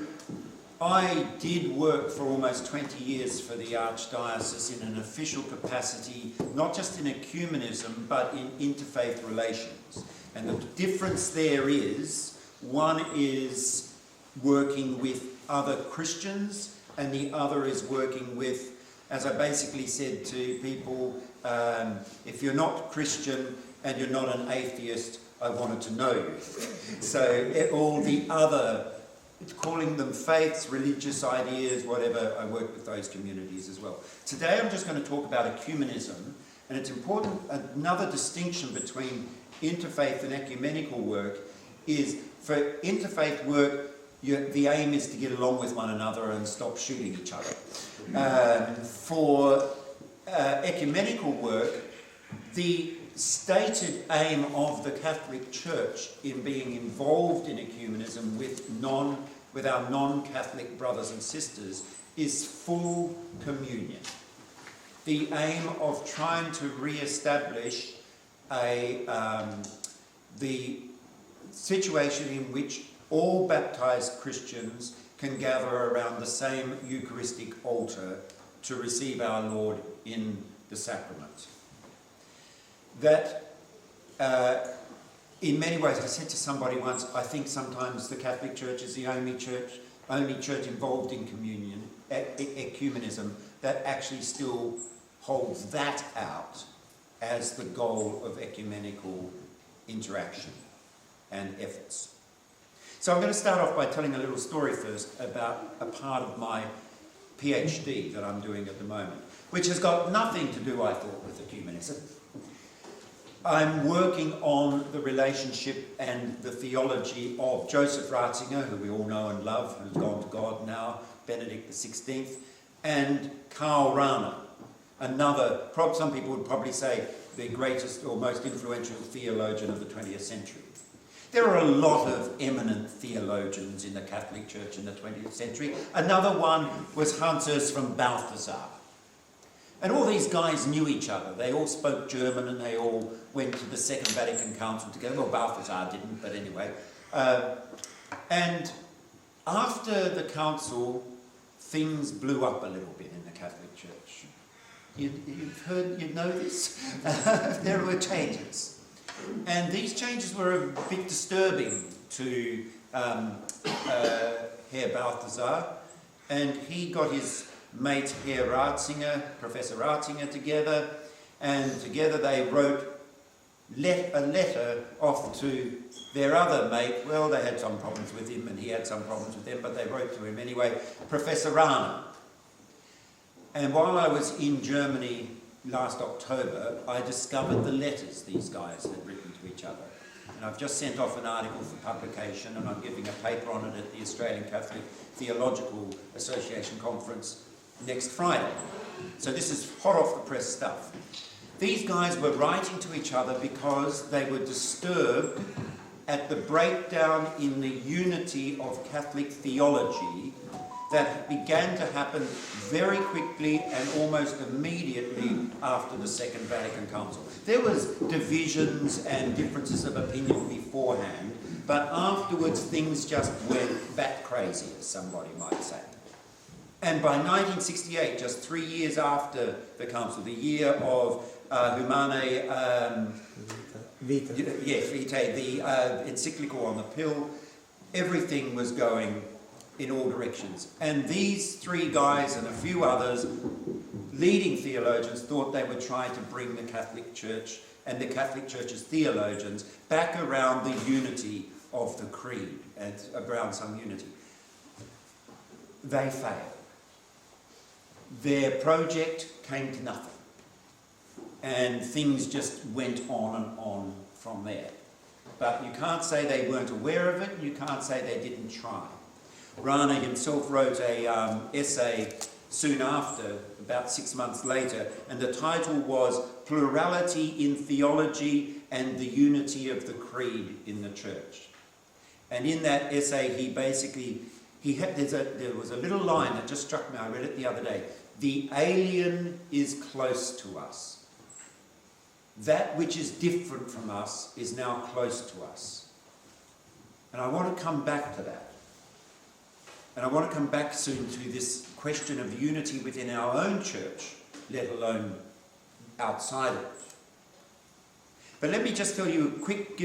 I did work for almost 20 years for the Archdiocese in an official capacity, not just in ecumenism, but in interfaith relations. And the difference there is, one is working with other Christians, and the other is working with, as I basically said to people, if you're not Christian and you're not an atheist, I wanted to know you. So all the other, calling them faiths, religious ideas, whatever, I work with those communities as well. Today I'm just going to talk about ecumenism, and it's important, another distinction between interfaith and ecumenical work is, for interfaith work, the aim is to get along with one another and stop shooting each other. For ecumenical work, the stated aim of the Catholic Church in being involved in ecumenism with our non-Catholic brothers and sisters is full communion. The aim of trying to re-establish the situation in which all baptized Christians can gather around the same Eucharistic altar to receive our Lord in the sacrament. That, in many ways, I said to somebody once, I think sometimes the Catholic Church is the only church involved in communion, ecumenism, that actually still holds that out as the goal of ecumenical interaction and efforts. So I'm going to start off by telling a little story first about a part of my PhD that I'm doing at the moment, which has got nothing to do, I thought, with ecumenism. I'm working on the relationship and the theology of Joseph Ratzinger, who we all know and love, who's gone to God now, Benedict XVI, and Karl Rahner, another, some people would probably say, the greatest or most influential theologian of the 20th century. There are a lot of eminent theologians in the Catholic Church in the 20th century. Another one was Hans Urs von Balthasar. And all these guys knew each other. They all spoke German and they all went to the Second Vatican Council together. Well, Balthasar didn't, but anyway. And after the council, things blew up a little bit in the Catholic Church. You've heard, you know this? There were changes. And these changes were a bit disturbing to Herr Balthasar, and he got his mate Herr Ratzinger, Professor Ratzinger, together, and together they wrote a letter off to their other mate. Well, they had some problems with him and he had some problems with them, but they wrote to him anyway, Professor Rahner. And while I was in Germany last October, I discovered the letters these guys had written to each other. And I've just sent off an article for publication, and I'm giving a paper on it at the Australian Catholic Theological Association conference next Friday. So this is hot off the press stuff. These guys were writing to each other because they were disturbed at the breakdown in the unity of Catholic theology that began to happen very quickly and almost immediately after the Second Vatican Council. There was divisions and differences of opinion beforehand, but afterwards things just went bat crazy, as somebody might say. And by 1968, just 3 years after the Council, the year of Humanae Vitae, the encyclical on the pill, everything was going in all directions. And these three guys and a few others, leading theologians, thought they would try to bring the Catholic Church and the Catholic Church's theologians back around the unity of the creed, and around some unity. They failed. Their project came to nothing. And things just went on and on from there. But you can't say they weren't aware of it, and you can't say they didn't try. Rana himself wrote an essay soon after, about 6 months later, and the title was Plurality in Theology and the Unity of the Creed in the Church. And in that essay, he basically, there was a little line that just struck me, I read it the other day. The alien is close to us. That which is different from us is now close to us. And I want to come back to that. And I want to come back soon to this question of unity within our own church, let alone outside of it. But let me just give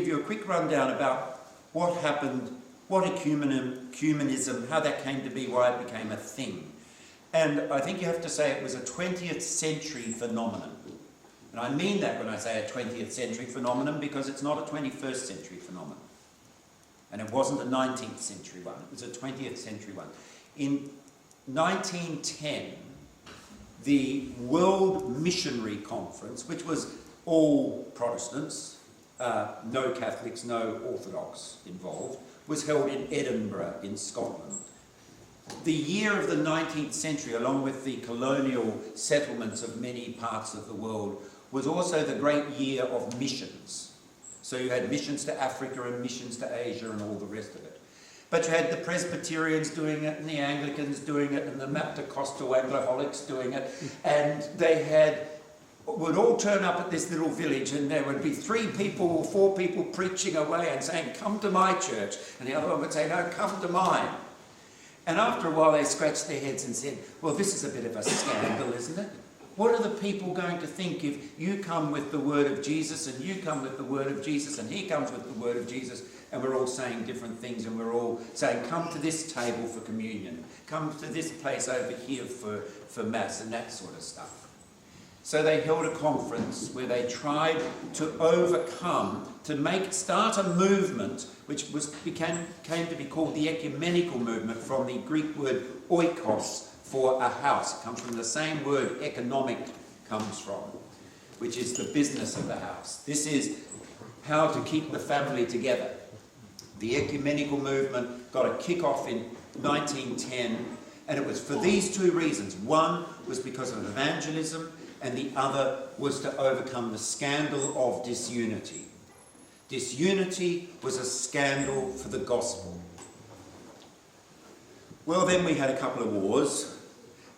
you a quick rundown about what happened, what ecumenism, how that came to be, why it became a thing. And I think you have to say it was a 20th century phenomenon. And I mean that when I say a 20th century phenomenon, because it's not a 21st century phenomenon. And it wasn't a 19th century one, it was a 20th century one. In 1910, the World Missionary Conference, which was all Protestants, no Catholics, no Orthodox involved, was held in Edinburgh in Scotland. The year of the 19th century, along with the colonial settlements of many parts of the world, was also the great year of missions. So you had missions to Africa and missions to Asia and all the rest of it. But you had the Presbyterians doing it, and the Anglicans doing it, and the Pentecostal Angloholics doing it, and they would all turn up at this little village, and there would be 3 people or 4 people preaching away and saying, "Come to my church," and the other one would say, "No, come to mine." And after a while they scratched their heads and said, "Well, this is a bit of a scandal, isn't it? What are the people going to think if you come with the word of Jesus and you come with the word of Jesus and he comes with the word of Jesus, and we're all saying different things, and we're all saying, come to this table for communion, come to this place over here for mass," and that sort of stuff. So they held a conference where they tried to overcome, to start a movement which came to be called the ecumenical movement, from the Greek word oikos, for a house. It comes from the same word economic comes from, which is the business of the house. This is how to keep the family together. The ecumenical movement got a kick-off in 1910, and it was for these 2 reasons. One was because of evangelism, and the other was to overcome the scandal of disunity. Disunity was a scandal for the gospel. Well, then we had a couple of wars,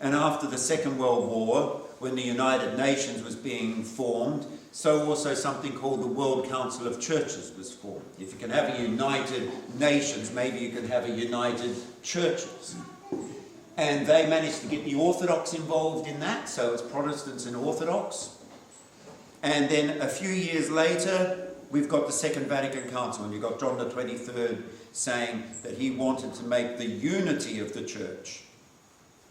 and after the Second World War, when the United Nations was being formed, so also something called the World Council of Churches was formed. If you can have a United Nations, maybe you can have a United Churches. And they managed to get the Orthodox involved in that, so it's Protestants and Orthodox. And then a few years later, we've got the Second Vatican Council, and you've got John the 23rd saying that he wanted to make the unity of the church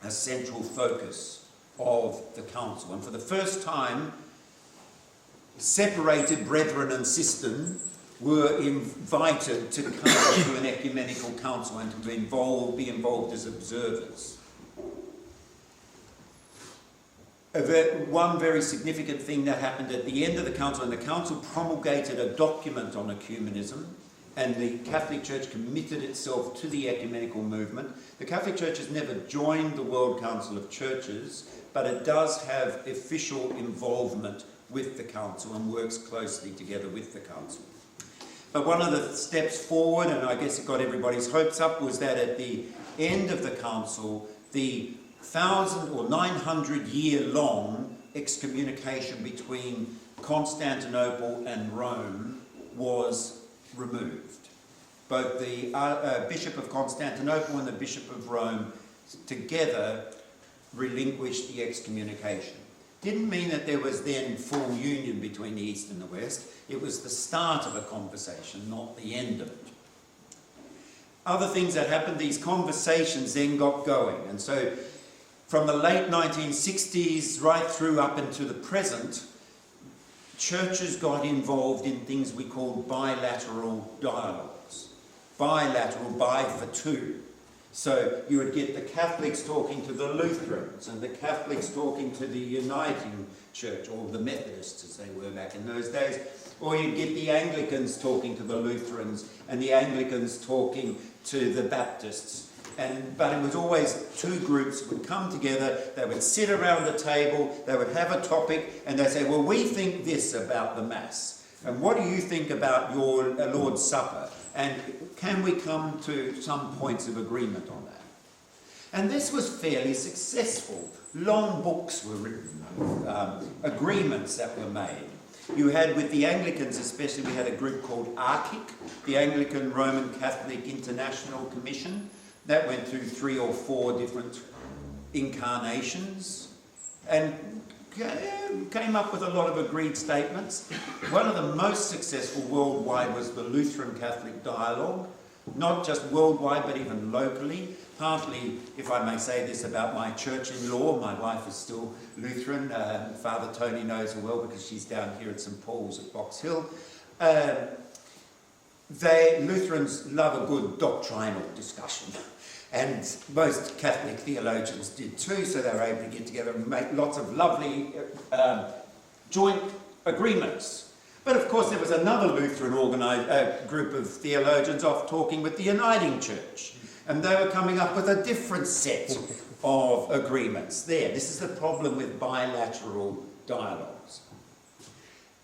a central focus of the council. And for the first time, separated brethren and sisters were invited to come to an ecumenical council and to be involved as observers. One very significant thing that happened at the end of the council, and the council promulgated a document on ecumenism, and the Catholic Church committed itself to the ecumenical movement. The Catholic Church has never joined the World Council of Churches, but it does have official involvement with the council and works closely together with the council. But one of the steps forward, and I guess it got everybody's hopes up, was that at the end of the council, the 1,000 or 900 year long excommunication between Constantinople and Rome was removed. Both the Bishop of Constantinople and the Bishop of Rome together relinquished the excommunication. Didn't mean that there was then full union between the East and the West. It was the start of a conversation, not the end of it. Other things that happened, these conversations then got going. And so from the late 1960s right through up into the present, churches got involved in things we call bilateral dialogues. Bilateral, bi for two. So you would get the Catholics talking to the Lutherans and the Catholics talking to the Uniting Church, or the Methodists as they were back in those days. Or you'd get the Anglicans talking to the Lutherans and the Anglicans talking to the Baptists. But it was always two groups would come together, they would sit around a table, they would have a topic, and they'd say, well, we think this about the Mass. And what do you think about your Lord's Supper? And can we come to some points of agreement on that? And this was fairly successful. Long books were written of agreements that were made. You had, with the Anglicans especially, we had a group called ARCIC, the Anglican Roman Catholic International Commission. That went through 3 or 4 different incarnations and came up with a lot of agreed statements. One of the most successful worldwide was the Lutheran Catholic Dialogue, not just worldwide but even locally. Partly, if I may say this about my church-in-law, my wife is still Lutheran. Father Tony knows her well because she's down here at St Paul's at Box Hill. Lutherans love a good doctrinal discussion. And most Catholic theologians did too, so they were able to get together and make lots of lovely joint agreements. But of course there was another Lutheran group of theologians off talking with the Uniting Church, and they were coming up with a different set of agreements there. This is the problem with bilateral dialogues.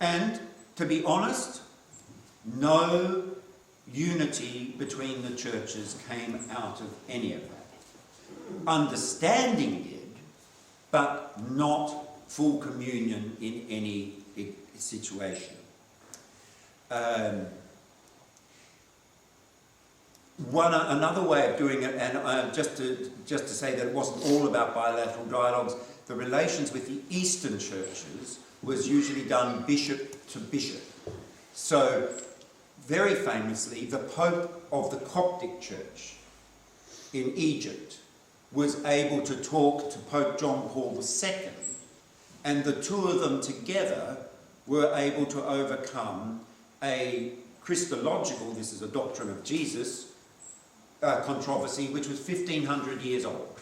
And to be honest, no unity between the churches came out of any of that. Understanding did, but not full communion in any situation. Another way of doing it, and just to say that it wasn't all about bilateral dialogues, the relations with the Eastern churches was usually done bishop to bishop. So, very famously, the Pope of the Coptic Church in Egypt was able to talk to Pope John Paul II, and the two of them together were able to overcome a Christological, this is a doctrine of Jesus, controversy which was 1,500 years old.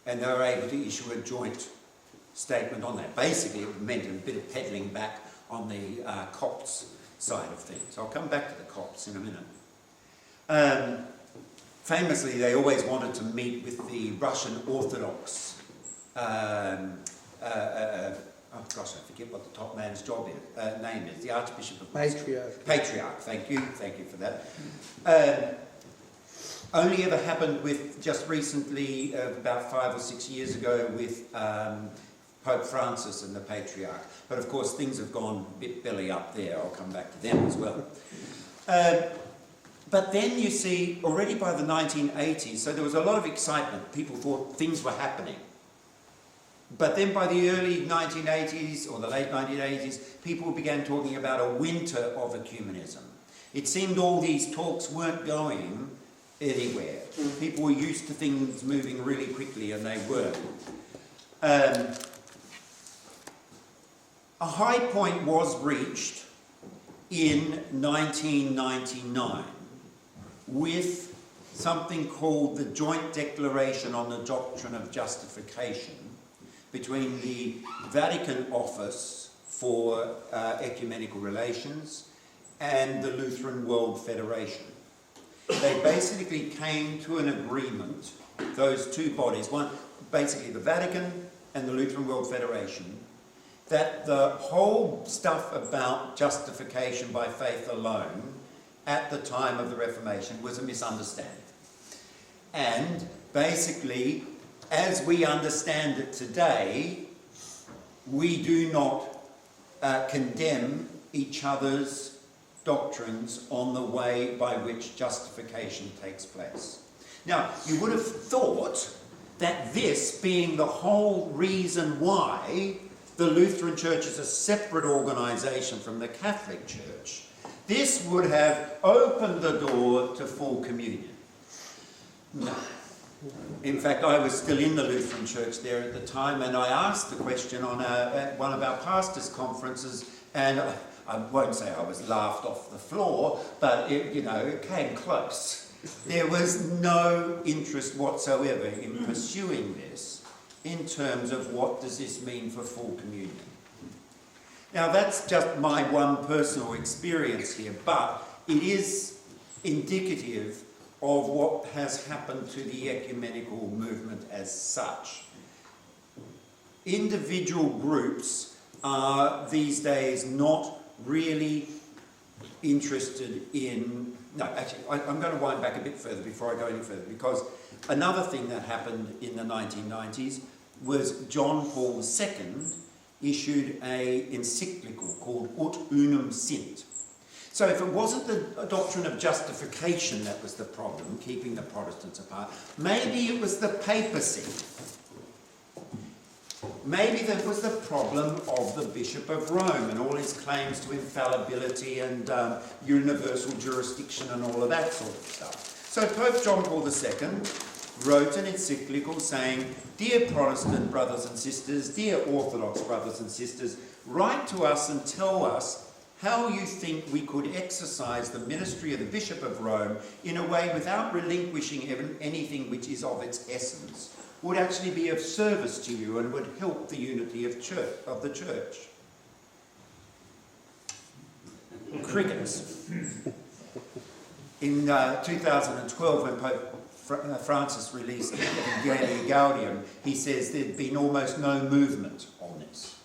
And they were able to issue a joint statement on that. Basically, it meant a bit of peddling back on the Copts side of things. I'll come back to the Copts in a minute. Famously, they always wanted to meet with the Russian Orthodox, oh gosh, I forget what the top man's job is, name is, the Archbishop of Patriarch. Patriarch, thank you for that. Only ever happened with, just recently, about 5 or 6 years ago, with Pope Francis and the Patriarch. But of course things have gone a bit belly up there, I'll come back to them as well. But then you see, already by the 1980s, so there was a lot of excitement, people thought things were happening. But then by the early 1980s, or the late 1980s, people began talking about a winter of ecumenism. It seemed all these talks weren't going anywhere. People were used to things moving really quickly, and they weren't. A high point was reached in 1999 with something called the Joint Declaration on the Doctrine of Justification between the Vatican Office for Ecumenical Relations and the Lutheran World Federation. They basically came to an agreement, those two bodies, one basically the Vatican and the Lutheran World Federation, that the whole stuff about justification by faith alone at the time of the Reformation was a misunderstanding. And basically, as we understand it today, we do not condemn each other's doctrines on the way by which justification takes place. Now, you would have thought that this being the whole reason why the Lutheran Church is a separate organisation from the Catholic Church, this would have opened the door to full communion. No. In fact, I was still in the Lutheran Church there at the time, and I asked the question on at one of our pastors' conferences, and I won't say I was laughed off the floor, but it came close. There was no interest whatsoever in pursuing this in terms of what does this mean for full communion. Now that's just my one personal experience here, but it is indicative of what has happened to the ecumenical movement as such. Individual groups are these days not really interested in... No, actually, I'm going to wind back a bit further before I go any further, because another thing that happened in the 1990s was John Paul II issued an encyclical called Ut Unum Sint. So if it wasn't the doctrine of justification that was the problem, keeping the Protestants apart, maybe it was the papacy. Maybe that was the problem of the Bishop of Rome and all his claims to infallibility and universal jurisdiction and all of that sort of stuff. So Pope John Paul II wrote an encyclical saying, "Dear Protestant brothers and sisters, dear Orthodox brothers and sisters, write to us and tell us how you think we could exercise the ministry of the Bishop of Rome in a way without relinquishing anything which is of its essence, would actually be of service to you and would help the unity of the Church." Crickets. In 2012, when Pope Francis released Daly Gaudium, he says there'd been almost no movement on this.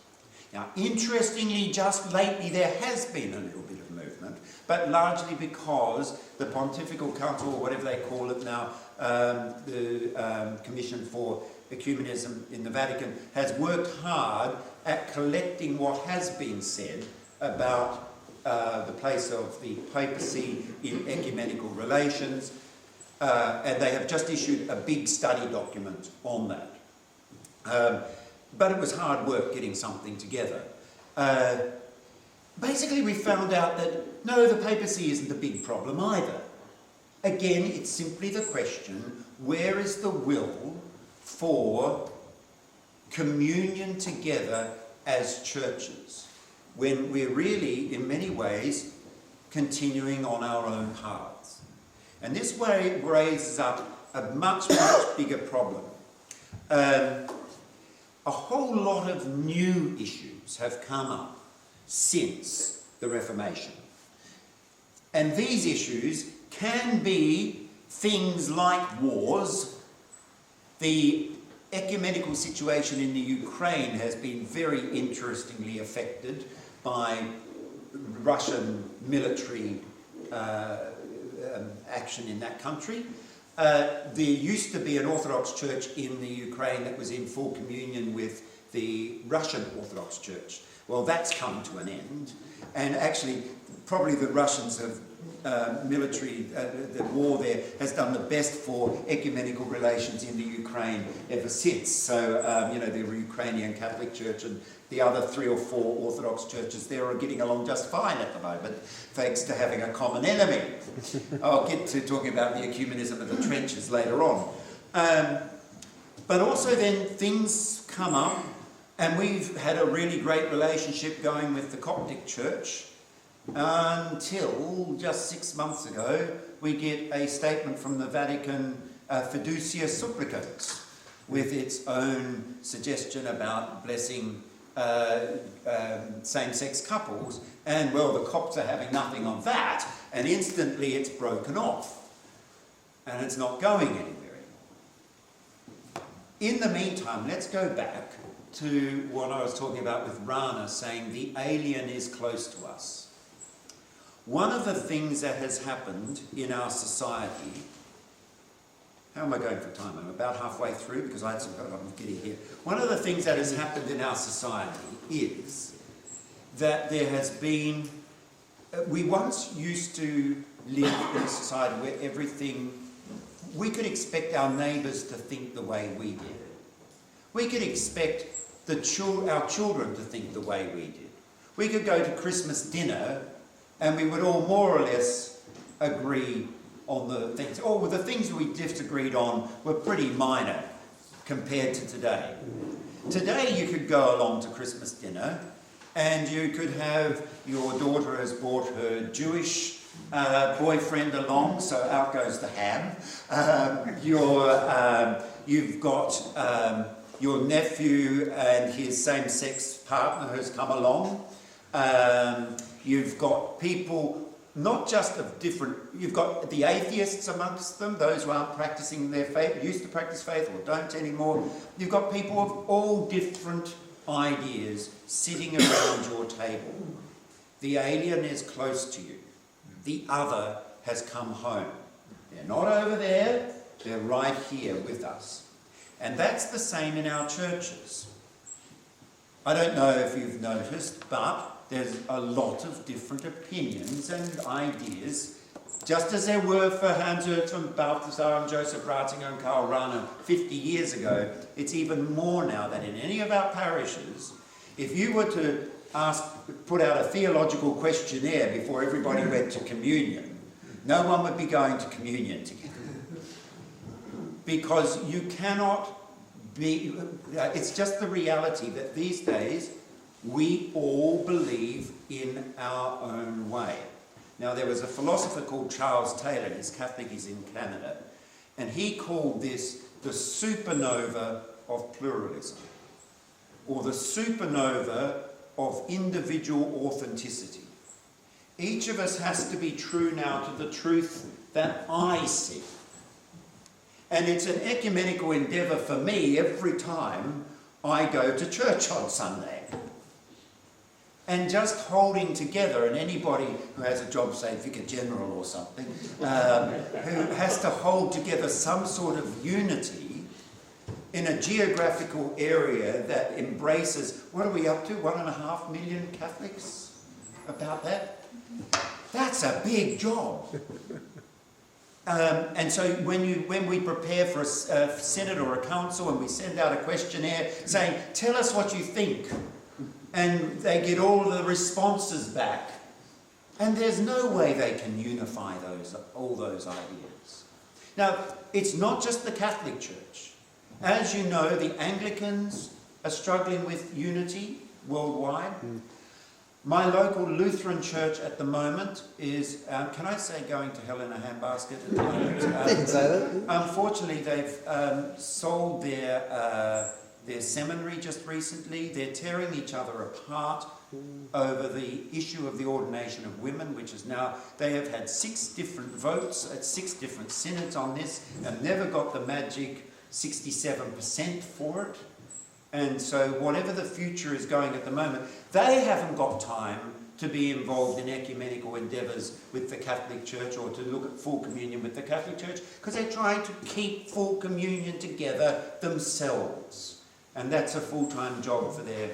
Now, interestingly, just lately there has been a little bit of movement, but largely because the Pontifical Council, or whatever they call it now, the Commission for Ecumenism in the Vatican, has worked hard at collecting what has been said about the place of the papacy in ecumenical relations, and they have just issued a big study document on that. But it was hard work getting something together. Basically, we found out that, no, the papacy isn't a big problem either. Again, it's simply the question, where is the will for communion together as churches, when we're really, in many ways, continuing on our own paths? And this way raises up a much, much bigger problem. A whole lot of new issues have come up since the Reformation. And these issues can be things like wars, the ecumenical situation in the Ukraine has been very interestingly affected by Russian military action in that country. There used to be an Orthodox Church in the Ukraine that was in full communion with the Russian Orthodox Church. Well, that's come to an end, and actually probably the Russians have the war there has done the best for ecumenical relations in the Ukraine ever since. So, you know, the Ukrainian Catholic Church and the other 3 or 4 Orthodox churches there are getting along just fine at the moment, thanks to having a common enemy. I'll get to talking about the ecumenism of the trenches later on. But also then things come up, and we've had a really great relationship going with the Coptic Church, until just 6 months ago we get a statement from the Vatican Fiducia Supplicans with its own suggestion about blessing same-sex couples, and well, the Copts are having nothing on that, and instantly it's broken off and it's not going anywhere anymore. In the meantime, let's go back to what I was talking about with Rana saying the alien is close to us. One of the things that has happened in our society, how am I going for time? I'm about halfway through because I'm getting here. One of the things that has happened in our society is that there has been, we once used to live in a society where everything, we could expect our neighbours to think the way we did. We could expect our children to think the way we did. We could go to Christmas dinner and we would all more or less agree on the things. Or the things we disagreed on were pretty minor compared to today. Today you could go along to Christmas dinner and you could have, your daughter has brought her Jewish boyfriend along, so out goes the ham. You've got your nephew and his same-sex partner has come along. You've got people, not just of different, you've got the atheists amongst them, those who aren't practicing their faith, used to practice faith or don't anymore. You've got people of all different ideas sitting around your table. The alien is close to you. The other has come home. They're not over there, they're right here with us. And that's the same in our churches. I don't know if you've noticed, but there's a lot of different opinions and ideas, just as there were for Hans-Hermann Balthasar and Joseph Ratzinger and Karl Rahner 50 years ago. It's even more now that in any of our parishes, if you were to put out a theological questionnaire before everybody went to communion, no one would be going to communion together. Because you cannot be, it's just the reality that these days we all believe in our own way. Now, there was a philosopher called Charles Taylor, he's Catholic, he's in Canada, and he called this the supernova of pluralism, or the supernova of individual authenticity. Each of us has to be true now to the truth that I see. And it's an ecumenical endeavour for me every time I go to church on Sunday. And just holding together, and anybody who has a job, say Vicar General or something, who has to hold together some sort of unity in a geographical area that embraces, what are we up to, 1.5 million Catholics? About that? That's a big job. And so when we prepare for a synod or a council and we send out a questionnaire saying, tell us what you think, and they get all the responses back, and there's no way they can unify all those ideas. Now, it's not just the Catholic Church. As you know, the Anglicans are struggling with unity worldwide. My local Lutheran church at the moment is, can I say going to hell in a handbasket at the moment? You can say that. Unfortunately, they've sold their seminary just recently. They're tearing each other apart over the issue of the ordination of women, which is now, they have had 6 different votes at 6 different synods on this and never got the magic 67% for it. And so whatever the future is going at the moment, they haven't got time to be involved in ecumenical endeavours with the Catholic Church or to look at full communion with the Catholic Church, because they're trying to keep full communion together themselves. And that's a full-time job for their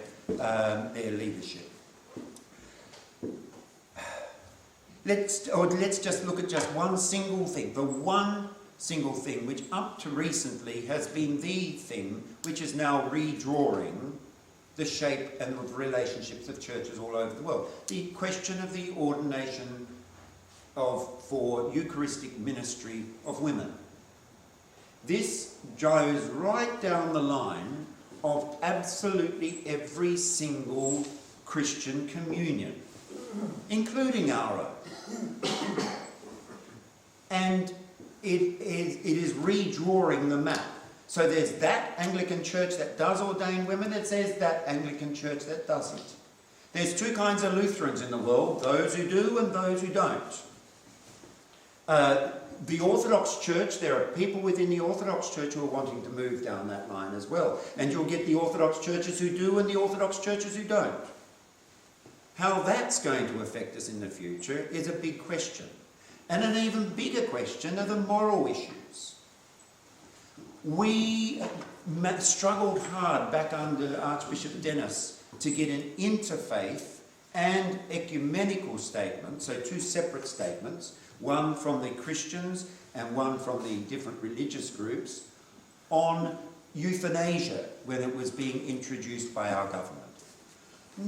leadership. Let's just look at just one single thing, the one single thing which up to recently has been the thing which is now redrawing the shape and the relationships of churches all over the world. The question of the ordination for Eucharistic ministry of women. This goes right down the line of absolutely every single Christian communion, including our own. And it is redrawing the map. So there's that Anglican church that does ordain women, and there's that Anglican church that doesn't. There's two kinds of Lutherans in the world, those who do and those who don't. The Orthodox Church, there are people within the Orthodox Church who are wanting to move down that line as well. And you'll get the Orthodox churches who do and the Orthodox churches who don't. How that's going to affect us in the future is a big question. And an even bigger question are the moral issues. We struggled hard back under Archbishop Dennis to get an interfaith and ecumenical statement, so two separate statements, one from the Christians and one from the different religious groups, on euthanasia when it was being introduced by our government.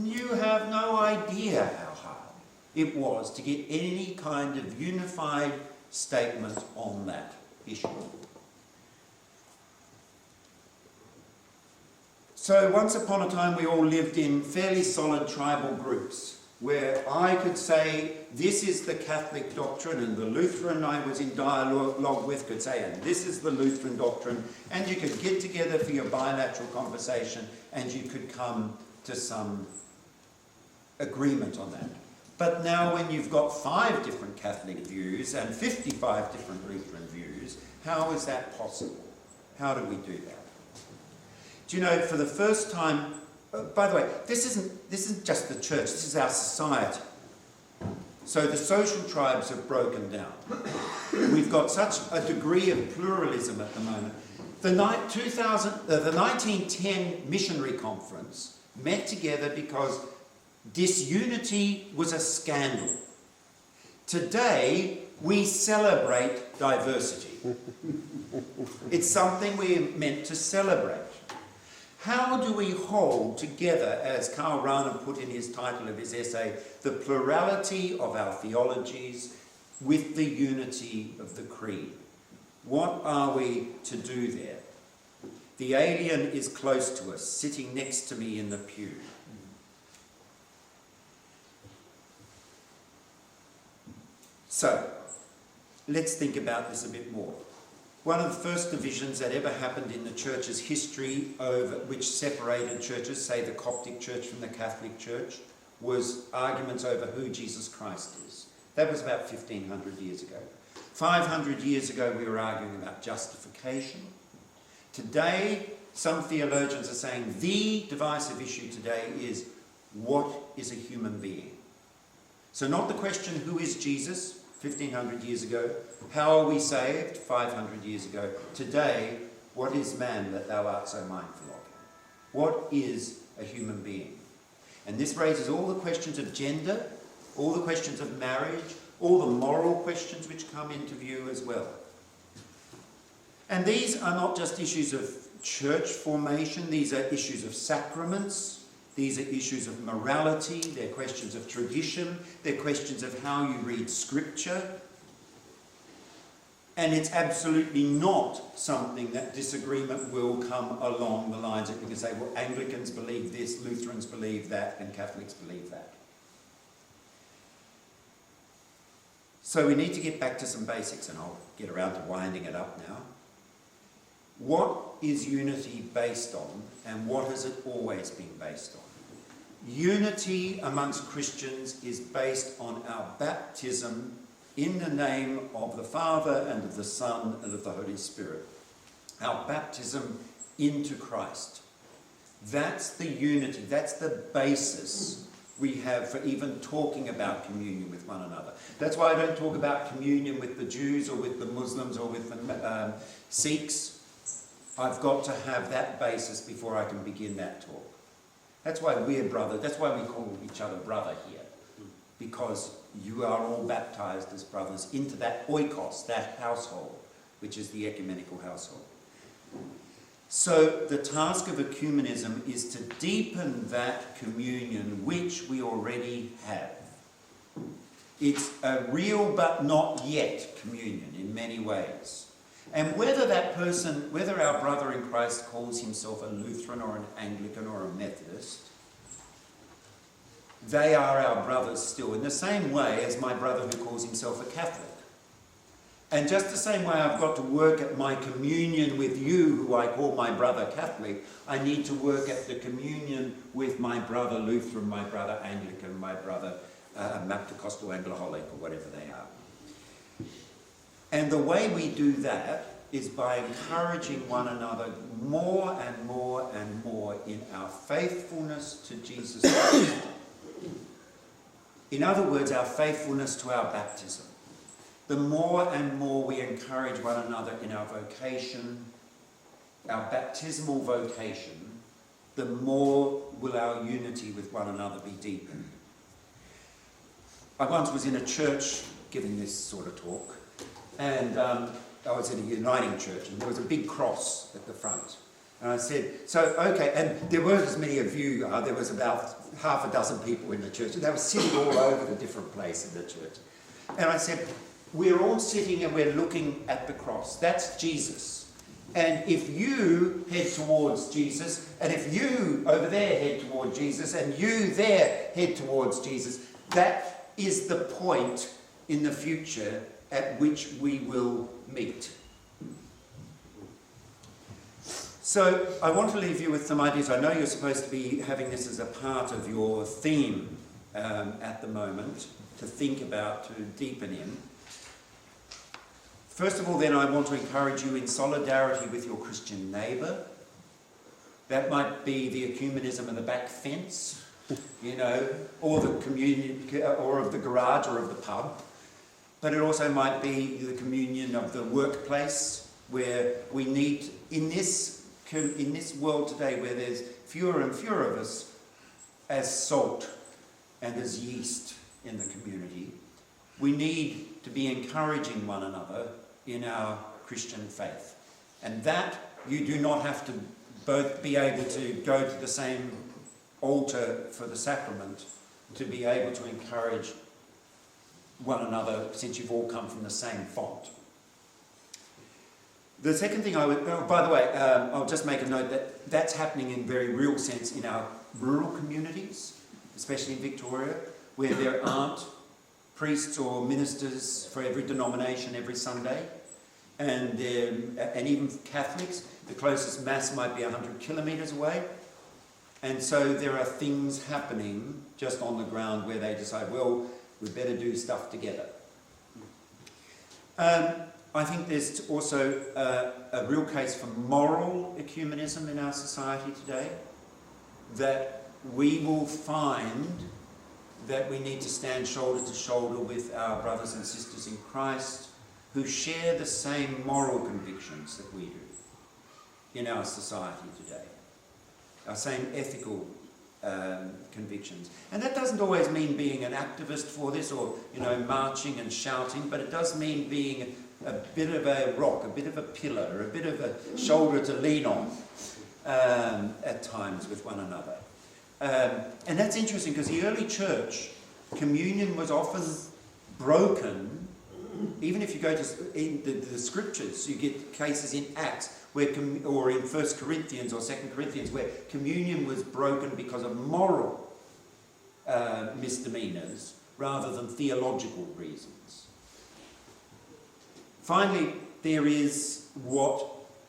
You have no idea how hard it was to get any kind of unified statement on that issue. So once upon a time we all lived in fairly solid tribal groups where I could say this is the Catholic doctrine, and the Lutheran I was in dialogue with could say, and this is the Lutheran doctrine, and you could get together for your bilateral conversation and you could come to some agreement on that. But now when you've got 5 different Catholic views and 55 different Lutheran views, how is that possible? How do we do that? Do you know, for the first time, by the way, this isn't just the church, this is our society. So the social tribes have broken down. We've got such a degree of pluralism at the moment. The 1910 missionary conference met together because disunity was a scandal. Today, we celebrate diversity. It's something we're meant to celebrate. How do we hold together, as Karl Rahner put in his title of his essay, the plurality of our theologies with the unity of the creed? What are we to do there? The alien is close to us, sitting next to me in the pew. So, let's think about this a bit more. One of the first divisions that ever happened in the church's history, which separated churches, say the Coptic Church from the Catholic Church, was arguments over who Jesus Christ is. That was about 1,500 years ago. 500 years ago, we were arguing about justification. Today, some theologians are saying the divisive issue today is, what is a human being? So not the question, who is Jesus? 1,500 years ago. How are we saved? 500 years ago. Today, what is man that thou art so mindful of him? What is a human being? And this raises all the questions of gender, all the questions of marriage, all the moral questions which come into view as well. And these are not just issues of church formation, these are issues of sacraments. These are issues of morality, they're questions of tradition, they're questions of how you read scripture. And it's absolutely not something that disagreement will come along the lines that we can say, well, Anglicans believe this, Lutherans believe that, and Catholics believe that. So we need to get back to some basics, and I'll get around to winding it up now. What is unity based on, and what has it always been based on? Unity amongst Christians is based on our baptism in the name of the Father and of the Son and of the Holy Spirit. our baptism into Christ. That's the unity, that's the basis we have for even talking about communion with one another. That's why I don't talk about communion with the Jews or with the Muslims or with the Sikhs. I've got to have that basis before I can begin that talk. That's why we're brothers, that's why we call each other brother here. Because you are all baptized as brothers into that oikos, that household, which is the ecumenical household. So the task of ecumenism is to deepen that communion which we already have. It's a real but not yet communion in many ways. And whether that person, whether our brother in Christ calls himself a Lutheran or an Anglican or a Methodist, they are our brothers still, in the same way as my brother who calls himself a Catholic. And just the same way I've got to work at my communion with you, who I call my brother Catholic, I need to work at the communion with my brother Lutheran, my brother Anglican, my brother Pentecostal Angloholic, or whatever they are. And the way we do that is by encouraging one another more and more and more in our faithfulness to Jesus Christ. In other words, our faithfulness to our baptism. The more and more we encourage one another in our vocation, our baptismal vocation, the more will our unity with one another be deepened. I once was in a church giving this sort of talk, and I was in a uniting church, and there was a big cross at the front. And I said, so, okay, and there weren't as many of you, there was about half a dozen people in the church, and they were sitting all over the different places in the church. And I said, we're all sitting and we're looking at the cross. That's Jesus. And if you head towards Jesus, and if you over there head towards Jesus, and you there head towards Jesus, that is the point in the future at which we will meet. So I want to leave you with some ideas. I know you're supposed to be having this as a part of your theme at the moment, to think about, to deepen in. First of all, then, I want to encourage you in solidarity with your Christian neighbour. That might be the ecumenism of the back fence, you know, or the communion, or of the garage, or of the pub. But it also might be the communion of the workplace, where we need, in this world today, where there's fewer and fewer of us as salt and as yeast in the community, we need to be encouraging one another in our Christian faith. And that you do not have to both be able to go to the same altar for the sacrament to be able to encourage one another, since you've all come from the same font. The second thing I would, by the way, I'll just make a note that that's happening in very real sense in our rural communities, especially in Victoria, where there aren't priests or ministers for every denomination every Sunday, and even Catholics, the closest mass might be 100 kilometres away, and so there are things happening just on the ground where they decide, well, we better do stuff together. I think there's also a real case for moral ecumenism in our society today, that we will find that we need to stand shoulder to shoulder with our brothers and sisters in Christ who share the same moral convictions that we do in our society today, our same ethical convictions. And that doesn't always mean being an activist for this, or, you know, marching and shouting, but it does mean being a bit of a rock, a bit of a pillar, a bit of a shoulder to lean on at times with one another. And that's interesting, because the early church, communion was often broken. Even if you go to in the scriptures, you get cases in Acts where, or in 1 Corinthians or 2 Corinthians, where communion was broken because of moral misdemeanours rather than theological reasons. Finally, there is what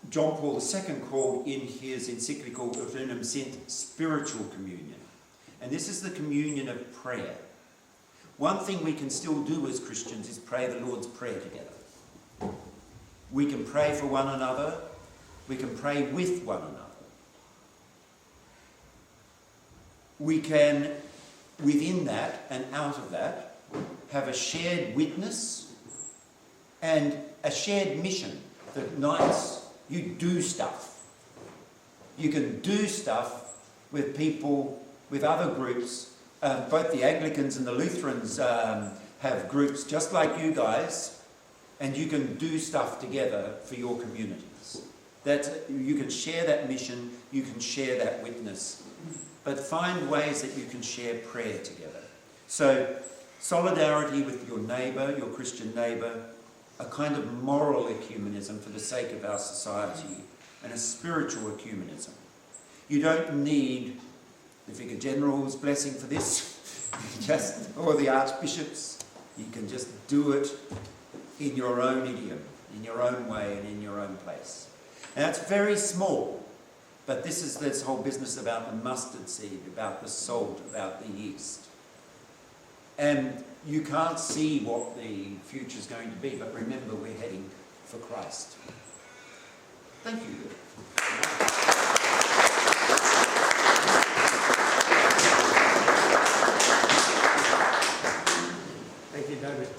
John Paul II called in his encyclical Unum Sint spiritual communion. And this is the communion of prayer. One thing we can still do as Christians is pray the Lord's Prayer together. We can pray for one another, We can pray with one another. We can, within that and out of that, have a shared witness and a shared mission that nights you do stuff. You can do stuff with people, with other groups. Both the Anglicans and the Lutherans have groups just like you guys, and you can do stuff together for your communities. You can share that mission, you can share that witness, but find ways that you can share prayer together. So, solidarity with your neighbour, your Christian neighbour, a kind of moral ecumenism for the sake of our society, and a spiritual ecumenism. You don't need the Vicar General's blessing for this, or the Archbishop's. You can just do it in your own idiom, in your own way, and in your own place. Now, it's very small, but this is this whole business about the mustard seed, about the salt, about the yeast. And you can't see what the future's going to be, but remember, we're heading for Christ. Thank you. Thank you, David.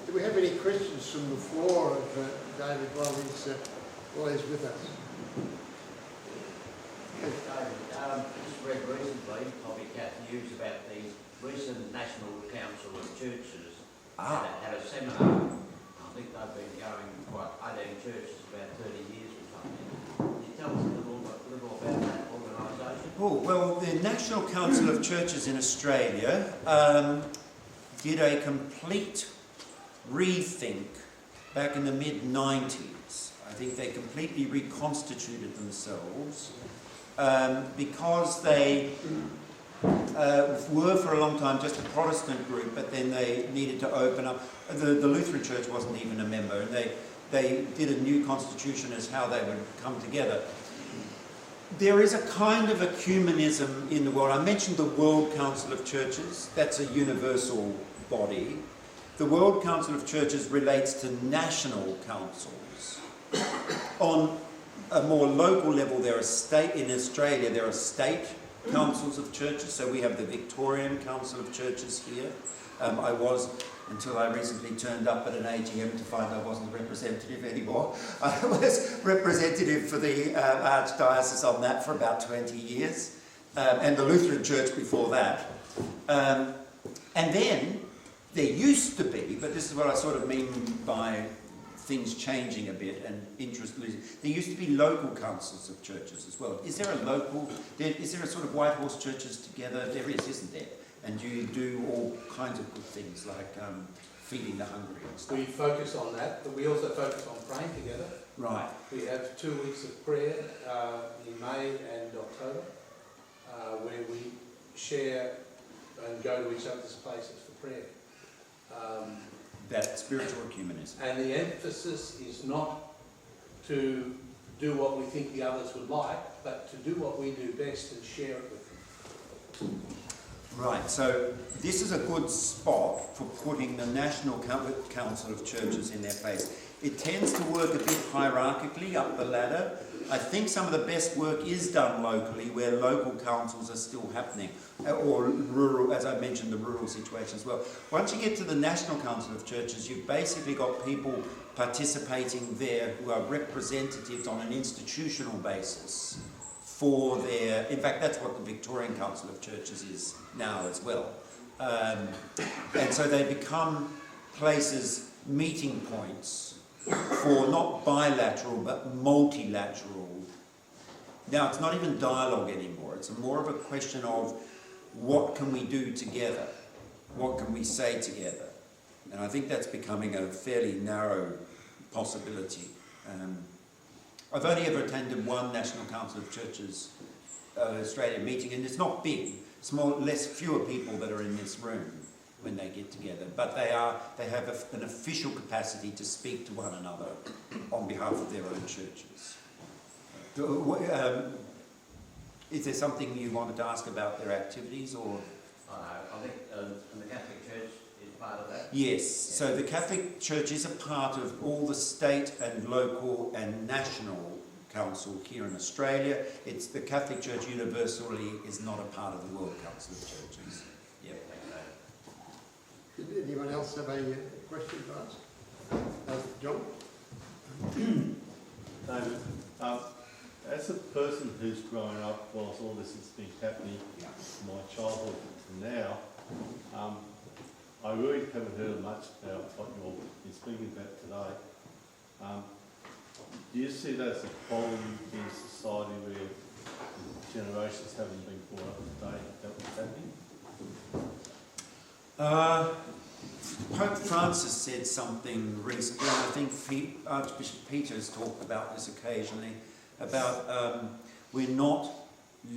Do we have any questions from the floor of David while he's with us? David, just read recently, I'll be cat news about the recent National Council of Churches had a seminar. I think they've been going, 18 churches, about 30 years or something. Can you tell us a little about that organisation? Oh, well, the National Council of Churches in Australia did a complete rethink back in the mid-90s. I think they completely reconstituted themselves because they were for a long time just a Protestant group, but then they needed to open up. The Lutheran Church wasn't even a member, and they did a new constitution as how they would come together. There is a kind of ecumenism in the world. I mentioned the World Council of Churches. That's a universal body. The World Council of Churches relates to national councils. On a more local level, in Australia, there are state councils of churches. So we have the Victorian Council of Churches here. I was, until I recently turned up at an AGM to find I wasn't representative anymore. I was representative for the Archdiocese on that for about 20 years, and the Lutheran Church before that. And then there used to be, but this is what I sort of mean by things changing a bit and interest losing. There used to be local councils of churches as well. Is there a sort of white horse churches together? There is, isn't there? And you do all kinds of good things like feeding the hungry and stuff. We focus on that, but we also focus on praying together. Right. We have 2 weeks of prayer in May and October, where we share and go to each other's places for prayer. That spiritual ecumenism. And the emphasis is not to do what we think the others would like, but to do what we do best and share it with them. Right, so this is a good spot for putting the National Council of Churches in their place. It tends to work a bit hierarchically up the ladder. I think some of the best work is done locally, where local councils are still happening, or rural, as I mentioned, the rural situation as well. Once you get to the National Council of Churches, you've basically got people participating there who are representatives on an institutional basis for their, in fact, that's what the Victorian Council of Churches is now as well. And so they become places, meeting points for not bilateral but multilateral. Now, it's not even dialogue anymore. It's more of a question of what can we do together? What can we say together? And I think that's becoming a fairly narrow possibility. I've only ever attended one National Council of Churches Australia meeting, and it's not big. It's fewer people that are in this room when they get together, but they have an official capacity to speak to one another on behalf of their own churches. Is there something you wanted to ask about their activities, or? I think the Catholic Church is part of that. Yes, so the Catholic Church is a part of all the state and local and national council here in Australia. It's the Catholic Church universally is not a part of the World Council of Churches. Yeah. Did anyone else have a question for us? John? David, as a person who's grown up whilst all this has been happening, from my childhood to now, I really haven't heard much about what you've been speaking about today. Do you see that as a problem in society where generations haven't been brought up today that was happening? Pope Francis said something recently, and I think Archbishop Peter has talked about this occasionally, about we're not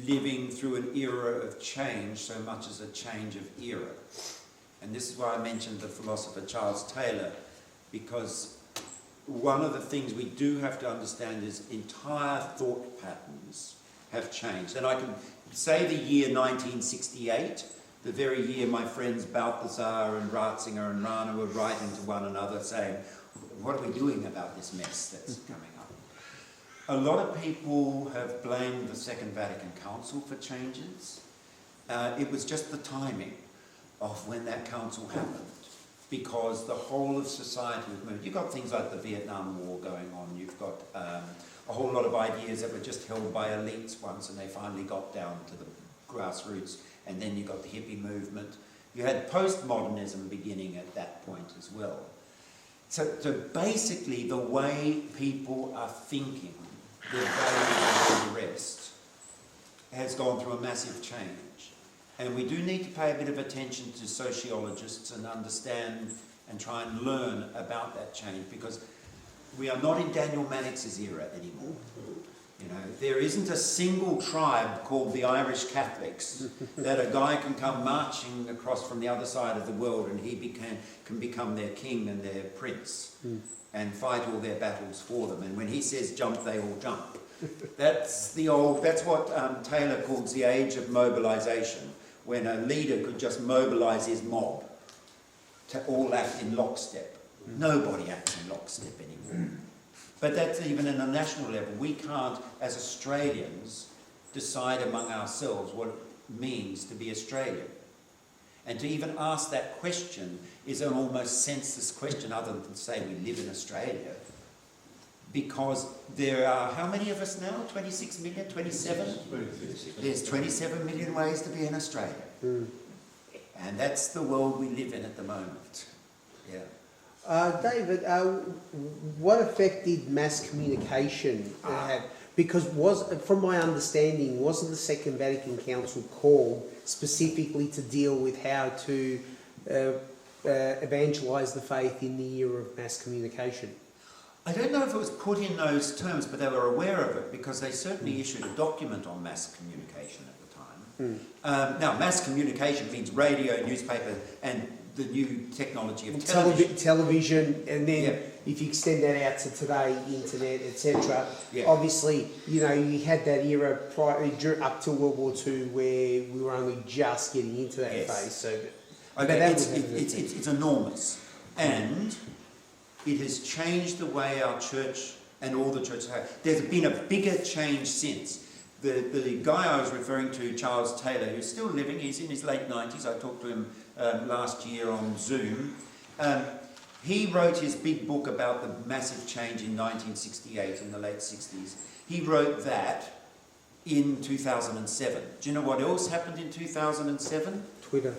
living through an era of change so much as a change of era. And this is why I mentioned the philosopher Charles Taylor, because one of the things we do have to understand is entire thought patterns have changed. And I can say the year 1968, the very year my friends Balthasar and Ratzinger and Rana were writing to one another saying, what are we doing about this mess that's coming up? A lot of people have blamed the Second Vatican Council for changes. It was just the timing of when that council happened, because the whole of society was moved. You've got things like the Vietnam War going on. You've got a whole lot of ideas that were just held by elites once, and they finally got down to the grassroots. And then you got the hippie movement. You had postmodernism beginning at that point as well. So basically the way people are thinking, their values and the rest, has gone through a massive change. And we do need to pay a bit of attention to sociologists and understand and try and learn about that change, because we are not in Daniel Mannix's era anymore. You know, there isn't a single tribe called the Irish Catholics that a guy can come marching across from the other side of the world and he can become their king and their prince and fight all their battles for them. And when he says jump, they all jump. That's what Taylor calls the age of mobilisation, when a leader could just mobilise his mob to all act in lockstep. Nobody acts in lockstep anymore. But that's even at a national level. We can't, as Australians, decide among ourselves what it means to be Australian. And to even ask that question is an almost senseless question, other than to say we live in Australia. Because there are, how many of us now? 26 million, 27? 26. There's 27 million ways to be in Australia. And that's the world we live in at the moment. Yeah. David, what effect did mass communication have? Because from my understanding, wasn't the Second Vatican Council called specifically to deal with how to evangelise the faith in the era of mass communication? I don't know if it was put in those terms, but they were aware of it, because they certainly issued a document on mass communication at the time. Now, mass communication means radio, newspaper, and the new technology of television, and then if you extend that out to today, internet, etc. Obviously, you know, you had that era up to World War II where we were only just getting into that phase. So, it's enormous, and it has changed the way our church and all the churches have. There's been a bigger change since. The guy I was referring to, Charles Taylor, who's still living, he's in his late 90s, I talked to him last year on Zoom. He wrote his big book about the massive change in 1968, in the late 60s. He wrote that in 2007. Do you know what else happened in 2007? Twitter.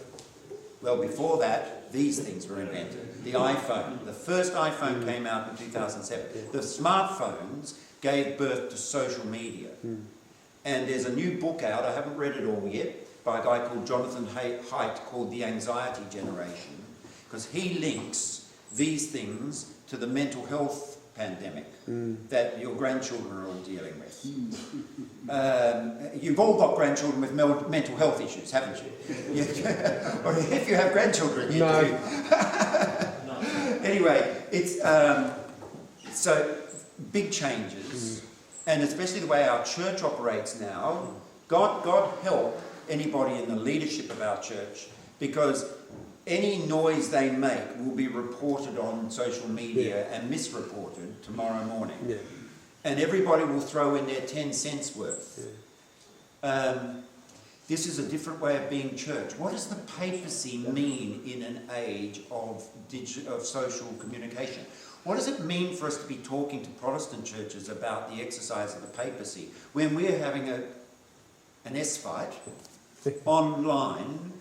Well, before that, these things were invented. The iPhone. The first iPhone came out in 2007. The smartphones gave birth to social media. And there's a new book out, I haven't read it all yet, by a guy called Jonathan Haidt, called The Anxiety Generation, because he links these things to the mental health pandemic that your grandchildren are all dealing with. You've all got grandchildren with mental health issues, haven't you? Or if you have grandchildren, you do. Anyway, it's so big changes, and especially the way our church operates now. God help anybody in the leadership of our church, because any noise they make will be reported on social media and misreported tomorrow morning. Yeah. And everybody will throw in their 10 cents worth. This is a different way of being church. What does the papacy mean in an age of social communication? What does it mean for us to be talking to Protestant churches about the exercise of the papacy when we're having an S-fight online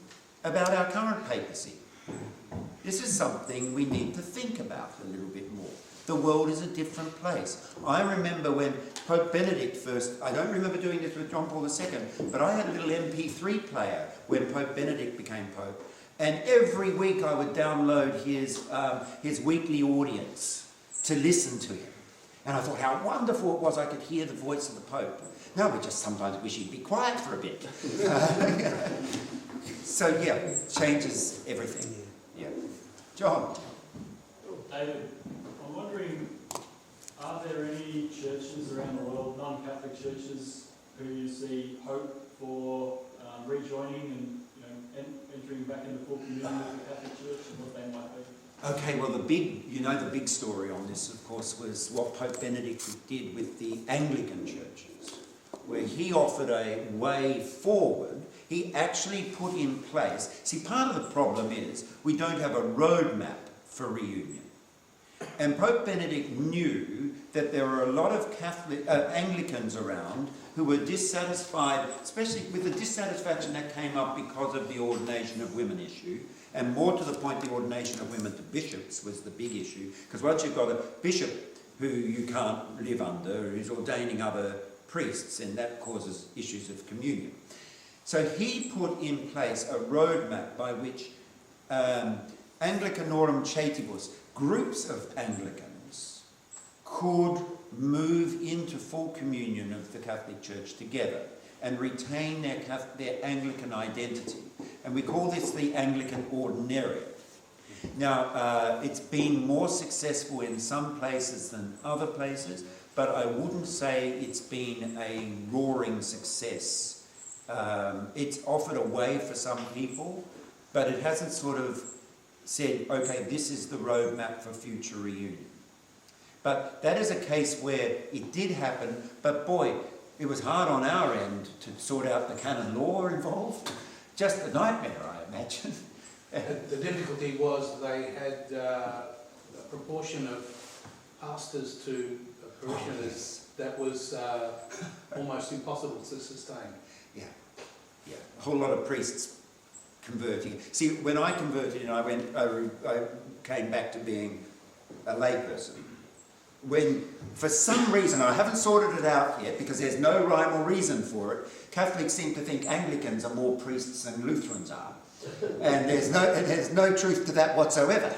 about our current papacy? This is something we need to think about a little bit more. The world is a different place. I remember when Pope Benedict first, I don't remember doing this with John Paul II, but I had a little MP3 player when Pope Benedict became Pope, and every week I would download his weekly audience to listen to him. And I thought how wonderful it was I could hear the voice of the Pope. Now we just sometimes wish he'd be quiet for a bit. So yeah, changes everything. Yeah. John? David, I'm wondering, are there any churches around the world, non-Catholic churches, who you see hope for rejoining and entering back into full communion with the Catholic Church and what they might be? Okay, well the big story on this, of course, was what Pope Benedict did with the Anglican churches, where he offered a way forward. He actually put in place, see, part of the problem is we don't have a roadmap for reunion. And Pope Benedict knew that there were a lot of Anglicans around who were dissatisfied, especially with the dissatisfaction that came up because of the ordination of women issue, and more to the point, the ordination of women to bishops was the big issue, because once you've got a bishop who you can't live under, who's ordaining other priests, and that causes issues of communion. So he put in place a roadmap by which Anglicanorum Chaetibus, groups of Anglicans, could move into full communion of the Catholic Church together and retain their Anglican identity. And we call this the Anglican Ordinariate. Now, it's been more successful in some places than other places, but I wouldn't say it's been a roaring success. It's offered a way for some people, but it hasn't sort of said, okay, this is the roadmap for future reunion. But that is a case where it did happen, but boy, it was hard on our end to sort out the canon law involved. Just a nightmare, I imagine. The difficulty was they had a proportion of pastors to parishioners that was almost impossible to sustain. Yeah, a whole lot of priests converting. See, when I converted and I came back to being a layperson, when for some reason, I haven't sorted it out yet because there's no rhyme or reason for it, Catholics seem to think Anglicans are more priests than Lutherans are. And there's no truth to that whatsoever.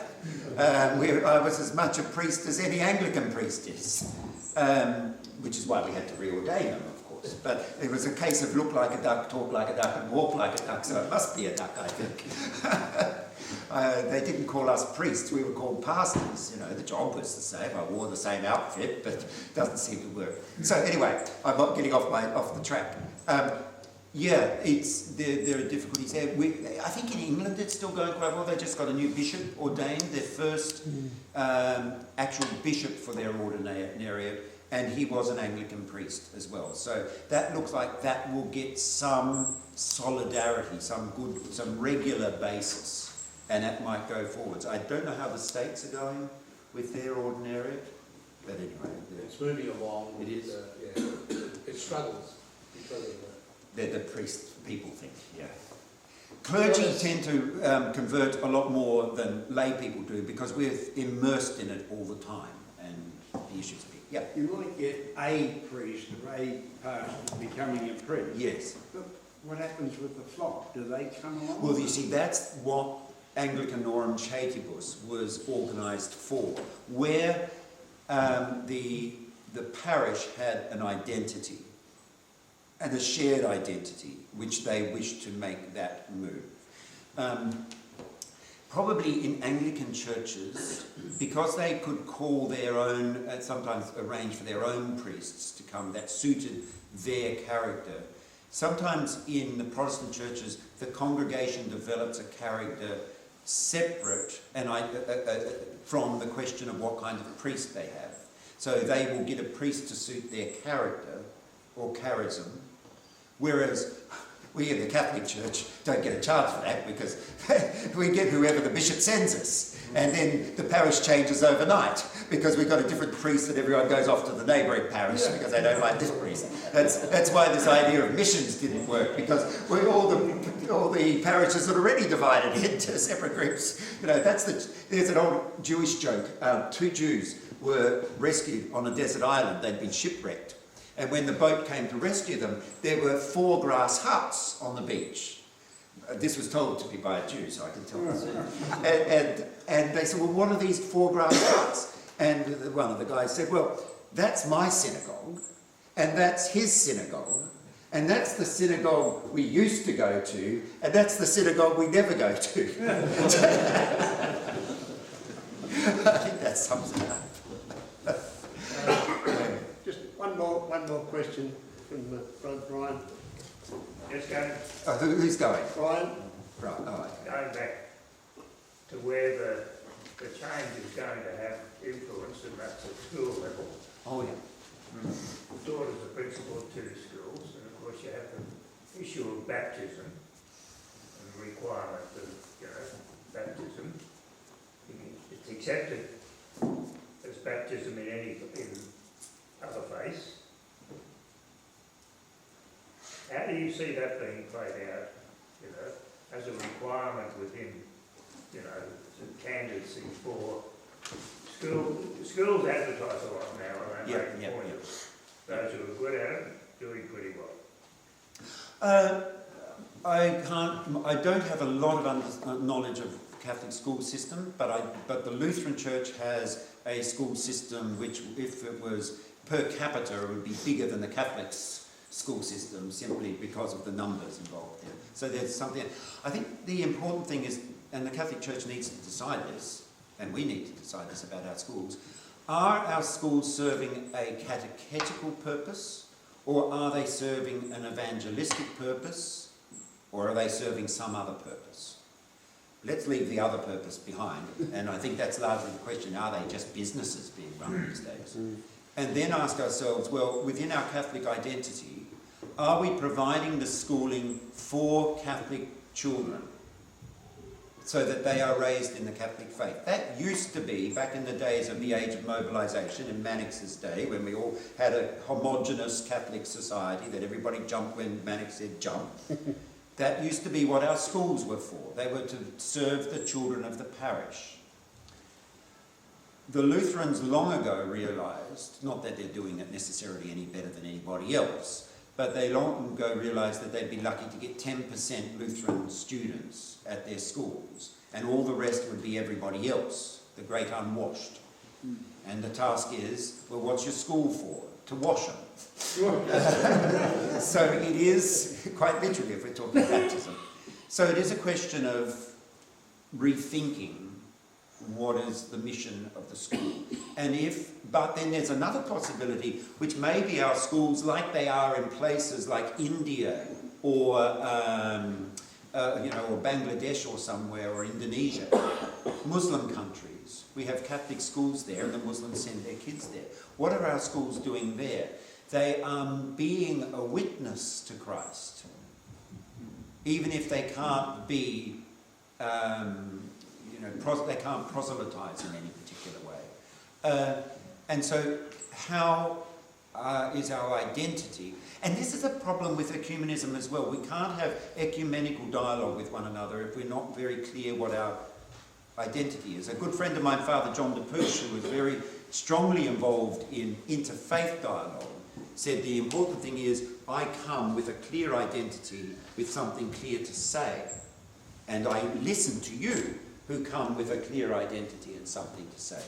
I was as much a priest as any Anglican priest is, which is why we had to reordain them, of course. But it was a case of look like a duck, talk like a duck, and walk like a duck, so it must be a duck, I think. They didn't call us priests, we were called pastors. You know, the job was the same. I wore the same outfit, but it doesn't seem to work. So anyway, I'm not getting off the track. Yeah, there are difficulties there. I think in England it's still going quite well. They just got a new bishop ordained, their first actual bishop for their ordinariate, and he was an Anglican priest as well. So that looks like that will get some solidarity, some regular basis, and that might go forwards. I don't know how the States are going with their ordinariate, but anyway. It's moving along. It is. It struggles because of that. The priest people think, yeah. Clergy tend to convert a lot more than lay people do because we're immersed in it all the time, and the issues are big. Yeah. You might get a priest or a pastor becoming a priest. Yes. But what happens with the flock? Do they come along? Well, you see, that's what Anglicanorum Chaetibus was organised for, where the parish had an identity and a shared identity, which they wished to make that move. Probably in Anglican churches, because they could call their own, sometimes arrange for their own priests to come, that suited their character. Sometimes in the Protestant churches, the congregation develops a character separate from the question of what kind of priest they have. So they will get a priest to suit their character or charism, whereas we in the Catholic Church don't get a chance for that because we get whoever the bishop sends us. And then the parish changes overnight because we've got a different priest and everyone goes off to the neighbouring parish because they don't like this priest. That's why this idea of missions didn't work, because all the parishes are already divided into separate groups. You know, there's an old Jewish joke. 2 Jews were rescued on a desert island. They'd been shipwrecked. And when the boat came to rescue them, there were 4 grass huts on the beach. This was told to me by a Jew, so I can tell this. And they said, well, what are these 4 grass huts? And one of the guys said, well, that's my synagogue, and that's his synagogue, and that's the synagogue we used to go to, and that's the synagogue we never go to. I think that sums it up. Just one more question from the front, Brian. Just going. Who's going? Brian. Right. Oh, Going back to where the change is going to have influence, and that's at school level. Oh yeah. The daughter's a principal of 2 schools, and of course you have the issue of baptism and the requirement of baptism. It's accepted as baptism in other faiths. How do you see that being played out, as a requirement within, some candidacy for schools advertise a lot now, and they make a point of those who are good at it doing pretty well. I don't have a lot of knowledge of the Catholic school system, but the Lutheran Church has a school system which, if it was per capita, it would be bigger than the Catholics' school system, simply because of the numbers involved there. So there's something. I think the important thing is, and the Catholic Church needs to decide this, and we need to decide this about our schools, are our schools serving a catechetical purpose, or are they serving an evangelistic purpose, or are they serving some other purpose? Let's leave the other purpose behind, and I think that's largely the question: are they just businesses being run these days? And then ask ourselves, well, within our Catholic identity, are we providing the schooling for Catholic children so that they are raised in the Catholic faith? That used to be, back in the days of the Age of Mobilisation, in Mannix's day, when we all had a homogenous Catholic society that everybody jumped when Mannix said jump. That used to be what our schools were for. They were to serve the children of the parish. The Lutherans long ago realised, not that they're doing it necessarily any better than anybody else, but they long ago realised that they'd be lucky to get 10% Lutheran students at their schools, and all the rest would be everybody else, the great unwashed. And the task is, well, what's your school for? To wash them. So it is, quite literally, if we're talking baptism. So it is a question of rethinking what is the mission of the school. But then there's another possibility, which may be our schools, like they are in places like India or or Bangladesh or somewhere, or Indonesia, Muslim countries. We have Catholic schools there, and the Muslims send their kids there. What are our schools doing there? They are being a witness to Christ, even if they can't be they can't proselytise in any particular way. And so how is our identity? And this is a problem with ecumenism as well. We can't have ecumenical dialogue with one another if we're not very clear what our identity is. A good friend of mine, Father John de Puch, who was very strongly involved in interfaith dialogue, said the important thing is I come with a clear identity, with something clear to say, and I listen to you who come with a clear identity and something to say.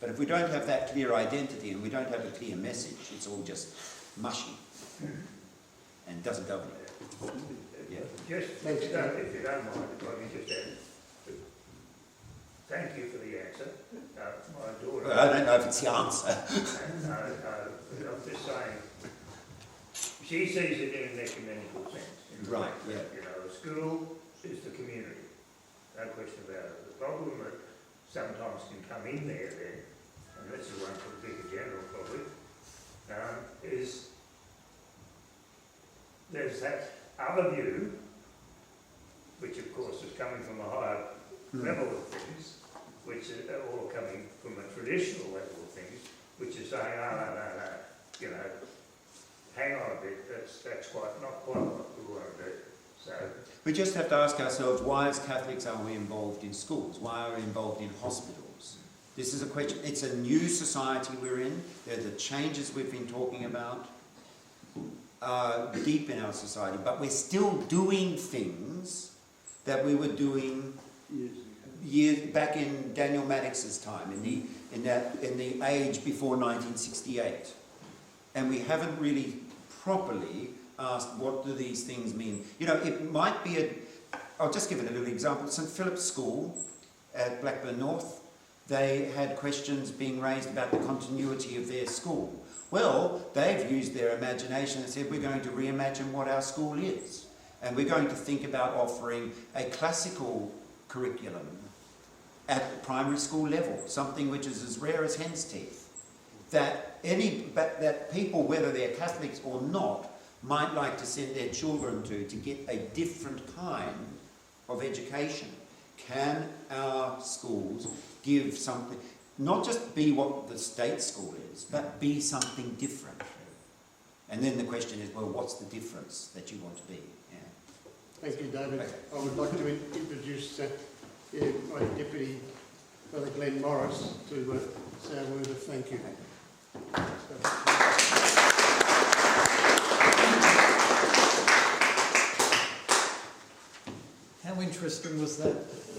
But if we don't have that clear identity and we don't have a clear message, it's all just mushy and doesn't go anywhere. Yeah. Just, if you don't mind, let me just add. Thank you for the answer. My daughter... Well, I don't know if it's the answer. I'm just saying, she sees it in an ecumenical sense. Right, yeah. A school is the community. no question about it. The problem that sometimes can come in there then, and this is one for the Vicar General probably, is there's that other view, which of course is coming from a higher level of things, which are all coming from a traditional level of things, which is saying, no, you know, hang on a bit, that's not quite what we want to do. So we just have to ask ourselves, why as Catholics are we involved in schools? Why are we involved in hospitals? This is a question, it's a new society we're in. There are the changes we've been talking about deep in our society, but we're still doing things that we were doing years back in Daniel Maddox's time, in the age before 1968. And we haven't really properly asked, what do these things mean? You know, it might be I'll just give it a little example. St Philip's School at Blackburn North, they had questions being raised about the continuity of their school. Well, they've used their imagination and said, we're going to reimagine what our school is. And we're going to think about offering a classical curriculum at primary school level, something which is as rare as hen's teeth. That people, whether they're Catholics or not, might like to send their children to get a different kind of education. Can our schools give something, not just be what the state school is, but be something different? And then the question is, well, what's the difference that you want to be? Yeah. Thank you, David. Okay. I would like to introduce my Deputy, Brother Glenn Morris, to say a word of thank you. How interesting was that?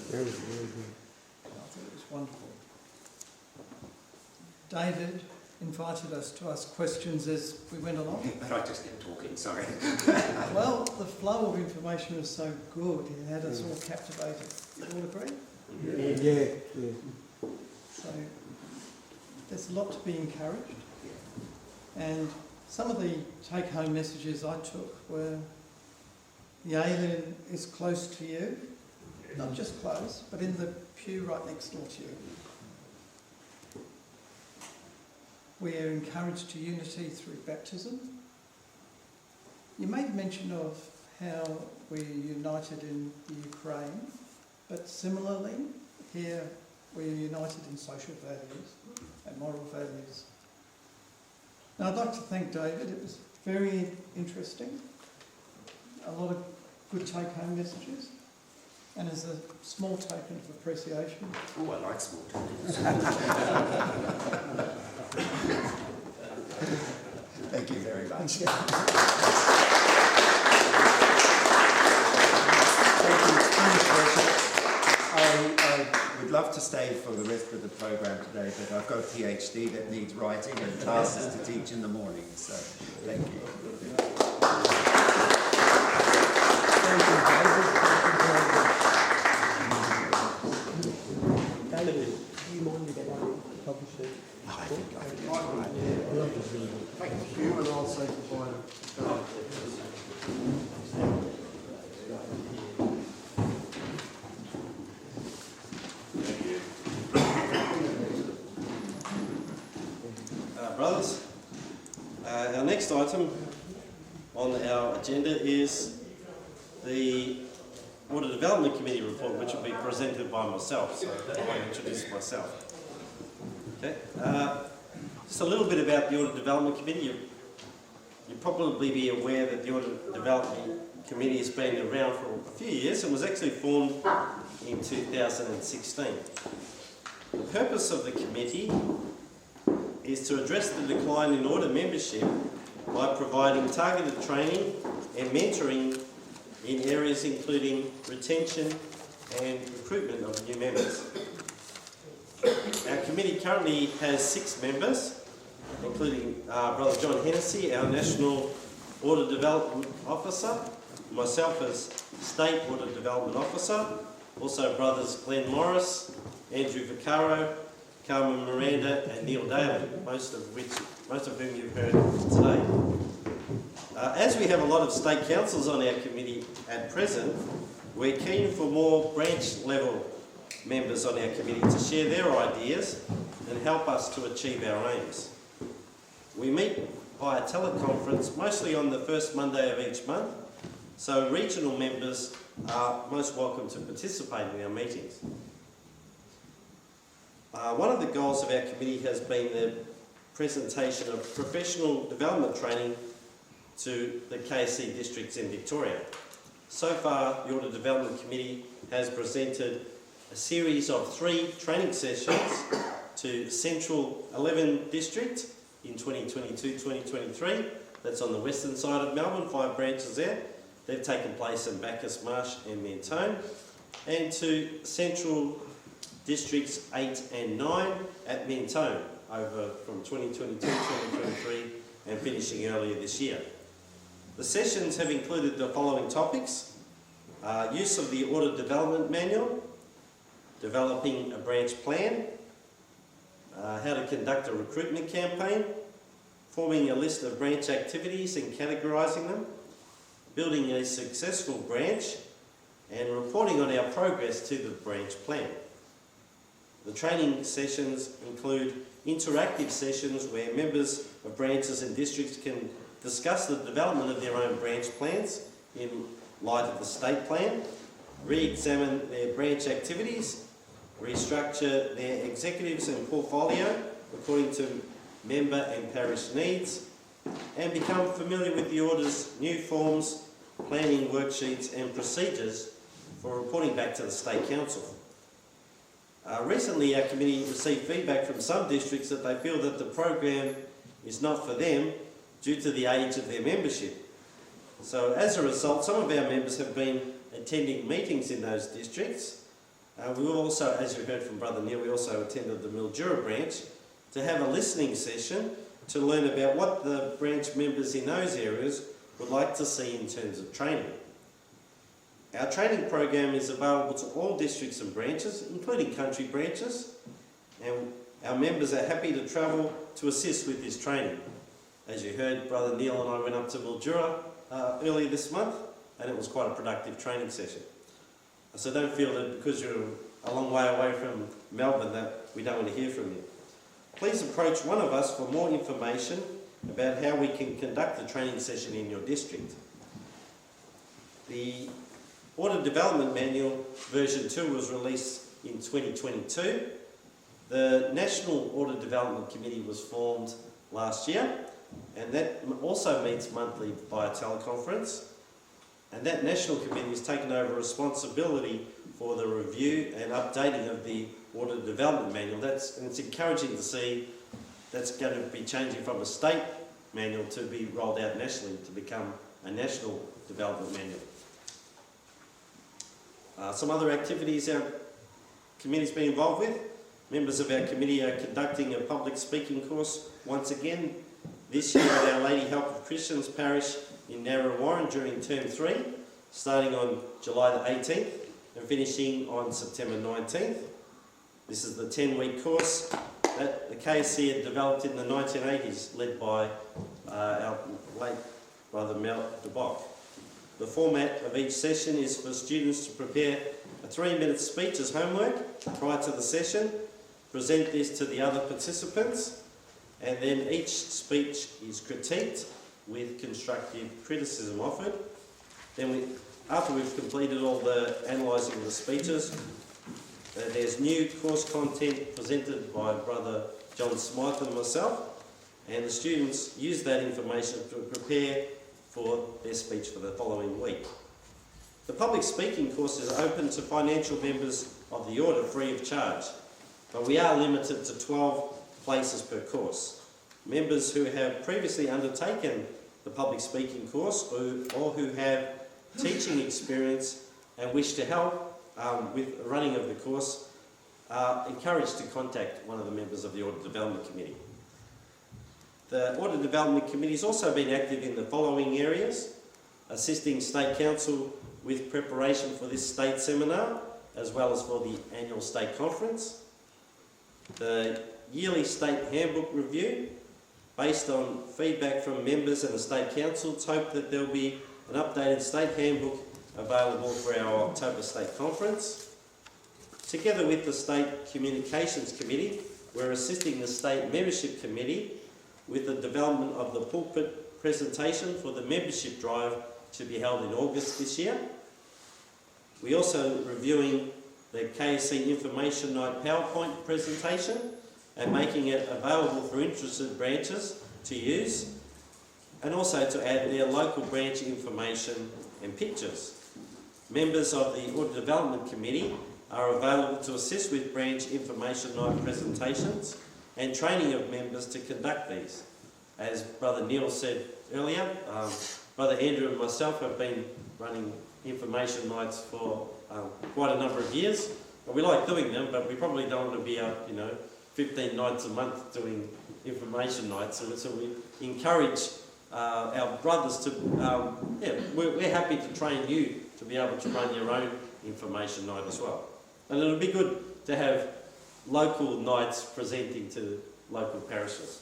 Very, very good. I thought it was wonderful. David invited us to ask questions as we went along. But I just kept talking, sorry. Well, the flow of information was so good, it had us all captivated. You all agree? Yeah. So there's a lot to be encouraged. And some of the take-home messages I took were, the alien is close to you, not just close, but in the pew right next door to you. We are encouraged to unity through baptism. You made mention of how we're united in the Ukraine, but similarly, here we're united in social values and moral values. And I'd like to thank David. It was very interesting. A lot of good take-home messages. And as a small token of appreciation... Oh, I like small tokens. Thank you very much. I would love to stay for the rest of the program today, but I've got a PhD that needs writing and classes to teach in the morning, so thank you. David, do you mind if I publish it? No, I think I can. Thank you, and I'll say goodbye. Brothers, our next item on our agenda is the Water Development Committee report, which will be presented by myself, so I won't introduce myself. Okay. Just a little bit about the Audit Development Committee. You'll probably be aware that the Audit Development Committee has been around for a few years and was actually formed in 2016. The purpose of the committee is to address the decline in audit membership by providing targeted training and mentoring in areas including retention and recruitment of new members. Our committee currently has 6 members, including Brother John Hennessy, our National Audit Development Officer, myself as State Audit Development Officer, also Brothers Glenn Morris, Andrew Vaccaro, Carmine, Miranda and Neil Daly, most of whom you've heard today. As we have a lot of state councils on our committee at present, We're keen for more branch level members on our committee to share their ideas and help us to achieve our aims. We meet via teleconference mostly on the first Monday of each month, so regional members are most welcome to participate in our meetings. One of the goals of our committee has been the presentation of professional development training to the KSC districts in Victoria. So far, the Audit Development Committee has presented a series of 3 training sessions to Central 11 District in 2022-2023. That's on the western side of Melbourne, 5 branches there. They've taken place in Bacchus Marsh and Mentone. And to Central Districts 8 and 9 at Mentone, over from 2022-2023 and finishing earlier this year. The sessions have included the following topics: use of the Audit Development Manual, developing a branch plan, how to conduct a recruitment campaign, forming a list of branch activities and categorising them, building a successful branch, and reporting on our progress to the branch plan. The training sessions include interactive sessions where members of branches and districts can discuss the development of their own branch plans in light of the state plan, re-examine their branch activities, restructure their executives and portfolio according to member and parish needs, and become familiar with the Auditor's new forms, planning worksheets and procedures for reporting back to the State Council. Recently, our committee received feedback from some districts that they feel that the program is not for them due to the age of their membership. So as a result, some of our members have been attending meetings in those districts. We also, as you heard from Brother Neil, we also attended the Mildura branch to have a listening session to learn about what the branch members in those areas would like to see in terms of training. Our training program is available to all districts and branches, including country branches, and our members are happy to travel to assist with this training. As you heard, Brother Neil and I went up to Mildura earlier this month, and it was quite a productive training session. So don't feel that because you're a long way away from Melbourne that we don't want to hear from you. Please approach one of us for more information about how we can conduct the training session in your district. The Audit Development Manual version 2 was released in 2022. The National Audit Development Committee was formed last year, and that also meets monthly via teleconference. And that National Committee has taken over responsibility for the review and updating of the Audit Development Manual. And it's encouraging to see that's going to be changing from a state manual to be rolled out nationally to become a national development manual. Some other activities our committee's been involved with. Members of our committee are conducting a public speaking course once again this year at Our Lady Help of Christians Parish in Narra Warren during term 3, starting on July the 18th and finishing on September 19th. This is the 10-week course that the KSC had developed in the 1980s, led by our late Brother Mel de Bock. The format of each session is for students to prepare a 3-minute speech as homework prior to the session, present this to the other participants, and then each speech is critiqued with constructive criticism offered. Then after we've completed all the analysing of the speeches, there's new course content presented by Brother John Smyth and myself, and the students use that information to prepare for their speech for the following week. The public speaking course is open to financial members of the order free of charge, but we are limited to 12 places per course. Members who have previously undertaken the public speaking course or who have teaching experience and wish to help with the running of the course are encouraged to contact one of the members of the Audit Development Committee. The Audit Development Committee has also been active in the following areas: assisting State Council with preparation for this state seminar, as well as for the annual state conference. The yearly state handbook review, based on feedback from members and the State Council, it's hoped that there will be an updated state handbook available for our October State Conference. Together with the State Communications Committee, we're assisting the State Membership Committee with the development of the pulpit presentation for the membership drive to be held in August this year. We're also reviewing the KSC Information Night PowerPoint presentation and making it available for interested branches to use, and also to add their local branch information and pictures. Members of the Audit Development Committee are available to assist with branch information night presentations and training of members to conduct these. As Brother Neil said earlier, Brother Andrew and myself have been running information nights for quite a number of years. And we like doing them, but we probably don't want to be out, 15 nights a month doing information nights. So we encourage our brothers to, we're happy to train you to be able to run your own information night as well. And it'll be good to have local nights presenting to local parishes.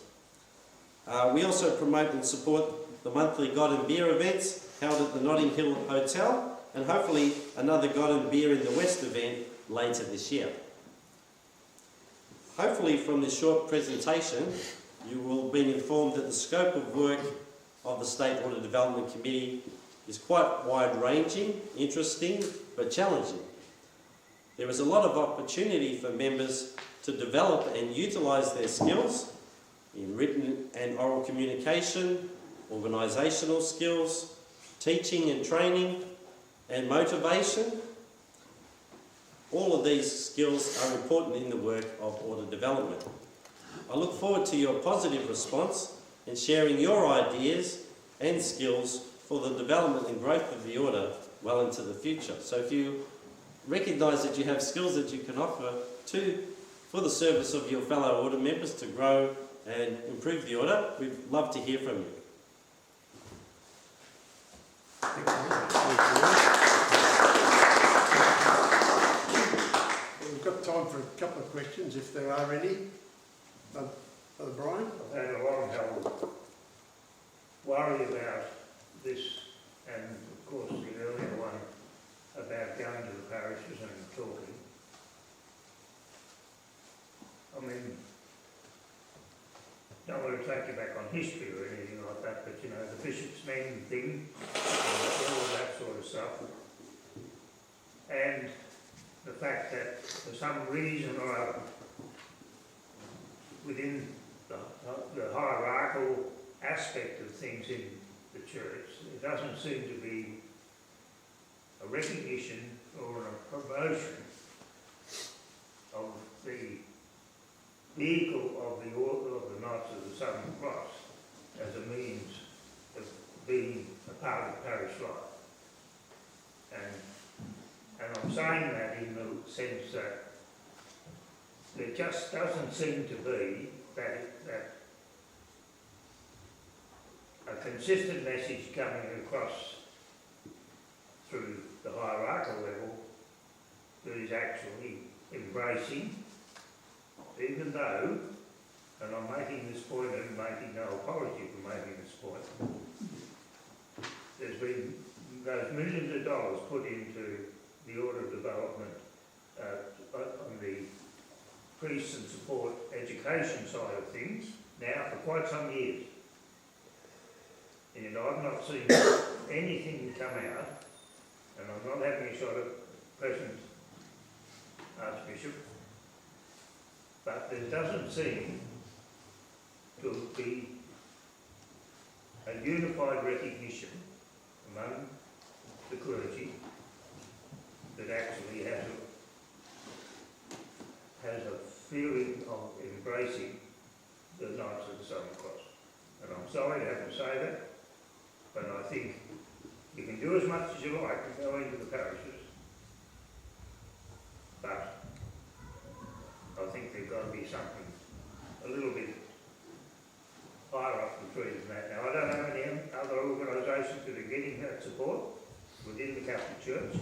We also promote and support the monthly God and Beer events held at the Notting Hill Hotel, and hopefully another God and Beer in the West event later this year. Hopefully from this short presentation you will have been informed that the scope of work of the State Audit Development Committee is quite wide-ranging, interesting but challenging. There is a lot of opportunity for members to develop and utilise their skills in written and oral communication, organisational skills, teaching and training, and motivation. All of these skills are important in the work of audit development. I look forward to your positive response and sharing your ideas and skills for the development and growth of the order well into the future. So if you recognise that you have skills that you can offer for the service of your fellow order members to grow and improve the order, we'd love to hear from you. We've got time for a couple of questions, if there are any. Brother Brian? I've had a long-held worry about this, and of course the earlier one about going to the parishes and talking. I mean, don't want to take you back on history or anything like that, but the bishop's men thing, and all that sort of stuff. And the fact that for some reason or other, within the hierarchical aspect of things in the church, there doesn't seem to be a recognition or a promotion of the vehicle of the Order of the Knights of the Southern Cross as a means of being a part of parish life. And I'm saying that in the sense that there just doesn't seem to be that a consistent message coming across through the hierarchical level that is actually embracing, even though, and I'm making this point and making no apology for making this point, there's been those millions of dollars put into the order of development on the priest and support education side of things now for quite some years. And I've not seen anything come out, and I'm not having a shot at present Archbishop, but there doesn't seem to be a unified recognition among the clergy that actually has a feeling of embracing the Knights of the Southern Cross. And I'm sorry to have to say that, but I think you can do as much as you like to go into the parishes, but I think there's got to be something a little bit higher up the tree than that. Now, I don't know any other organisations that are getting that support within the Catholic Church,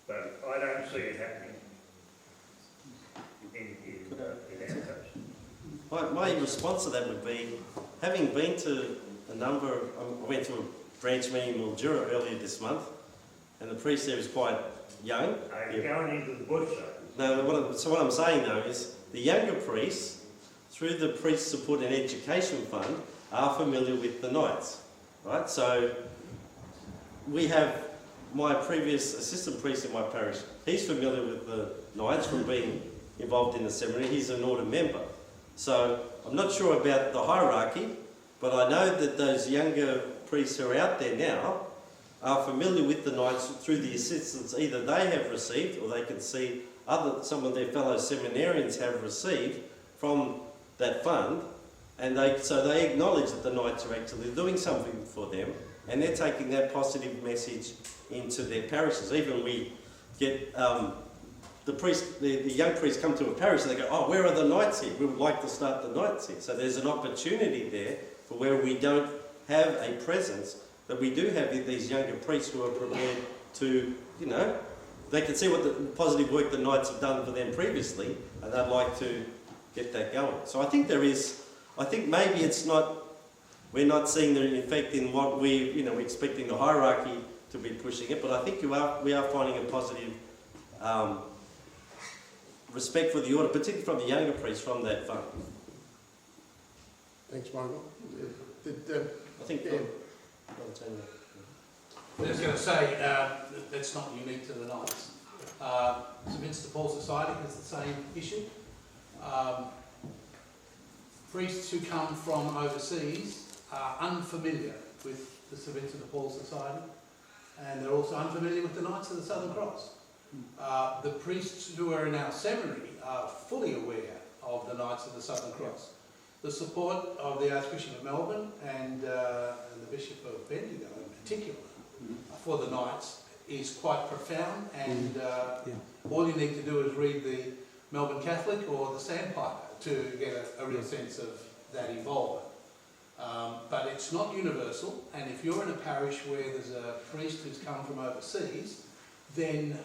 but I don't see it happening in our case. My response to that would be, having been to a number of, I went to a branch meeting in Mildura earlier this month, and the priest there is quite young. Are you going into the bush though? No, what I'm saying though is the younger priests, through the Priest Support and Education Fund, are familiar with the Knights, right? So we have my previous assistant priest in my parish. He's familiar with the Knights from being involved in the seminary. He's an order member. So I'm not sure about the hierarchy, but I know that those younger priests who are out there now are familiar with the Knights through the assistance either they have received or they can see some of their fellow seminarians have received from that fund, and so they acknowledge that the Knights are actually doing something for them, and they're taking that positive message into their parishes. Even we get the young priests come to a parish and they go, oh, where are the Knights here? We would like to start the Knights here. So there's an opportunity there for where we don't have a presence, that we do have these younger priests who are prepared to, you know, they can see what the positive work the Knights have done for them previously, and they'd like to get that going. So I think maybe it's not, we're not seeing the effect in what we're expecting the hierarchy to be pushing it, but I think we are finding a positive respect for the order, particularly from the younger priests from that fund. Thanks, Michael. I think. I was going to say, that's not unique to the Knights. St Vincent de Paul Society has the same issue. Priests who come from overseas are unfamiliar with the St Vincent de Paul Society, and they're also unfamiliar with the Knights of the Southern Cross. The priests who are in our seminary are fully aware of the Knights of the Southern Cross. The support of the Archbishop of Melbourne and the Bishop of Bendigo in particular for the Knights is quite profound, and all you need to do is read the Melbourne Catholic or the Sandpiper to get a real sense of that involvement. But it's not universal, and if you're in a parish where there's a priest who's come from overseas, then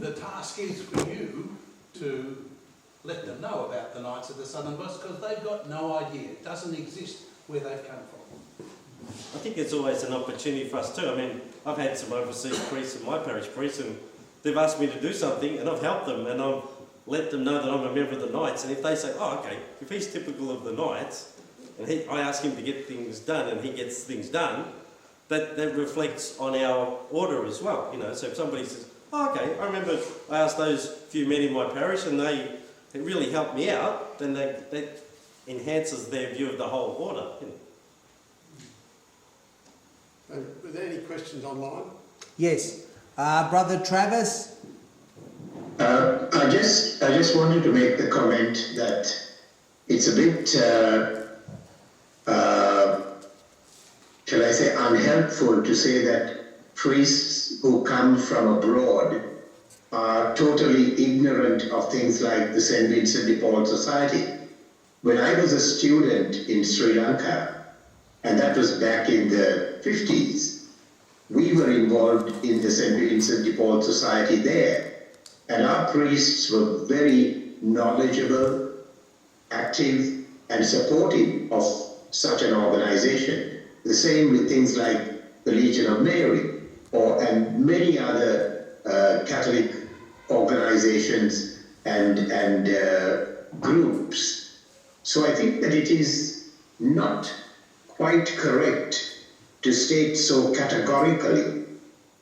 the task is for you to let them know about the Knights of the Southern Cross, because they've got no idea. It doesn't exist where they've come from. I think it's always an opportunity for us too. I mean, I've had some overseas priests in my parish priests, and they've asked me to do something, and I've helped them, and I've let them know that I'm a member of the Knights. And if they say, oh, okay, if he's typical of the Knights, and I ask him to get things done, and he gets things done, that reflects on our order as well. You know, so if somebody says, oh, okay, I remember I asked those few men in my parish, and it really helped me out, then that enhances their view of the whole order. You know. Were there any questions online? Yes. Brother Travis? I just wanted to make the comment that it's a bit, shall I say, unhelpful to say that priests who come from abroad are totally ignorant of things like the St. Vincent de Paul Society. When I was a student in Sri Lanka, and that was back in the 50s, we were involved in the St. Vincent de Paul Society there. And our priests were very knowledgeable, active, and supportive of such an organization. The same with things like the Legion of Mary, and many other Catholic organizations and groups. So I think that it is not quite correct to state so categorically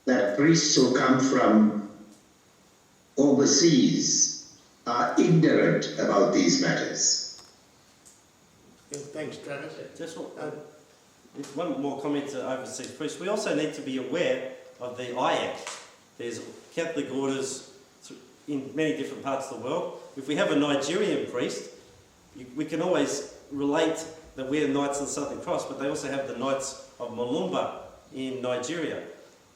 that priests who come from overseas are ignorant about these matters. Yeah, thanks, Travis. Just one more comment to overseas priests. We also need to be aware of the IAC. There's Catholic orders in many different parts of the world. If we have a Nigerian priest, we can always relate that we're Knights of the Southern Cross, but they also have the Knights of Malumba in Nigeria.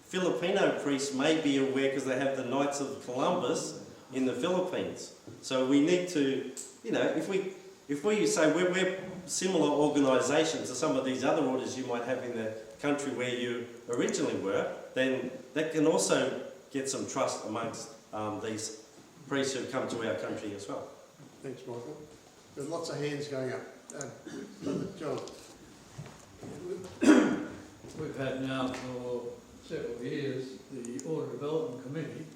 Filipino priests may be aware because they have the Knights of Columbus in the Philippines. So we need to, you know, if we say we're similar organisations to some of these other orders you might have in the country where you originally were, then that can also get some trust amongst these priests who have come to our country as well. Thanks, Michael. There's lots of hands going up. John. we've had now for several years the Order Development Committee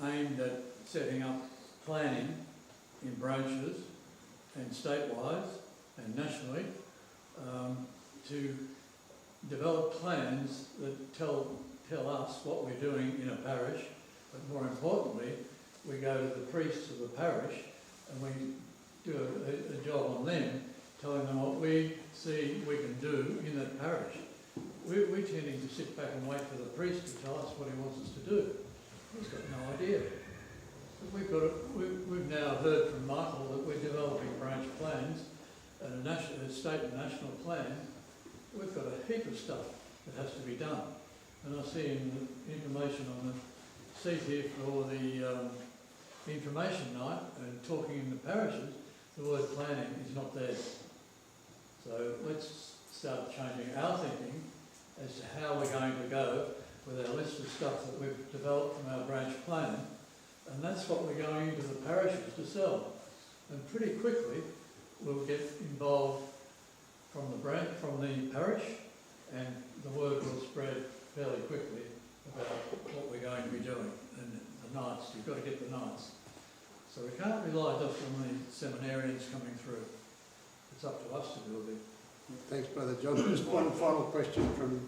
aimed at setting up planning in branches and statewide and nationally to develop plans that tell us what we're doing in a parish, but more importantly, we go to the priests of the parish and we do a job on them, telling them what we see we can do in that parish. We're tending to sit back and wait for the priest to tell us what he wants us to do. He's got no idea. We've now heard from Michael that we're developing branch plans, and a state and national plan. We've got a heap of stuff that has to be done. And I see in the information on the seat here for the information night and talking in the parishes, the word planning is not there. So let's start changing our thinking as to how we're going to go with our list of stuff that we've developed from our branch plan. And that's what we're going into the parishes to sell. And pretty quickly, we'll get involved from the parish, and the word will spread fairly quickly about what we're going to be doing. And the knights, you've got to get the knights. So we can't rely just on the seminarians coming through. It's up to us to do it. Thanks, Brother John. Just one final question from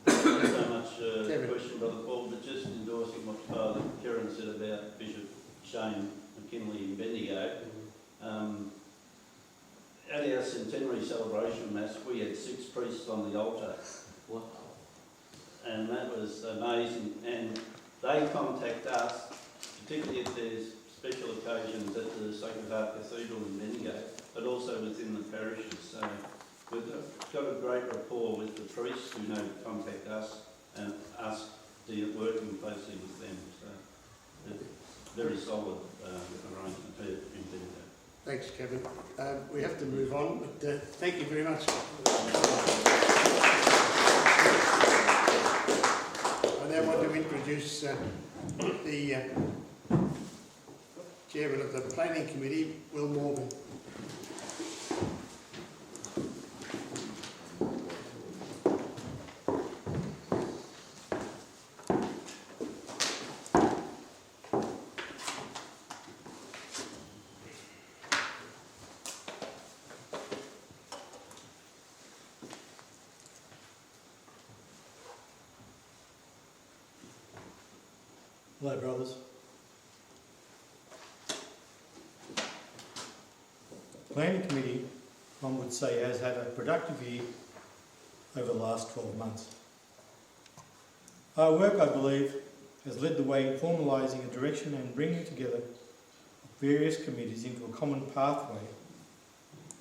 Thank you so much Kevin. question, Brother Paul, but just endorsing what Father Kerin said about Bishop Shane McKinley in Bendigo. At our centenary celebration mass, we had 6 priests on the altar. Wow. And that was amazing. And they contact us, particularly if there's special occasions at the Sacred Heart Cathedral in Bendigo, but also within the parishes. So we've got a great rapport with the priests who know to contact us and us working closely with them. So very solid arrangement here in Bendigo. Thanks, Kevin. We have to move on, but thank you very much. I now want to introduce the Chairman of the Planning Committee, Will Morgan. Hello, brothers. The Planning Committee, one would say, has had a productive year over the last 12 months. Our work, I believe, has led the way in formalising a direction and bringing together various committees into a common pathway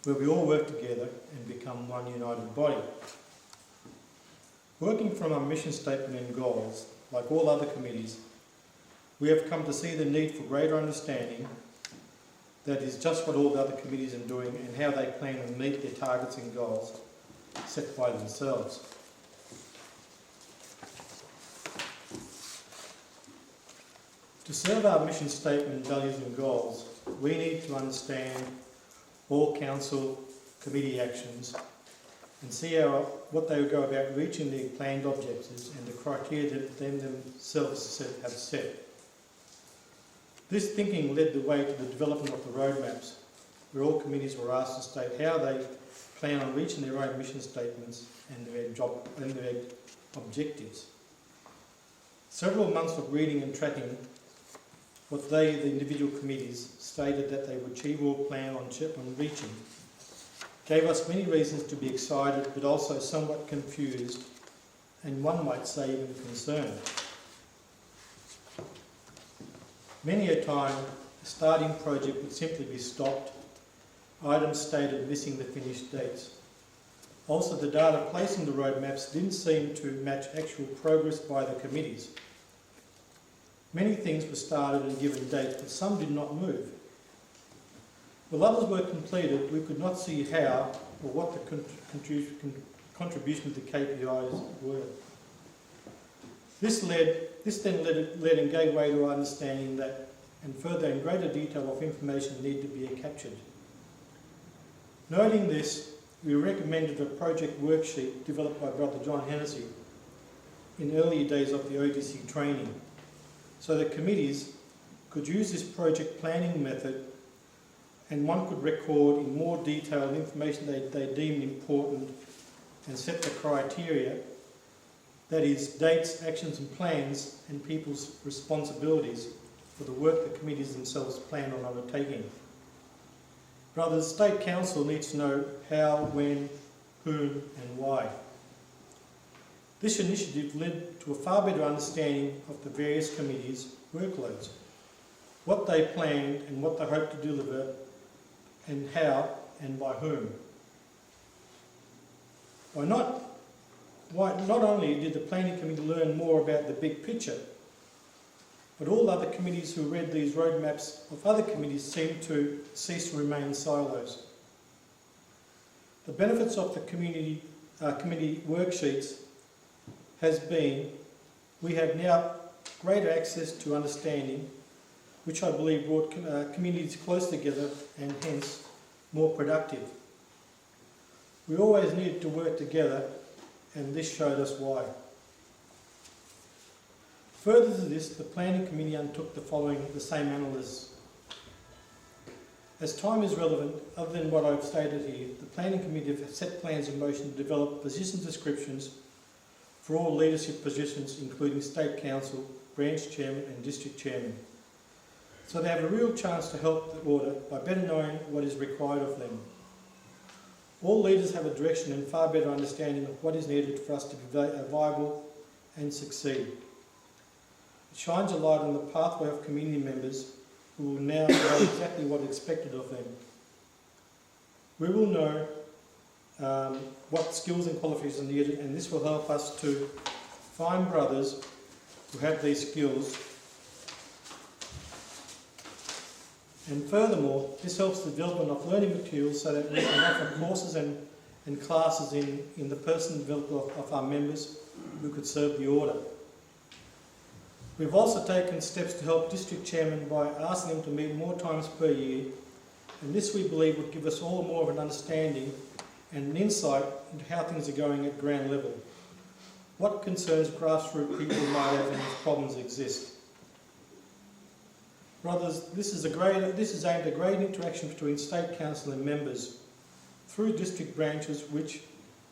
where we all work together and become one united body. Working from our mission statement and goals, like all other committees, we have come to see the need for greater understanding that is just what all the other committees are doing and how they plan to meet their targets and goals set by themselves. To serve our mission statement, values and goals, we need to understand all council committee actions and see what they will go about reaching their planned objectives and the criteria that they themselves have set. This thinking led the way to the development of the roadmaps, where all committees were asked to state how they plan on reaching their own mission statements and their objectives. Several months of reading and tracking what they, the individual committees, stated that they would achieve or plan on reaching, gave us many reasons to be excited but also somewhat confused and one might say even concerned. Many a time, a starting project would simply be stopped, items stated missing the finished dates. Also, the data placed in the roadmaps didn't seem to match actual progress by the committees. Many things were started and given dates, but some did not move. While others were completed, we could not see how or what the contribution to the KPIs were. This then led and gave way to our understanding that, and further in greater detail of information need to be captured. Noting this, we recommended a project worksheet developed by Brother John Hennessy in earlier days of the ODC training, so that committees could use this project planning method and one could record in more detail the information they deemed important and set the criteria, that is, dates, actions and plans, and people's responsibilities for the work the committees themselves plan on undertaking. Brothers, State Council needs to know how, when, whom and why. This initiative led to a far better understanding of the various committees' workloads, what they planned and what they hoped to deliver, and how and by whom. Not only did the planning committee learn more about the big picture, but all other committees who read these roadmaps of other committees seemed to cease to remain silos. The benefits of the committee worksheets has been we have now greater access to understanding, which I believe brought communities close together and hence more productive. We always needed to work together, and this showed us why. Further to this, the planning committee undertook the same analysis. As time is relevant, other than what I've stated here, the planning committee have set plans in motion to develop position descriptions for all leadership positions, including State Council, Branch Chairman and District Chairman. So they have a real chance to help the order by better knowing what is required of them. All leaders have a direction and far better understanding of what is needed for us to be viable and succeed. It shines a light on the pathway of community members who will now know exactly what is expected of them. We will know what skills and qualifications are needed, and this will help us to find brothers who have these skills. And furthermore, this helps the development of learning materials so that we can offer courses and classes in the personal development of our members who could serve the order. We've also taken steps to help district chairmen by asking them to meet more times per year, and this we believe would give us all more of an understanding and an insight into how things are going at ground level, what concerns grassroots people might have and if problems exist. Brothers, this is aimed at great interaction between State Council and members through district branches, which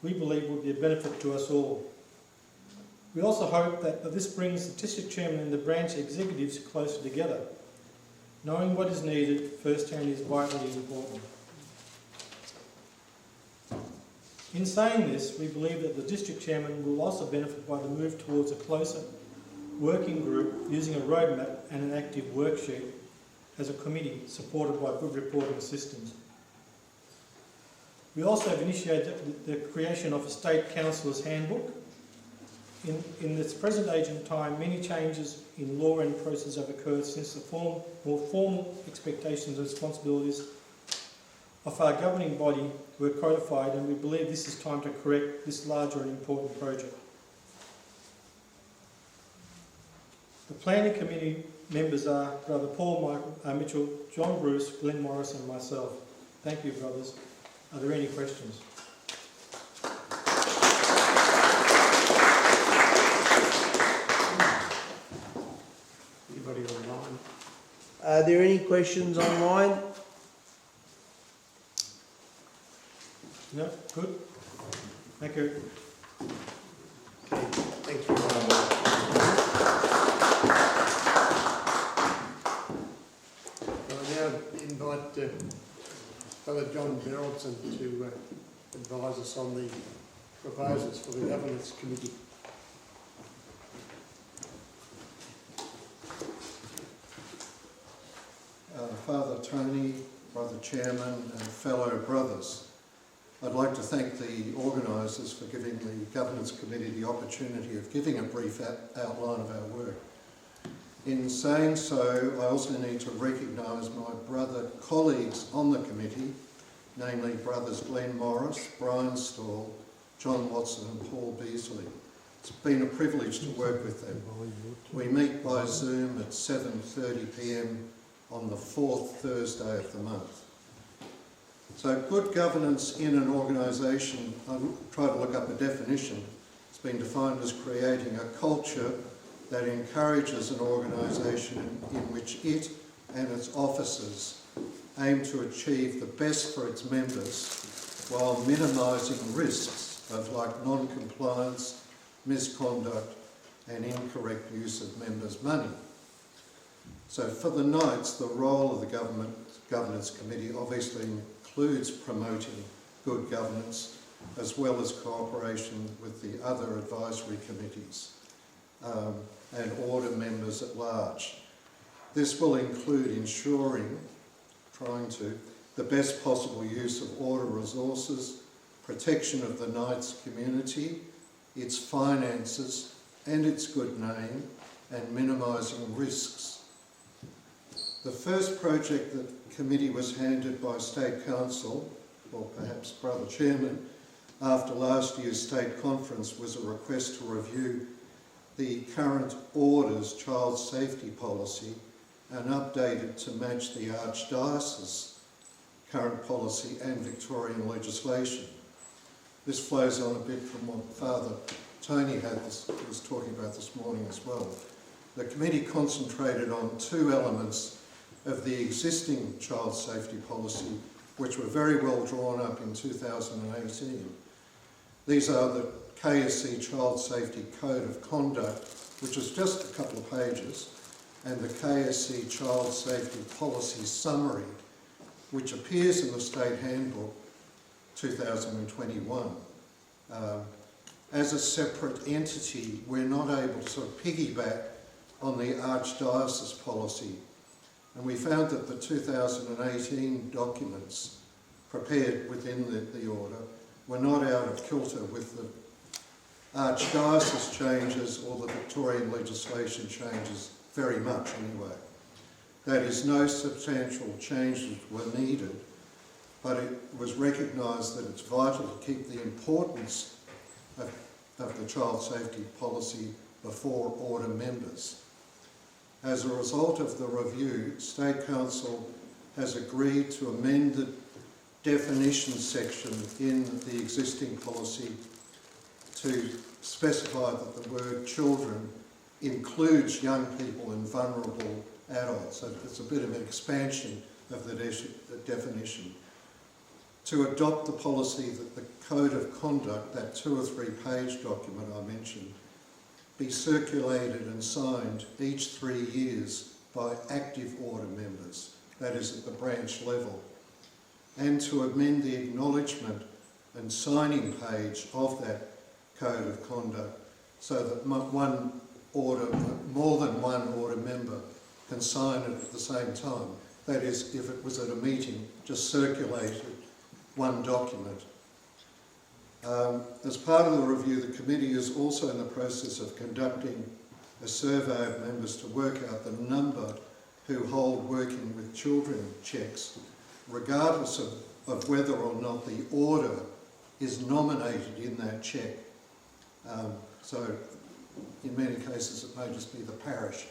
we believe will be a benefit to us all. We also hope that this brings the district chairman and the branch executives closer together. Knowing what is needed firsthand is vitally important. In saying this, we believe that the district chairman will also benefit by the move towards a closer working group using a roadmap and an active worksheet as a committee supported by good reporting systems. We also have initiated the creation of a State Councillor's Handbook. In this present age and time, many changes in law and process have occurred since the more formal expectations and responsibilities of our governing body were codified, and we believe this is time to correct this larger and important project. The planning committee members are Brother Paul Mitchell, John Bruce, Glenn Morris and myself. Thank you, brothers. Are there any questions? Anybody online? Are there any questions online? No? Good? Thank you. Okay, thank you. I now invite Brother John Beruldsen to advise us on the proposals for the Governance Committee. Father Tony, Brother Chairman and fellow brothers, I'd like to thank the organisers for giving the Governance Committee the opportunity of giving a brief outline of our work. In saying so, I also need to recognise my brother colleagues on the committee, namely Brothers Glenn Morris, Brian Stall, John Watson and Paul Beasley. It's been a privilege to work with them. We meet by Zoom at 7:30 p.m. on the fourth Thursday of the month. So good governance in an organisation, I tried to look up a definition. It's been defined as creating a culture that encourages an organisation in which it and its officers aim to achieve the best for its members while minimising risks of like non-compliance, misconduct and incorrect use of members' money. So for the Knights, the role of the Governance Committee obviously includes promoting good governance as well as cooperation with the other advisory committees and order members at large. This will include ensuring, the best possible use of order resources, protection of the Knights community, its finances and its good name, and minimising risks. The first project that the committee was handed by State Council, or perhaps Brother Chairman, after last year's State Conference was a request to review the current Orders Child Safety Policy and update it to match the Archdiocese current policy and Victorian legislation. This flows on a bit from what Father Tony was talking about this morning as well. The committee concentrated on two elements of the existing child safety policy, which were very well drawn up in 2018. These are the KSC Child Safety Code of Conduct, which is just a couple of pages, and the KSC Child Safety Policy Summary, which appears in the State Handbook 2021. As a separate entity, we're not able to sort of piggyback on the Archdiocese policy. And we found that the 2018 documents prepared within the order were not out of kilter with the Archdiocese changes or the Victorian legislation changes very much anyway. That is, no substantial changes were needed, but it was recognised that it's vital to keep the importance of the child safety policy before order members. As a result of the review, State Council has agreed to amend the definition section in the existing policy to specify that the word children includes young people and vulnerable adults. So it's a bit of an expansion of the definition. To adopt the policy that the Code of Conduct, that 2 or 3 page document I mentioned, be circulated and signed each 3 years by active order members, that is at the branch level, and to amend the acknowledgement and signing page of that Code of Conduct so that more than one order member can sign it at the same time. That is, if it was at a meeting, just circulated one document. As part of the review, the committee is also in the process of conducting a survey of members to work out the number who hold working with children checks, regardless of whether or not the order is nominated in that check. So in many cases it may just be the parish.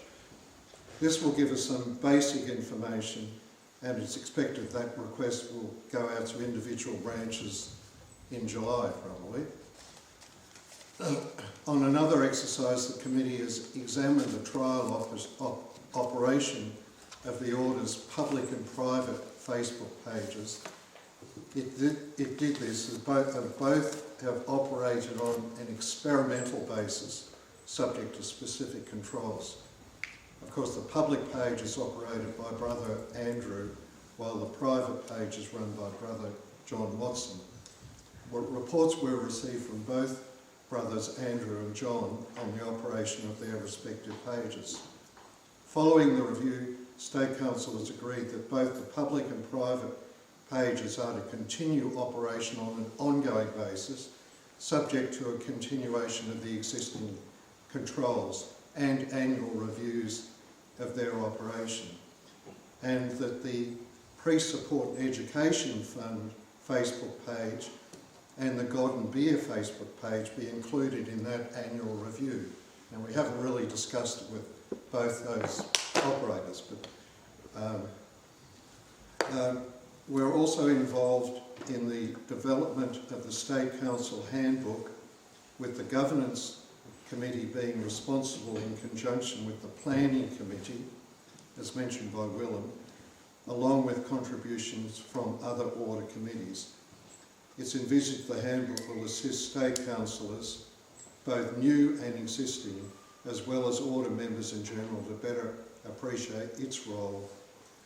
This will give us some basic information, and it's expected that request will go out to individual branches in July probably. On another exercise, the committee has examined the trial operation of the Order's public and private Facebook pages. It did this as both have operated on an experimental basis, subject to specific controls. Of course, the public page is operated by Brother Andrew, while the private page is run by Brother John Watson. Reports were received from both brothers Andrew and John on the operation of their respective pages. Following the review, State Council has agreed that both the public and private pages are to continue operation on an ongoing basis, subject to a continuation of the existing controls and annual reviews of their operation, and that the Pre-Support Education Fund Facebook page and the God and Beer Facebook page be included in that annual review. Now, we haven't really discussed it with both those operators, but We're also involved in the development of the State Council handbook, with the Governance Committee being responsible in conjunction with the Planning Committee, as mentioned by Wilhelm, along with contributions from other order committees. It's envisaged the handbook will assist state councillors, both new and existing, as well as order members in general, to better appreciate its role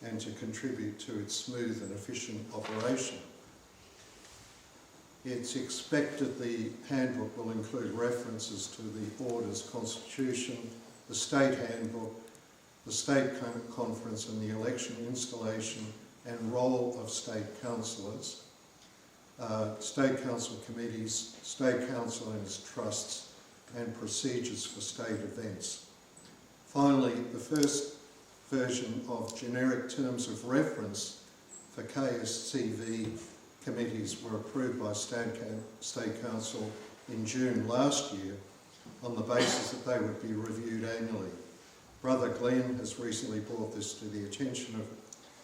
and to contribute to its smooth and efficient operation. It's expected the handbook will include references to the Order's Constitution, the State Handbook, the State Conference and the election, installation and role of State Councillors, State Council committees, State Council and its trusts, and procedures for state events. Finally, the first version of generic terms of reference for KSCV committees were approved by State Council in June last year on the basis that they would be reviewed annually. Brother Glenn has recently brought this to the attention of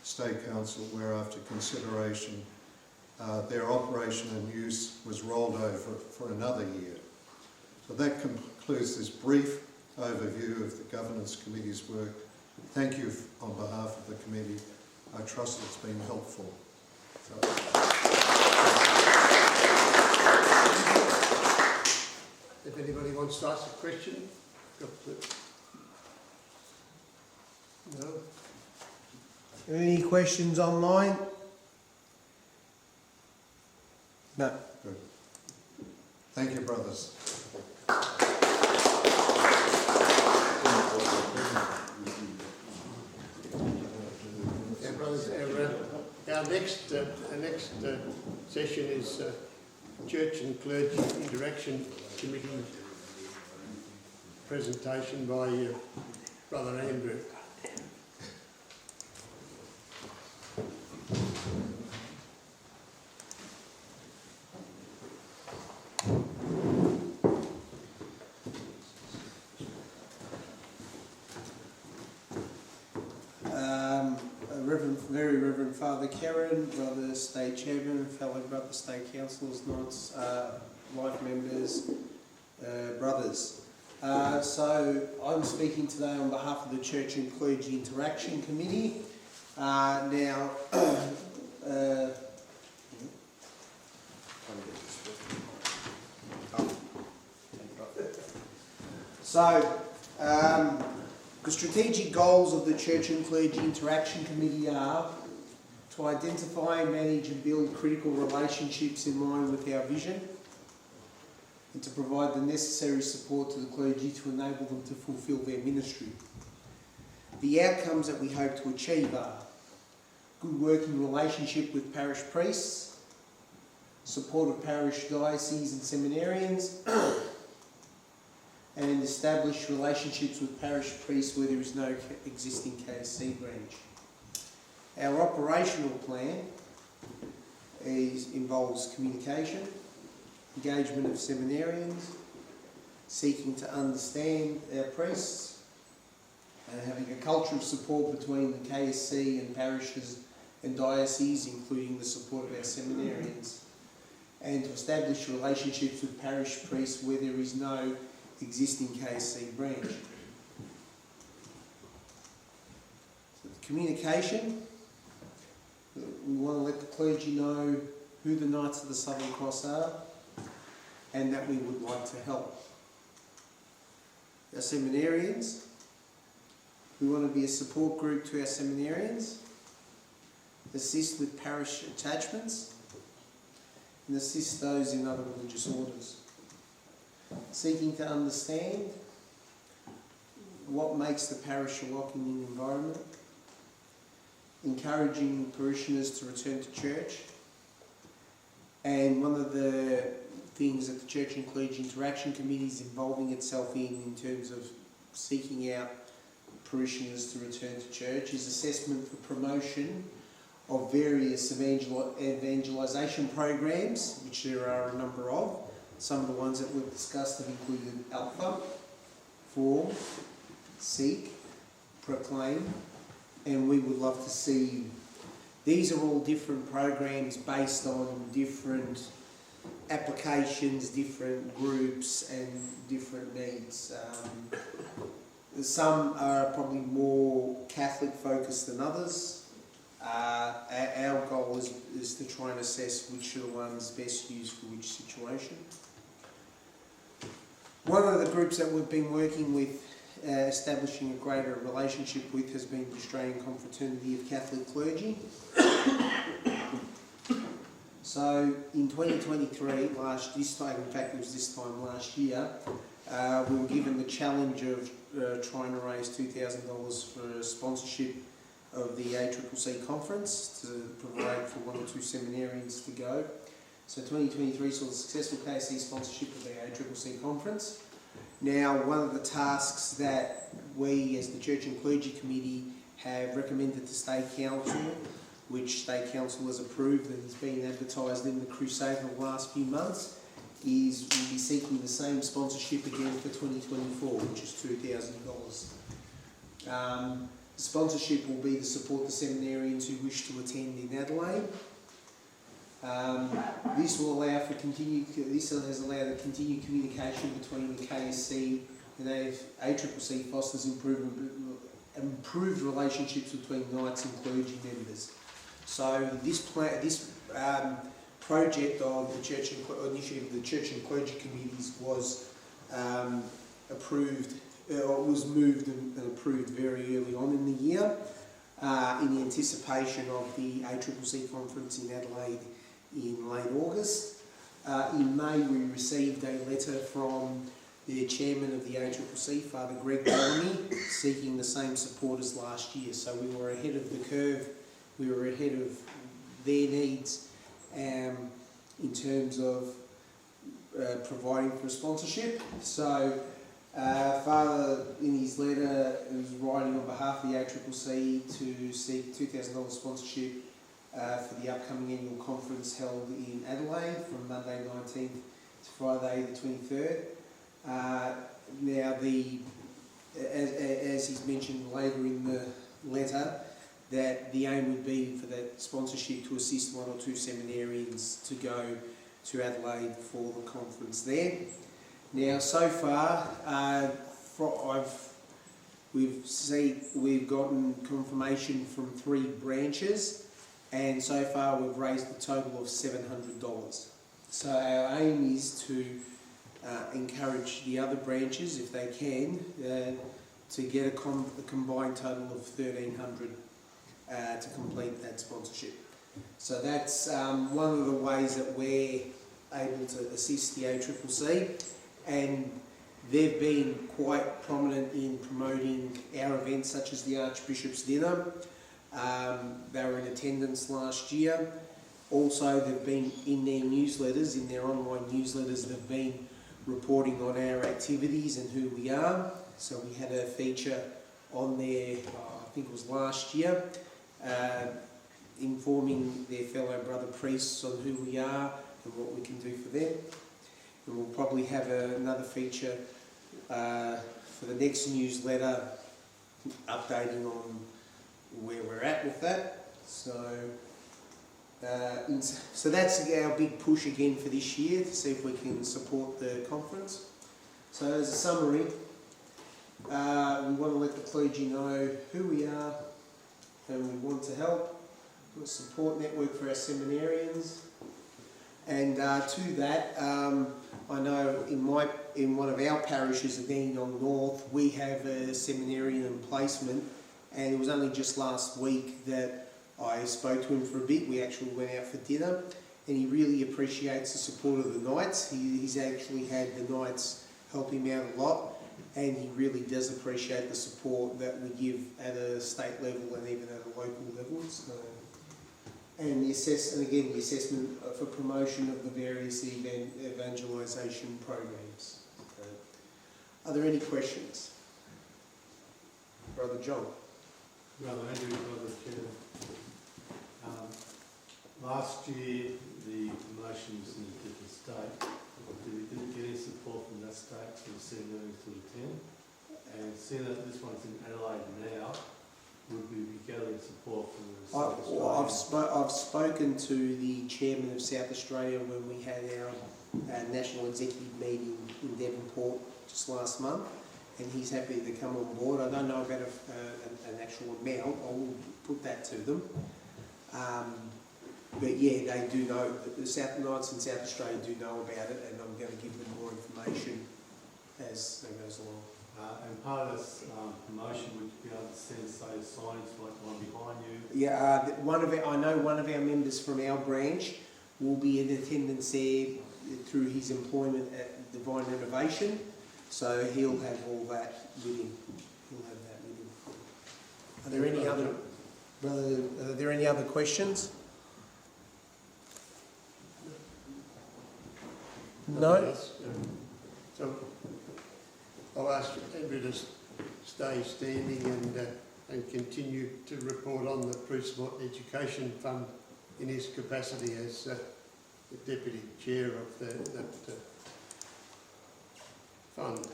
State Council, where after consideration their operation and use was rolled over for another year. So that concludes this brief overview of the Governance Committee's work. Thank you on behalf of the committee. I trust it's been helpful. If anybody wants to ask a question, no? Any questions online? No. Good. Thank you, brothers. Yeah, brothers, our next session is Church and Clergy Interaction Committee presentation by Brother Andrew. Very Reverend Father Kerin, Brother State Chairman, fellow Brother State Councillors, Knights, Life Members, brothers. So I'm speaking today on behalf of the Church and Clergy Interaction Committee. The strategic goals of the Church and Clergy Interaction Committee are to identify, manage and build critical relationships in line with our vision, and to provide the necessary support to the clergy to enable them to fulfil their ministry. The outcomes that we hope to achieve are good working relationship with parish priests, support of parish dioceses and seminarians, and establish relationships with parish priests where there is no existing KSC branch. Our operational plan involves communication, engagement of seminarians, seeking to understand our priests, and having a culture of support between the KSC and parishes and dioceses, including the support of our seminarians, and to establish relationships with parish priests where there is no existing KSC branch. So communication, we want to let the clergy know who the Knights of the Southern Cross are and that we would like to help. Our seminarians, we want to be a support group to our seminarians, assist with parish attachments, and assist those in other religious orders. Seeking to understand what makes the parish a welcoming environment, encouraging parishioners to return to church, and one of the things that the Church and Clergy Interaction Committee is involving itself in terms of seeking out parishioners to return to church is assessment for promotion of various evangelisation programs, which there are a number of. Some of the ones that we've discussed have included Alpha, Form, Seek, Proclaim, and we would love to see these are all different programs based on different applications, different groups and different needs. Some are probably more Catholic focused than others. Our goal is to try and assess which are the ones best used for which situation. One of the groups that we've been working with, establishing a greater relationship with, has been the Australian Confraternity of Catholic Clergy. So in 2023, in fact it was this time last year, we were given the challenge of trying to raise $2,000 for a sponsorship of the ACCC conference to provide for 1 or 2 seminarians to go. So 2023 saw the successful KSC sponsorship of the ACCC conference. Now, one of the tasks that we as the Church and Clergy Committee have recommended to State Council, which State Council has approved and has been advertised in the Crusade for the last few months, is we'll be seeking the same sponsorship again for 2024, which is $2,000. Sponsorship will be to support the seminarians who wish to attend in Adelaide. This has allowed the continued communication between the KSC and ACCC fosters improved relationships between knights and clergy members. So this project of the Church and initiative of the Church and Clergy Committees was was moved and approved very early on in the year in the anticipation of the ACCC conference in Adelaide in late August. In May we received a letter from the chairman of the ACCC, Father Domenic, seeking the same support as last year. So we were ahead of the curve, we were ahead of their needs in terms of providing for sponsorship. So Father, in his letter, was writing on behalf of the ACCC to seek $2,000 sponsorship for the upcoming annual conference held in Adelaide from Monday 19th to Friday the 23rd. Now, as he's mentioned later in the letter, that the aim would be for that sponsorship to assist 1 or 2 seminarians to go to Adelaide for the conference there. Now, so far, we've gotten confirmation from 3 branches, and so far we've raised a total of $700. So our aim is to encourage the other branches, if they can, to get a combined total of $1,300 to complete that sponsorship. So that's one of the ways that we're able to assist the ACCC, and they've been quite prominent in promoting our events such as the Archbishop's Dinner. They were in attendance last year. Also, they've been in their newsletters, in their online newsletters, they've been reporting on our activities and who we are. So we had a feature on there, I think it was last year, informing their fellow brother priests on who we are and what we can do for them. And we'll probably have another feature for the next newsletter, updating on where we're at with that. So that's our big push again for this year, to see if we can support the conference. So as a summary, we want to let the clergy know who we are and we want to help. We're a support network for our seminarians. And to that, I know in one of our parishes at Dandenong North, we have a seminarian in placement, and it was only just last week that I spoke to him for a bit. We actually went out for dinner, and he really appreciates the support of the Knights. He's actually had the Knights help him out a lot, and he really does appreciate the support that we give at a state level and even at a local level. So, and the assessment for promotion of the various evangelisation programs. So, are there any questions? Brother John. Brother Andrew, Brother Chairman. Last year, the promotion was in a different state. We didn't get any support from that state for the seminary to attend. And seeing that this one's in Adelaide now, would we be gathering support from the South Australian? I've spoken to the chairman of South Australia when we had our national executive meeting in Devonport just last month, and he's happy to come on board. I don't know about an actual amount. I will put that to them. But yeah, they do know, the South Knights in South Australia do know about it, and I'm going to give them more information as it goes along. And part of this promotion, would you be able to send, say, signs like the one behind you? Yeah, I know one of our members from our branch will be in attendance there through his employment at Divine Renovation, so he'll have all that with him. He'll have that with him. Are there any other questions? No? So I'll ask Andrew to stay standing and continue to report on the Pre-Sport Education Fund in his capacity as the Deputy Chair of that fund.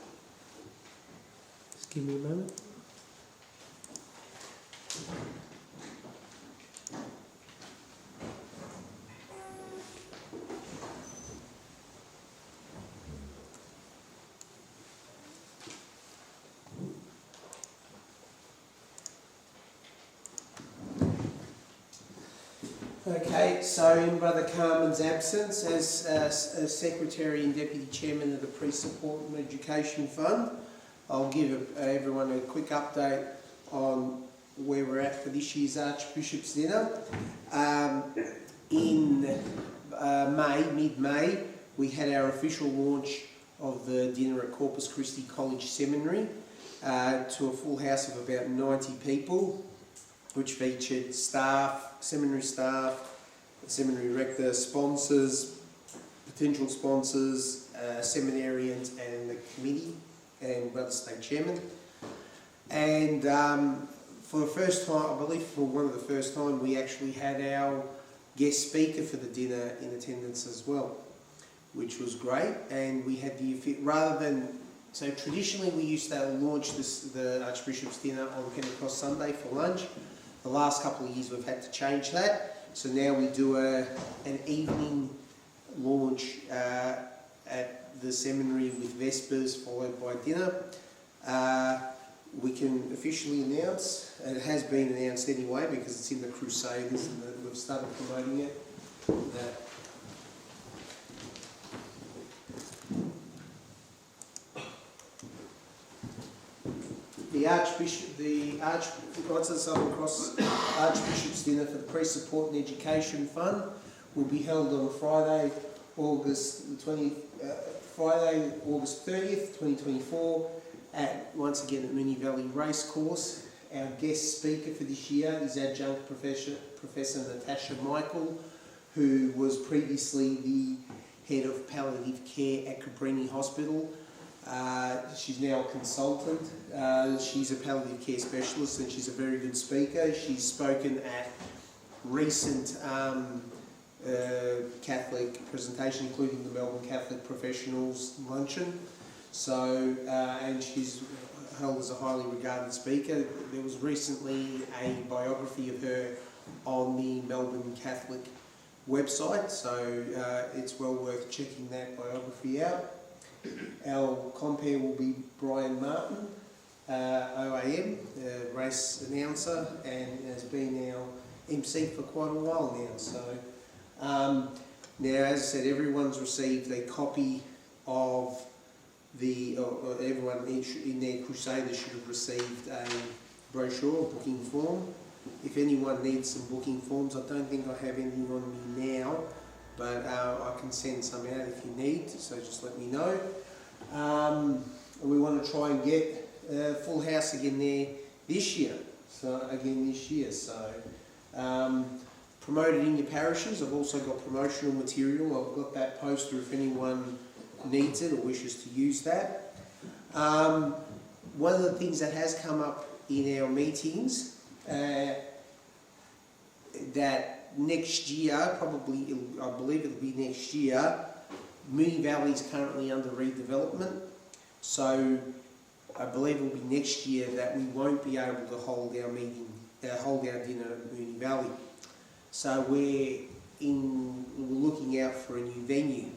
Just give me a moment. Okay, so in Brother Carmine's absence, as Secretary and Deputy Chairman of the Pre-Support and Education Fund, I'll give everyone a quick update on where we're at for this year's Archbishop's Dinner. In mid-May, we had our official launch of the dinner at Corpus Christi College Seminary to a full house of about 90 people, which featured staff, seminary rector, sponsors, potential sponsors, seminarians and the committee and Brother State Chairman. And for the first time, I believe for one of the first time, we actually had our guest speaker for the dinner in attendance as well, which was great. And we had so traditionally we used to launch the Archbishop's Dinner on Pentecost Sunday for lunch. The last couple of years we've had to change that, so now we do an evening launch at the seminary with Vespers followed by dinner. We can officially announce, and it has been announced anyway because it's in the Crusaders and we've started promoting it, that the Knights of the Southern Cross Archbishop's Dinner for the Pre-Support and Education Fund will be held on Friday, August 30th, 2024, once again at Moonee Valley Racecourse. Our guest speaker for this year is Adjunct Professor Natasha Michael, who was previously the Head of Palliative Care at Cabrini Hospital. She's now a consultant. She's a palliative care specialist and she's a very good speaker. She's spoken at recent Catholic presentation, including the Melbourne Catholic Professionals Luncheon. So, and she's held as a highly regarded speaker. There was recently a biography of her on the Melbourne Catholic website, so it's well worth checking that biography out. Our compere will be Brian Martin, OAM, race announcer, and has been our MC for quite a while now. So now, as I said, everyone's received a copy of everyone in their Crusaders should have received a brochure, a booking form. If anyone needs some booking forms, I don't think I have anything on me now, but I can send some out if you need, so just let me know. We want to try and get a full house again there this year. So promote it in your parishes. I've also got promotional material. I've got that poster if anyone needs it or wishes to use that. One of the things that has come up in our meetings that next year, probably, I believe it'll be next year, Moonee Valley is currently under redevelopment, so I believe it'll be next year that we won't be able to hold our meeting hold our dinner at Moonee Valley. So we're looking out for a new venue.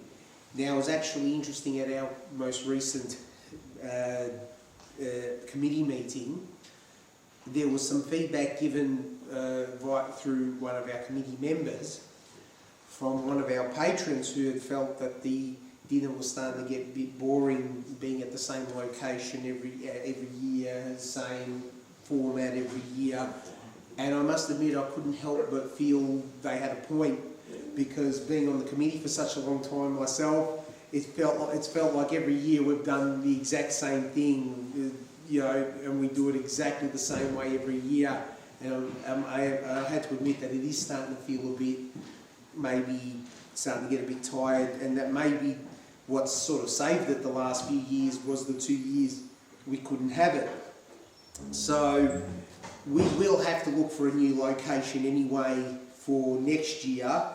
Now, it was actually interesting at our most recent committee meeting. There was some feedback given right through one of our committee members from one of our patrons who had felt that the dinner was starting to get a bit boring, being at the same location every year, same format every year. And I must admit, I couldn't help but feel they had a point, because being on the committee for such a long time myself, it's felt like every year we've done the exact same thing, you know, and we do it exactly the same way every year. And I had to admit that it is starting to feel a bit, maybe starting to get a bit tired, and that maybe what's sort of saved it the last few years was the 2 years we couldn't have it. So we will have to look for a new location anyway for next year,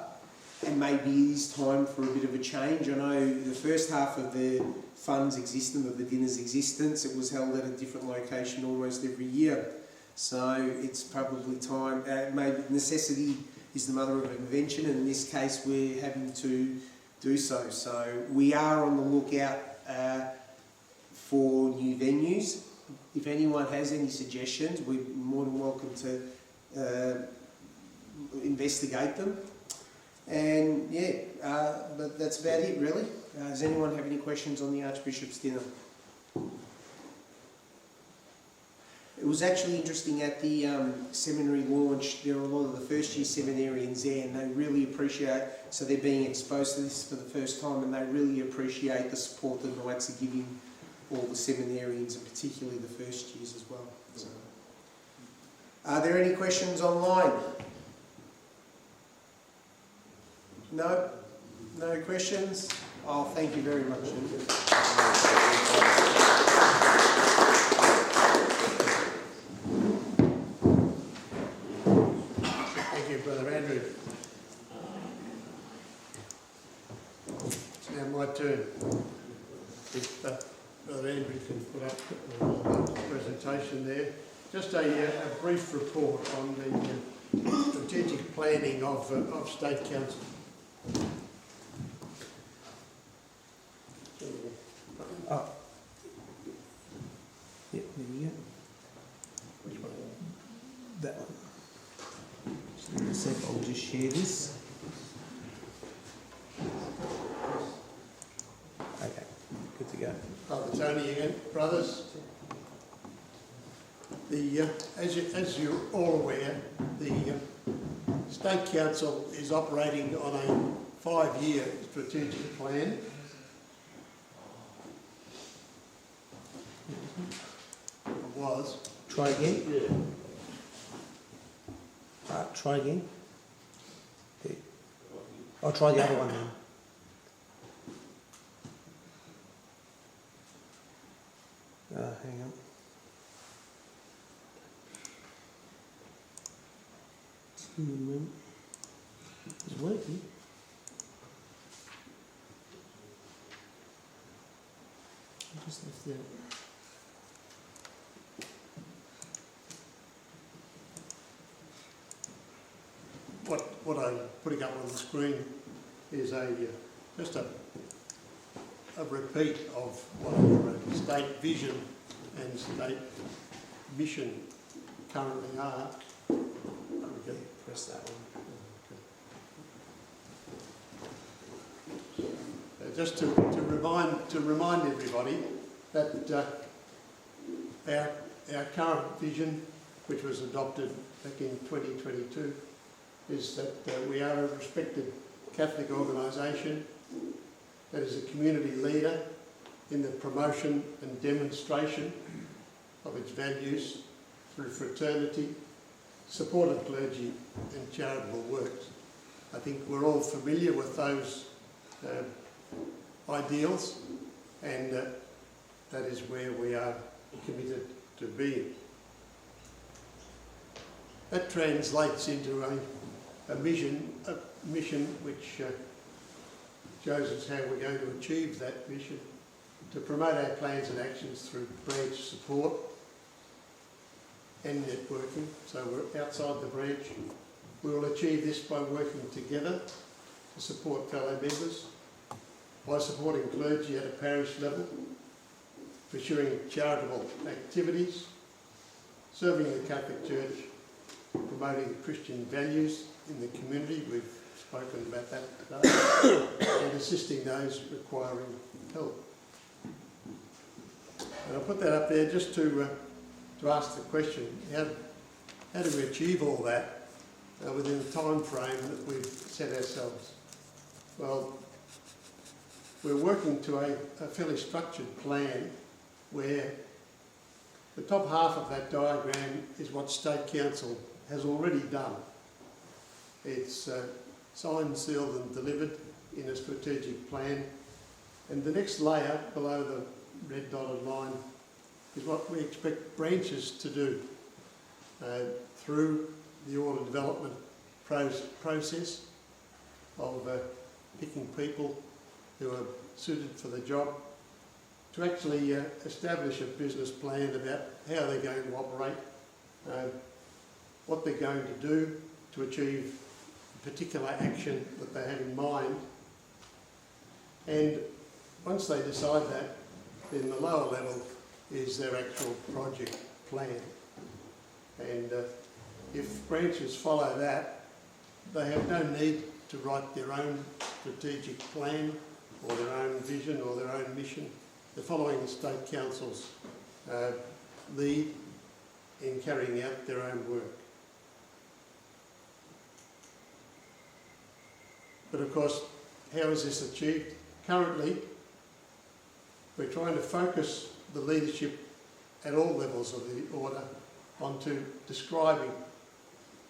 and maybe it is time for a bit of a change. I know the first half of the fund's existence, of the dinner's existence, it was held at a different location almost every year. So it's probably time, maybe necessity is the mother of invention, and in this case we're having to do so. So we are on the lookout for new venues. If anyone has any suggestions, we're more than welcome to investigate them. And yeah, but that's about it really. Does anyone have any questions on the Archbishop's dinner? It was actually interesting at the seminary launch. There were a lot of the first year seminarians there, and they really appreciate, so they're being exposed to this for the first time, and they really appreciate the support that the Knights are giving all the seminarians, and particularly the first years as well. So, are there any questions online? No? No questions? Oh, thank you very much. Thank you, Brother Andrew. It's now my turn. If Brother Andrew can put up the presentation there. Just a brief report on the strategic planning of State Council. Oh. Yeah, there we go. Which one? That one. Just in a sec, I'll just share this. Okay, good to go. Brother Tony again, brothers. As you're all aware, the State Council is operating on a 5-year strategic plan. It was. Try again? Yeah. Try again. I'll try the other one then. Hang on. It's working. I just left that. What I'm putting up on the screen is just a repeat of what our state vision and state mission currently are. Okay, press that one. Just to remind everybody that our current vision, which was adopted back in 2022, is that we are a respected Catholic organisation that is a community leader in the promotion and demonstration of its values through fraternity, support of clergy and charitable works. I think we're all familiar with those ideals, and that is where we are committed to being. That translates into a mission which shows us how we're going to achieve that mission, to promote our plans and actions through branch support, and networking, so we're outside the branch. We will achieve this by working together to support fellow members, by supporting clergy at a parish level, pursuing charitable activities, serving the Catholic Church, promoting Christian values in the community, we've spoken about that today, and assisting those requiring help. And I put that up there just to ask the question, how do we achieve all that within the time frame that we've set ourselves? Well, we're working to a fairly structured plan where the top half of that diagram is what State Council has already done. It's signed, sealed and delivered in a strategic plan. And the next layer below the red dotted line is what we expect branches to do through the order development process of picking people who are suited for the job, to actually establish a business plan about how they're going to operate, what they're going to do to achieve a particular action that they have in mind. And once they decide that, then the lower level is their actual project plan. And if branches follow that, they have no need to write their own strategic plan or their own vision or their own mission. They're following the State Council's lead in carrying out their own work. But of course, how is this achieved? Currently, we're trying to focus the leadership at all levels of the order onto describing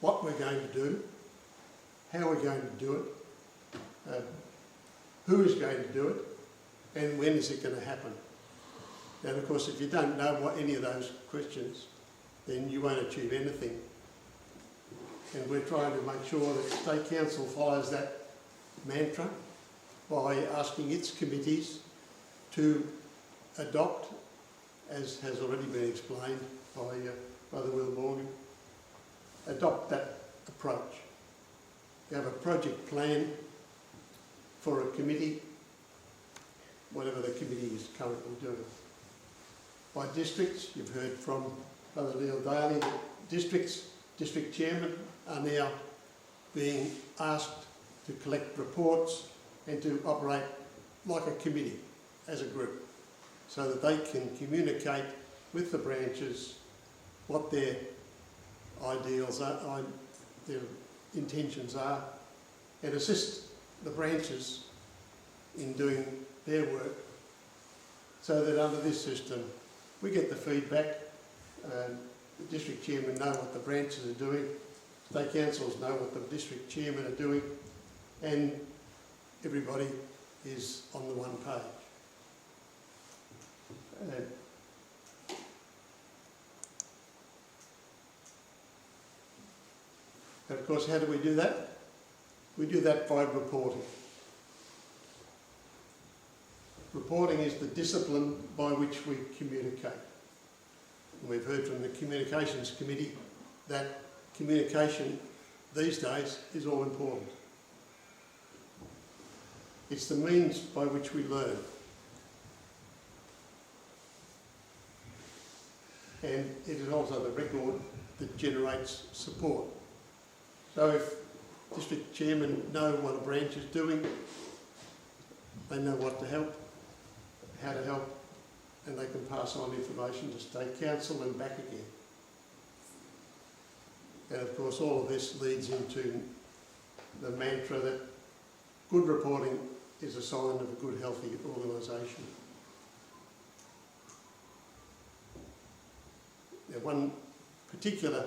what we're going to do, how we're going to do it, who is going to do it, and when is it going to happen. And of course, if you don't know what any of those questions, then you won't achieve anything. And we're trying to make sure that State Council follows that mantra by asking its committees to adopt, as has already been explained by Brother Will Morgan, adopt that approach. You have a project plan for a committee, whatever the committee is currently doing. By districts, you've heard from Brother Daly, that district chairmen are now being asked to collect reports and to operate like a committee, as a group, so that they can communicate with the branches what their ideals are, their intentions are, and assist the branches in doing their work, so that under this system we get the feedback. The district chairmen know what the branches are doing, state councils know what the district chairmen are doing, and everybody is on the one page. And of course, how do we do that? We do that by reporting. Reporting is the discipline by which we communicate. And we've heard from the Communications Committee that communication these days is all important. It's the means by which we learn. And it is also the record that generates support. So if district chairmen know what a branch is doing, they know what to help, how to help, and they can pass on information to State Council and back again. And of course all of this leads into the mantra that good reporting is a sign of a good, healthy organisation. Now, one particular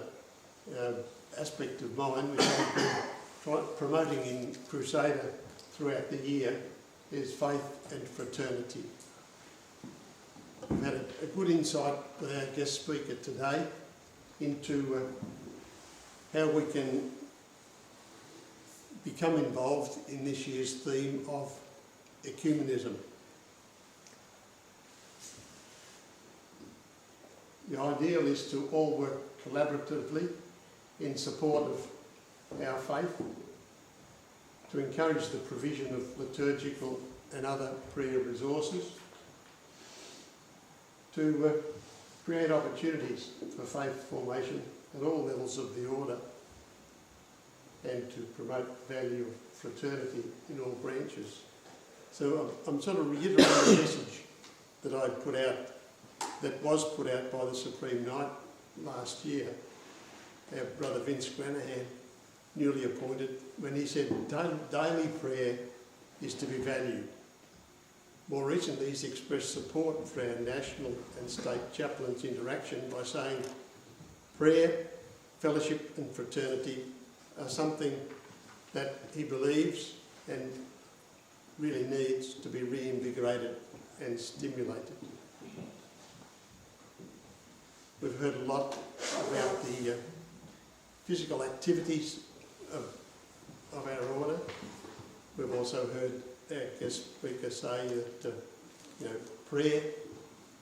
aspect of mine, which I've been promoting in Crusader throughout the year, is faith and fraternity. We've had a good insight with our guest speaker today into how we can become involved in this year's theme of ecumenism. The ideal is to all work collaboratively in support of our faith, to encourage the provision of liturgical and other prayer resources, to create opportunities for faith formation at all levels of the order, and to promote the value of fraternity in all branches. So I'm sort of reiterating the message that I put out, that was put out by the Supreme Knight last year, our brother Vince Granahan, newly appointed, when he said daily prayer is to be valued. More recently, he's expressed support for our national and state chaplains' interaction by saying prayer, fellowship and fraternity are something that he believes and really needs to be reinvigorated and stimulated. We've heard a lot about the physical activities of our order. We've also heard our guest speaker say that prayer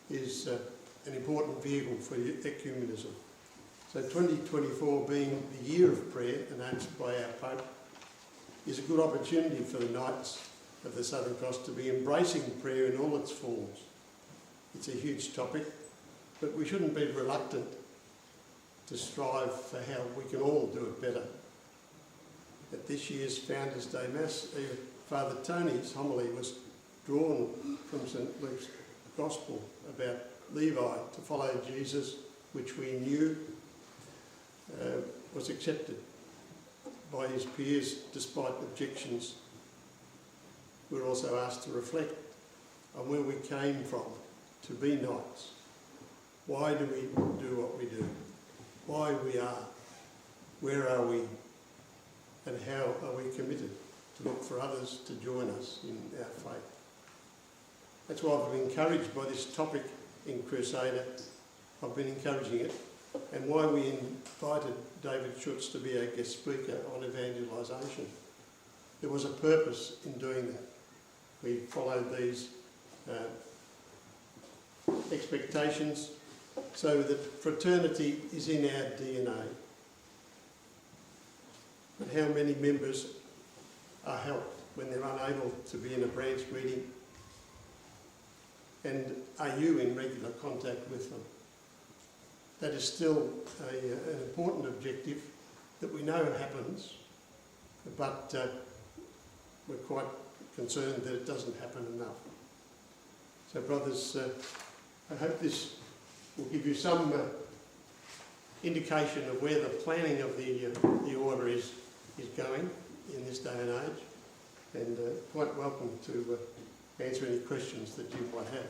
is an important vehicle for ecumenism. So 2024 being the year of prayer announced by our Pope is a good opportunity for the Knights of the Southern Cross to be embracing prayer in all its forms. It's a huge topic, but we shouldn't be reluctant to strive for how we can all do it better. At this year's Founders' Day Mass, Father Tony's homily was drawn from St Luke's Gospel about Levi to follow Jesus, which we knew was accepted by his peers despite objections. We're also asked to reflect on where we came from to be knights. Why do we do what we do? Why we are? Where are we? And how are we committed to look for others to join us in our faith? That's why I've been encouraged by this topic in Crusader. I've been encouraging it, and why we invited David Schütz to be our guest speaker on evangelisation. There was a purpose in doing that. We followed these expectations so that fraternity is in our DNA. And how many members are helped when they're unable to be in a branch meeting? And are you in regular contact with them? That is still an important objective that we know happens, but we're quite concerned that it doesn't happen enough. So brothers, I hope this will give you some indication of where the planning of the order is going in this day and age, and quite welcome to answer any questions that you might have.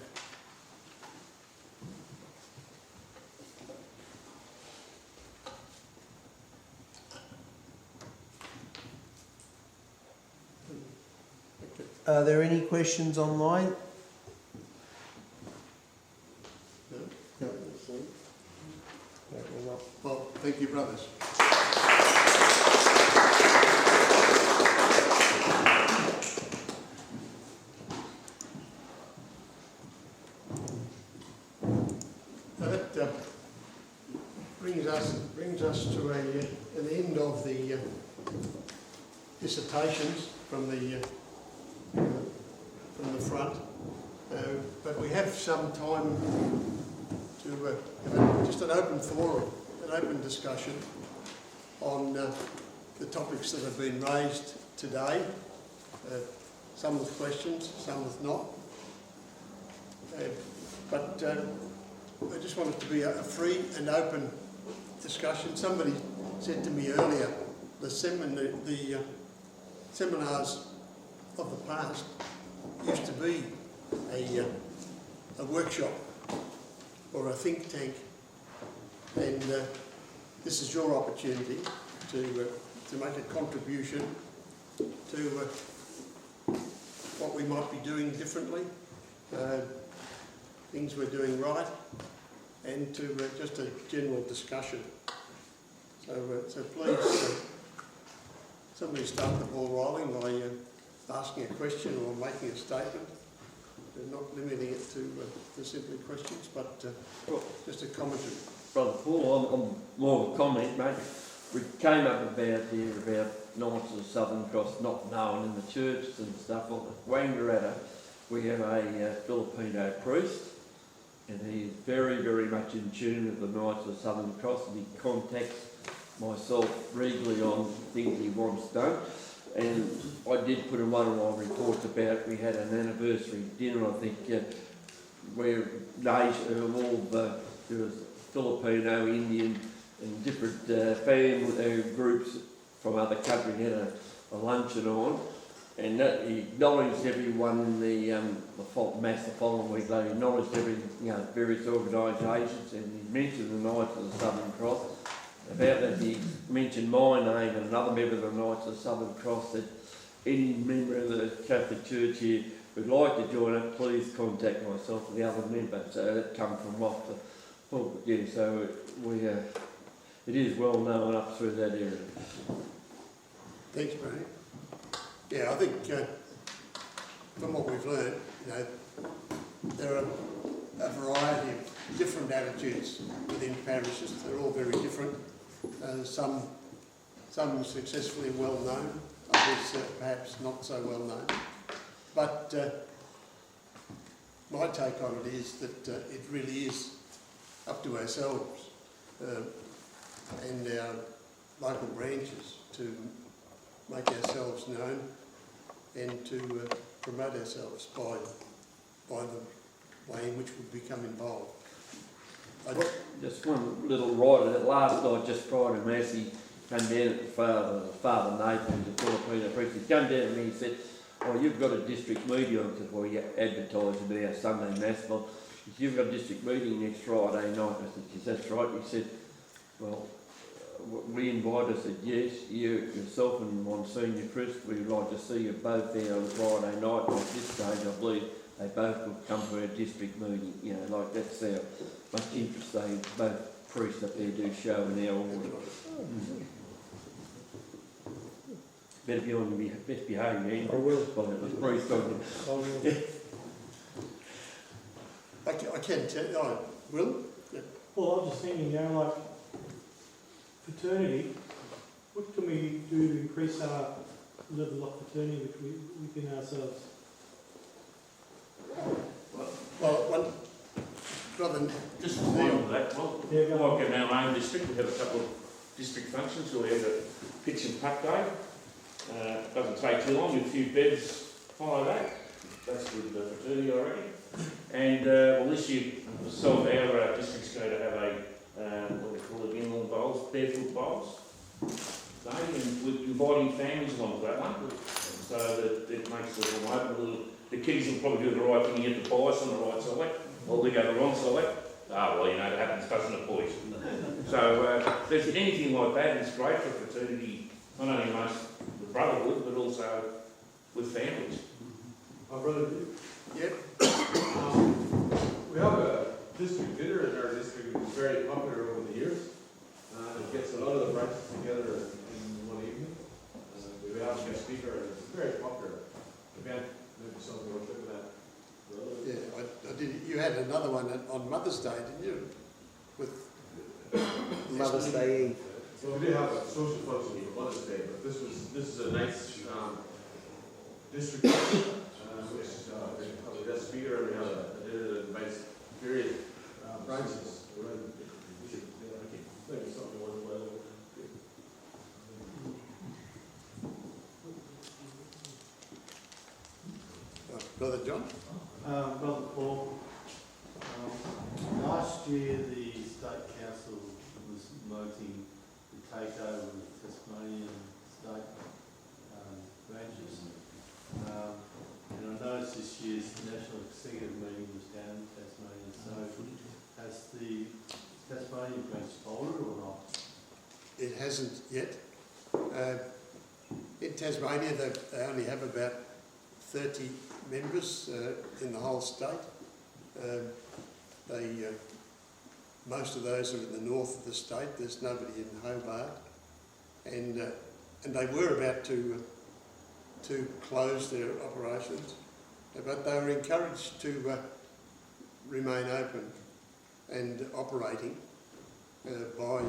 Are there any questions online? No. Well, thank you, brothers. Now that brings us to an end of the dissertations from the front, but we have some time to have just an open forum, an open discussion on the topics that have been raised today, some with questions, some with not. But I just want it to be a free and open discussion. Somebody said to me earlier, the seminars of the past used to be a workshop or a think tank, and this is your opportunity to make a contribution to what we might be doing differently, things we're doing right, and to just a general discussion. So please, somebody start the ball rolling by asking a question or making a statement. not limiting it to simply questions, but just a commentary. Brother Paul, I'm more of a comment, mate. We came up about Knights of the Southern Cross not known in the church and stuff. On the Wangaratta, we have a Filipino priest, and he's very, very much in tune with the Knights of the Southern Cross, and he contacts myself regularly on things he wants done. And I did put in one of my reports about we had an anniversary dinner, I think, where there was Filipino, Indian and different family groups from other countries had a luncheon on, and that he acknowledged everyone in the mass the following week. They acknowledged various organisations, and he mentioned the Knights of the Southern Cross. About that, he mentioned my name and another member of the Knights of the Southern Cross, that any member of the Catholic Church here would like to join it, please contact myself or the other member. So that come from off the pulpit, yeah, so it is well known up through that area. Thanks, Barney. Yeah, I think from what we've learned, there are a variety of different attitudes within parishes. They're all very different. Some successfully well known, others perhaps not so well known. But my take on it is that it really is up to ourselves and our local branches to make ourselves known and to promote ourselves by the way in which we become involved. Just one little rider that last night, just prior to Mass, he came down, Father Nathan, the Filipino priest, he came down to me and he said, "Oh, you've got a district meeting on," because we advertised about our Sunday Mass. Well, he said, "You've got a district meeting next Friday night." I said, "Yes, that's right." He said, "Well, we invited," I said, "Yes, yourself and Monsignor Chris, we'd like to see you both there on Friday night." And at this stage, I believe they both will come to our district meeting. That's how much interest they both priests up there do show in our order. Better be on your best behaviour, Ian. I will. Well, it was priest on you. I will. I can tell you, I will. Yeah. Well, I was just thinking, like fraternity, what can we do to increase our level of fraternity within ourselves? Well, rather just on that, like in our own district, we have a couple of district functions where we have a pitch and putt day. Doesn't take too long, a few beds follow that. That's with the fraternity already. And this year, some of our districts going to have what we call it, inland bowls, barefoot bowls. And we're inviting families along to that one, so that it makes it all open. The kids will probably do the right thing, you get the bias on the right side, or they go the wrong side. That happens, doesn't it, boys? So if there's anything like that, it's great for fraternity, not only amongst the brotherhood, but also with families. My brother, yep. We have a district dinner in our district, which is very popular over the years. It gets a lot of the branches together in one evening. We have a guest speaker, and it's a very popular event. Maybe something worth looking at. Yeah, I did. You had another one on Mother's Day, didn't you? With Mother's Day Eve. Well, we did have a social function for Mother's Day, but this is a nice district which we have a guest speaker, and we have a dinner that invites various branches. We should maybe something worthwhile. Brother John? Brother Paul, last year the State Council was promoting the takeover of the Tasmanian state branches. And I noticed this year's National Executive meeting was down in Tasmania, so has the Tasmanian branch folded or not? It hasn't yet. In Tasmania, they only have about 30 members in the whole state. Most of those are in the north of the state. There's nobody in Hobart, and they were about to close their operations, but they were encouraged to remain open and operating by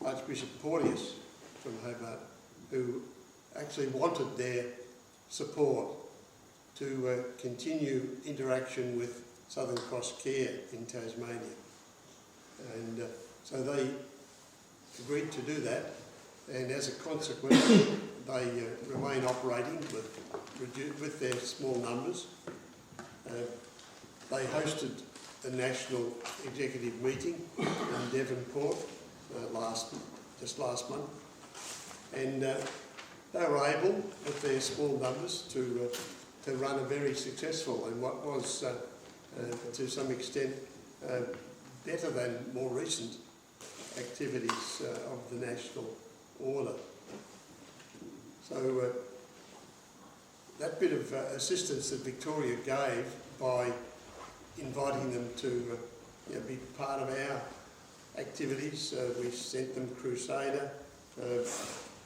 Archbishop Porteous from Hobart, who actually wanted their support to continue interaction with Southern Cross Care in Tasmania. And so they agreed to do that, and as a consequence they remain operating with their small numbers. They hosted a national executive meeting in Devonport just last month, and they were able, with their small numbers, to run a very successful and what was, to some extent, better than more recent activities of the national order. So that bit of assistance that Victoria gave by inviting them to be part of our activities, we sent them Crusader.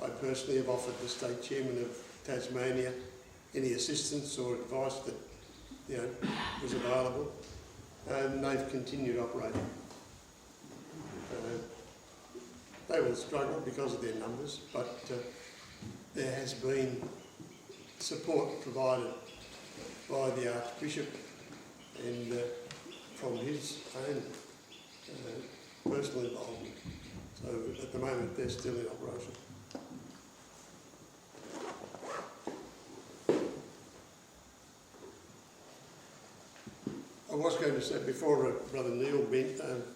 I personally have offered the State Chairman of Tasmania any assistance or advice that was available, and they've continued operating. They will struggle because of their numbers, but there has been support provided by the Archbishop and from his own personal involvement. So at the moment they're still in operation. I was going to say, before Brother Neil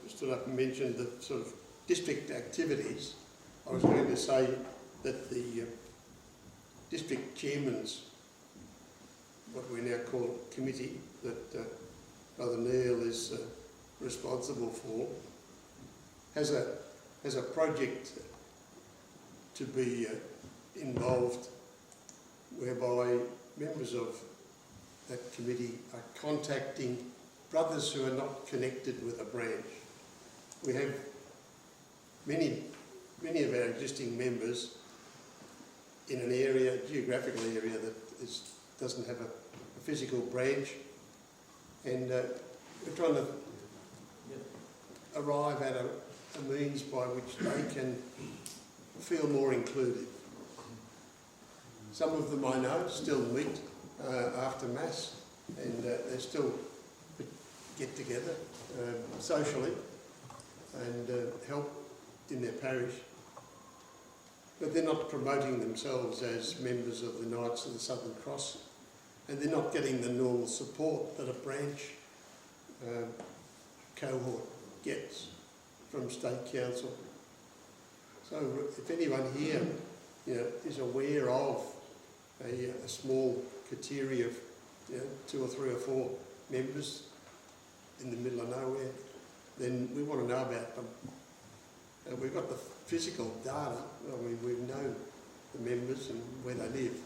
stood up and mentioned the sort of district activities, I was going to say that the district chairman's, what we now call committee, that Brother Neil is responsible for, has a project to be involved whereby members of that committee are contacting brothers who are not connected with a branch. We have many of our existing members in an area, geographical area, that doesn't have a physical branch, and we're trying to arrive at a means by which they can feel more included. Some of them I know still meet after Mass, and they still get together socially and help in their parish, but they're not promoting themselves as members of the Knights of the Southern Cross, and they're not getting the normal support that a branch cohort gets from State Council. So if anyone here is aware of a small coterie of 2 or 3 or 4 members in the middle of nowhere, then we want to know about them. We've got the physical data. I mean, we know the members and where they live.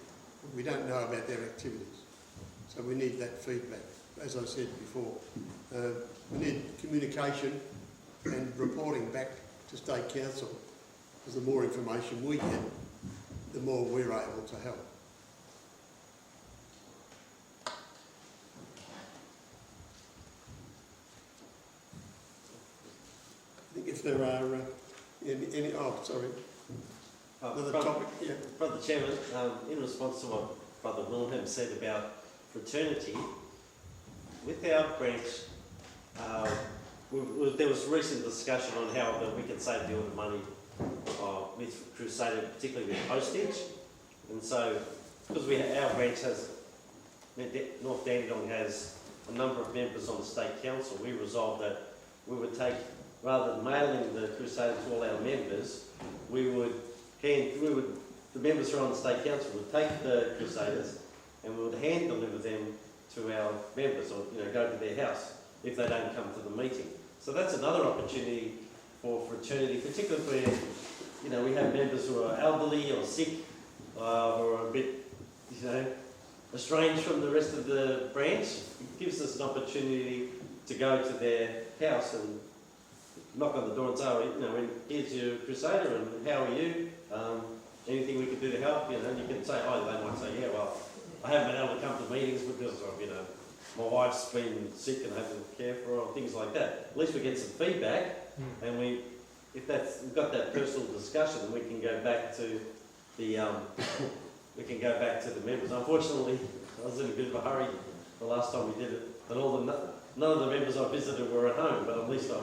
But we don't know about their activities. So we need that feedback. As I said before, we need communication and reporting back to State Council, because the more information we get, the more we're able to help. I think if there are any another topic. Yeah. Brother Chairman, in response to what Brother Wilhelm said about fraternity, with our branch, there was recent discussion on how we could save the order money with Crusader, particularly with postage. And so, because our branch has, North Dandenong has a number of members on the State Council, we resolved that we would take, rather than mailing the Crusader to all our members, the members who are on the State Council would take the Crusaders and we would hand deliver them to our members, or go to their house if they don't come to the meeting. So that's another opportunity for fraternity, particularly where we have members who are elderly or sick, who are a bit estranged from the rest of the branch. It gives us an opportunity to go to their house and knock on the door and say, here's your Crusader and how are you? Anything we can do to help? You can say, they might say, yeah, well, I haven't been able to come to meetings because of, my wife's been sick and I have to care for her, or things like that. At least we get some feedback, and we've got that personal discussion, and we can go back to the members. Unfortunately, I was in a bit of a hurry the last time we did it, and none of the members I visited were at home, but at least I've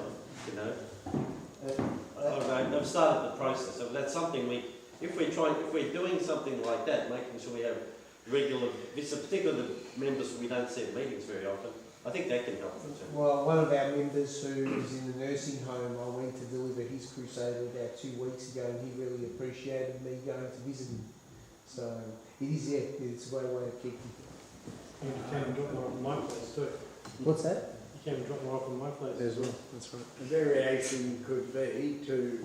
started the process. So that's something if we're doing something like that, making sure we have regular visits, particularly the members we don't see at meetings very often, I think that can help. Well, one of our members who is in the nursing home, I went to deliver his crusade about 2 weeks ago, and he really appreciated me going to visit him. So it's a great way of keeping. You can drop them off in my place too. What's that? You can drop them off in my place as well. That's right. A variation could be to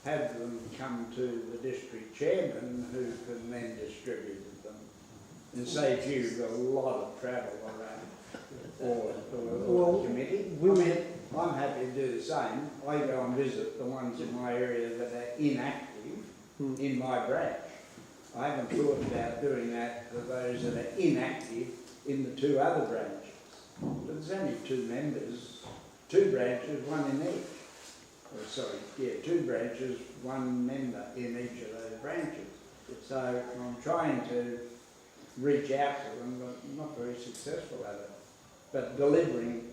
have them come to the district chairman, who can then distribute them, and saves you a lot of travel around or the committee. I'm happy to do the same. I go and visit the ones in my area that are inactive in my branch. I haven't thought about doing that for those that are inactive in the 2 other branches. But there's only 2 members, 2 branches, 1 in each. 2 branches, 1 member in each of those branches. So I'm trying to reach out to them, but I'm not very successful at it. But delivering,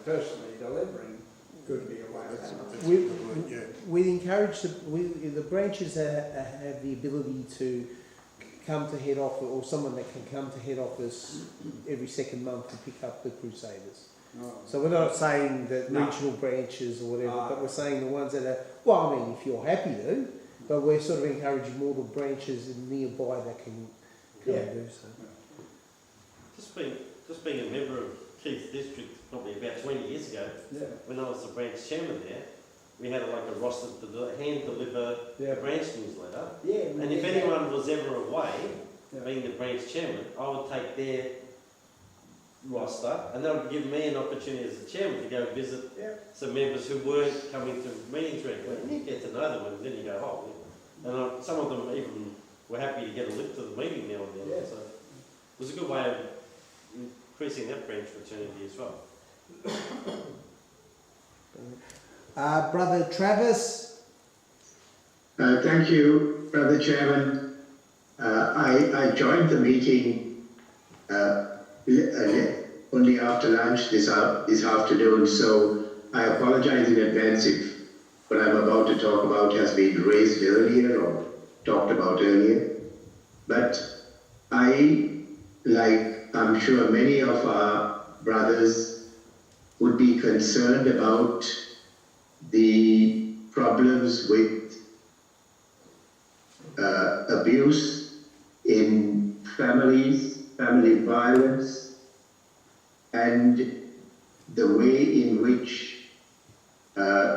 personally delivering, could be a way around. We encourage the branches have the ability to come to head office, or someone that can come to head office every 2nd month to pick up the Crusaders. Oh. So we're not saying that regional branches or whatever, but we're saying the ones that are, if you're happy to, but we're sort of encouraging more the branches nearby that can come and do so. Just being a member of Keith's district probably about 20 years ago, when I was the branch chairman there, we had a roster to hand deliver the branch newsletter. And if anyone was ever away, being the branch chairman, I would take their roster, and that would give me an opportunity as the chairman to go visit some members who weren't coming to meetings regularly. And you get to know them, and then you go, and some of them even were happy to get a lift to the meeting now and then. So it was a good way of increasing that branch fraternity as well. Brother Travis. Thank you, Brother Chairman. I joined the meeting only after lunch this afternoon, so I apologize in advance if what I'm about to talk about has been raised earlier or talked about earlier. But I'm sure many of our brothers would be concerned about the problems with abuse in families, family violence, and the way in which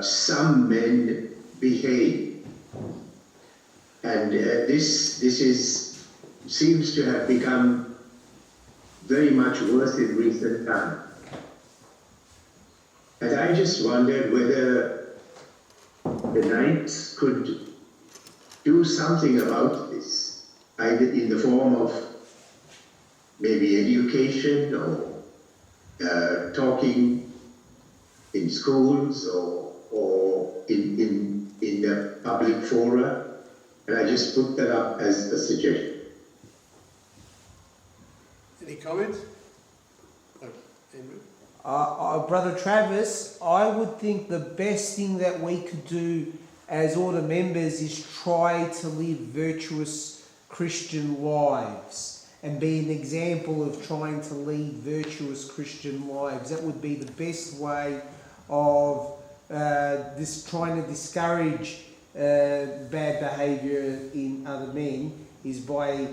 some men behave. And this seems to have become very much worse in recent times. And I just wondered whether the Knights could do something about this, either in the form of maybe education or talking in schools or in the public fora. And I just put that up as a suggestion. Any comments? Brother Travis, I would think the best thing that we could do as order members is try to live virtuous Christian lives and be an example of trying to lead virtuous Christian lives. That would be the best way of trying to discourage bad behaviour in other men, is by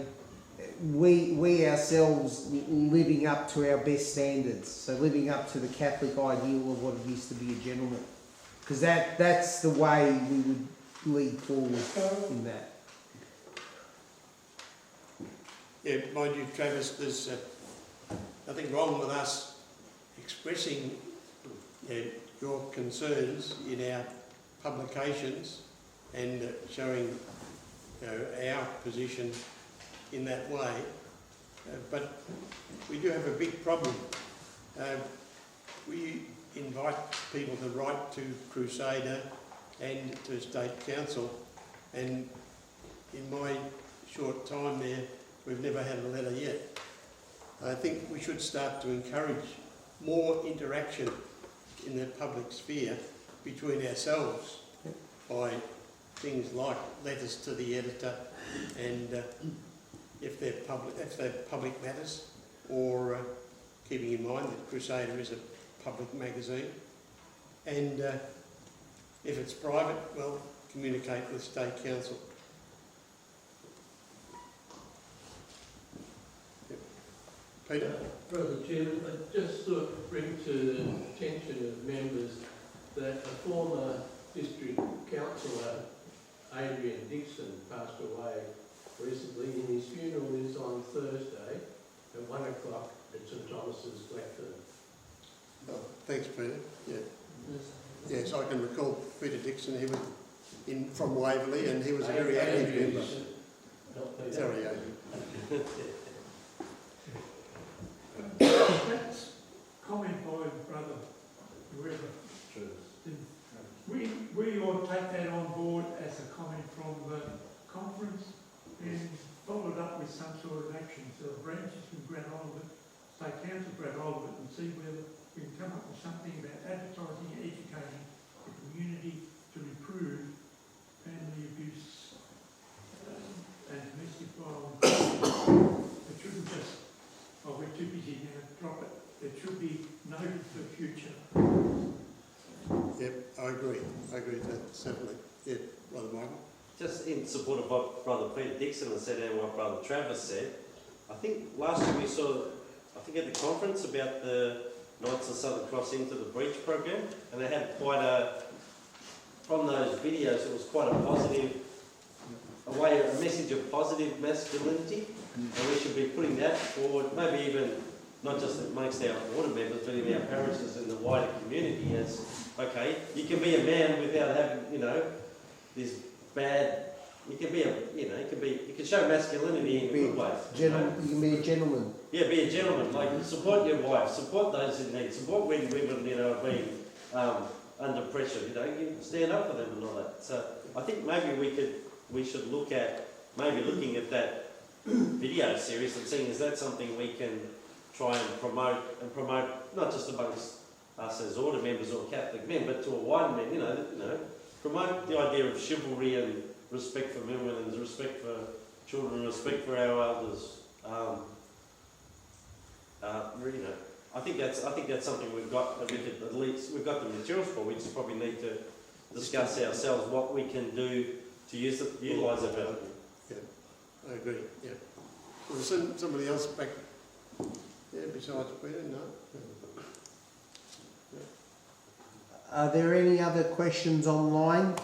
we ourselves living up to our best standards, so living up to the Catholic ideal of what it is to be a gentleman, because that's the way we would lead forward in that. Yeah, mind you, Travis, there's nothing wrong with us expressing your concerns in our publications and showing our position in that way, but we do have a big problem. We invite people to write to Crusader and to State Council, and in my short time there, we've never had a letter yet. I think we should start to encourage more interaction in the public sphere between ourselves by things like letters to the editor, and if they're public matters, or keeping in mind that Crusader is a public magazine, and if it's private, well, communicate with State Council. Yep. Peter? Brother Chairman, I just thought to bring to the attention of members that a former district councillor, Adrian Dixon, passed away recently, and his funeral is on Thursday at 1 o'clock at St Thomas's, Blackburn. Oh, thanks, Peter. Yeah. Yes, I can recall Peter Dixon. He was from Waverley, and he was a very active member. Sorry, Adrian. That's comment by Brother whoever. We ought to take that on board as a comment from the conference and follow it up with some sort of action. So the branches can grab hold of it, State Council grab hold of it, and see whether we can come up with something about advertising and educating the community to improve family abuse and domestic violence. It shouldn't just, oh, we're too busy now to drop it. It should be noted for future. Yep, I agree with that, certainly. Yeah, Brother Michael? Just in support of what Brother Peter Dixon has said and what Brother Travis said, I think last year we saw, I think at the conference, about the Knights of Southern Cross Into the Breach program, and they had quite a, from those videos, it was quite a positive, a message of positive masculinity, and we should be putting that forward, maybe even not just amongst our board members, but in our parishes and the wider community as, okay, you can be a man without having, this bad, you can be you can show masculinity in a good way. You can be a gentleman. Yeah, be a gentleman. Like, support your wife, support those in need, support when women, are being under pressure. You stand up for them and all that. So I think maybe we should look at looking at that video series and seeing is that something we can try and promote not just amongst us as order members or Catholic men, but to a wider men. Promote the idea of chivalry and respect for women and respect for children, respect for our elders. I think that's something we've got. That we could at least we've got the materials for. We just probably need to discuss ourselves what we can do to utilise it better. Yeah, I agree. Yeah. Was somebody else back? Yeah, besides Peter, no. Are there any other questions online?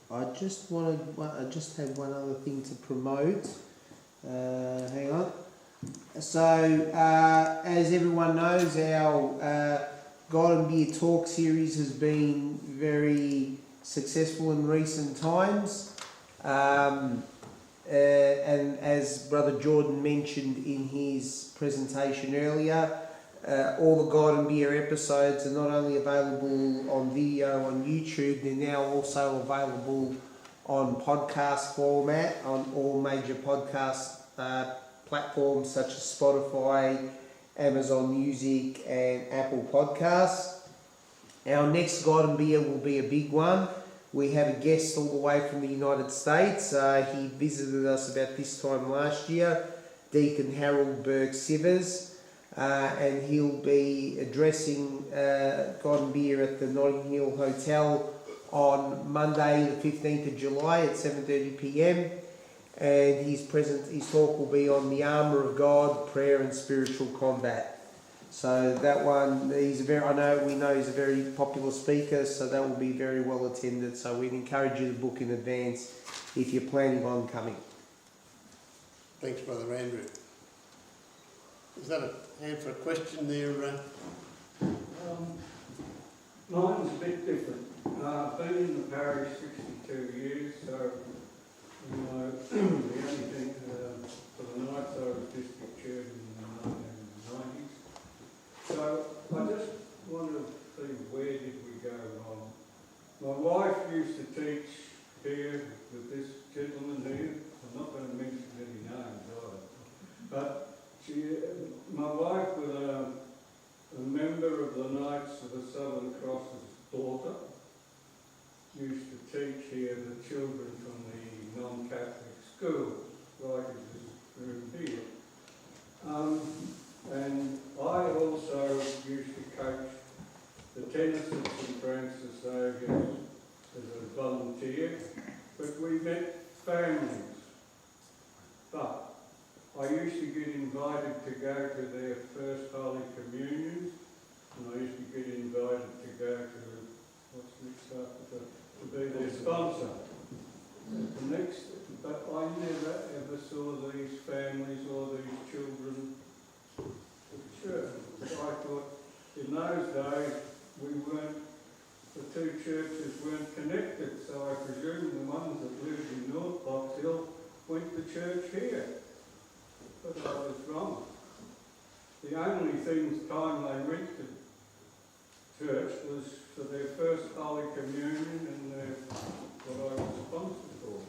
I just had one other thing to promote. Hang on. So, as everyone knows, our God and Beer Talk series has been very successful in recent times. And as Brother Jordan mentioned in his presentation earlier, all the God and Beer episodes are not only available on video on YouTube, they're now also available on podcast format on all major podcast platforms such as Spotify, Amazon Music and Apple Podcasts. Our next God and Beer will be a big one. We have a guest all the way from the United States. He visited us about this time last year, Deacon Harold Burke Chivers, and he'll be addressing God and Beer at the Notting Hill Hotel on Monday the 15th of July at 7:30 p.m. And his talk will be on the armour of God, prayer and spiritual combat. So that one, we know he's a very popular speaker, so that will be very well attended. So we'd encourage you to book in advance if you're planning on coming. Thanks, Brother Andrew. Is that a hand for a question there? Mine's a bit different. I've been in the parish 62 years, so each year the children from the non-Catholic schools, right in this room here. And I also used to coach the tennis at St Francis Xavier as a volunteer, but we met families. But I used to get invited to go to their first Holy Communions, and I used to get invited to go to, what's next after, to be their sponsor. But I never ever saw these families or these children at church. So I thought, in those days, the two churches weren't connected, so I presume the ones that lived in North Box Hill went to church here. But I was wrong. The only time they went to church was for their first Holy Communion and what I was sponsored for.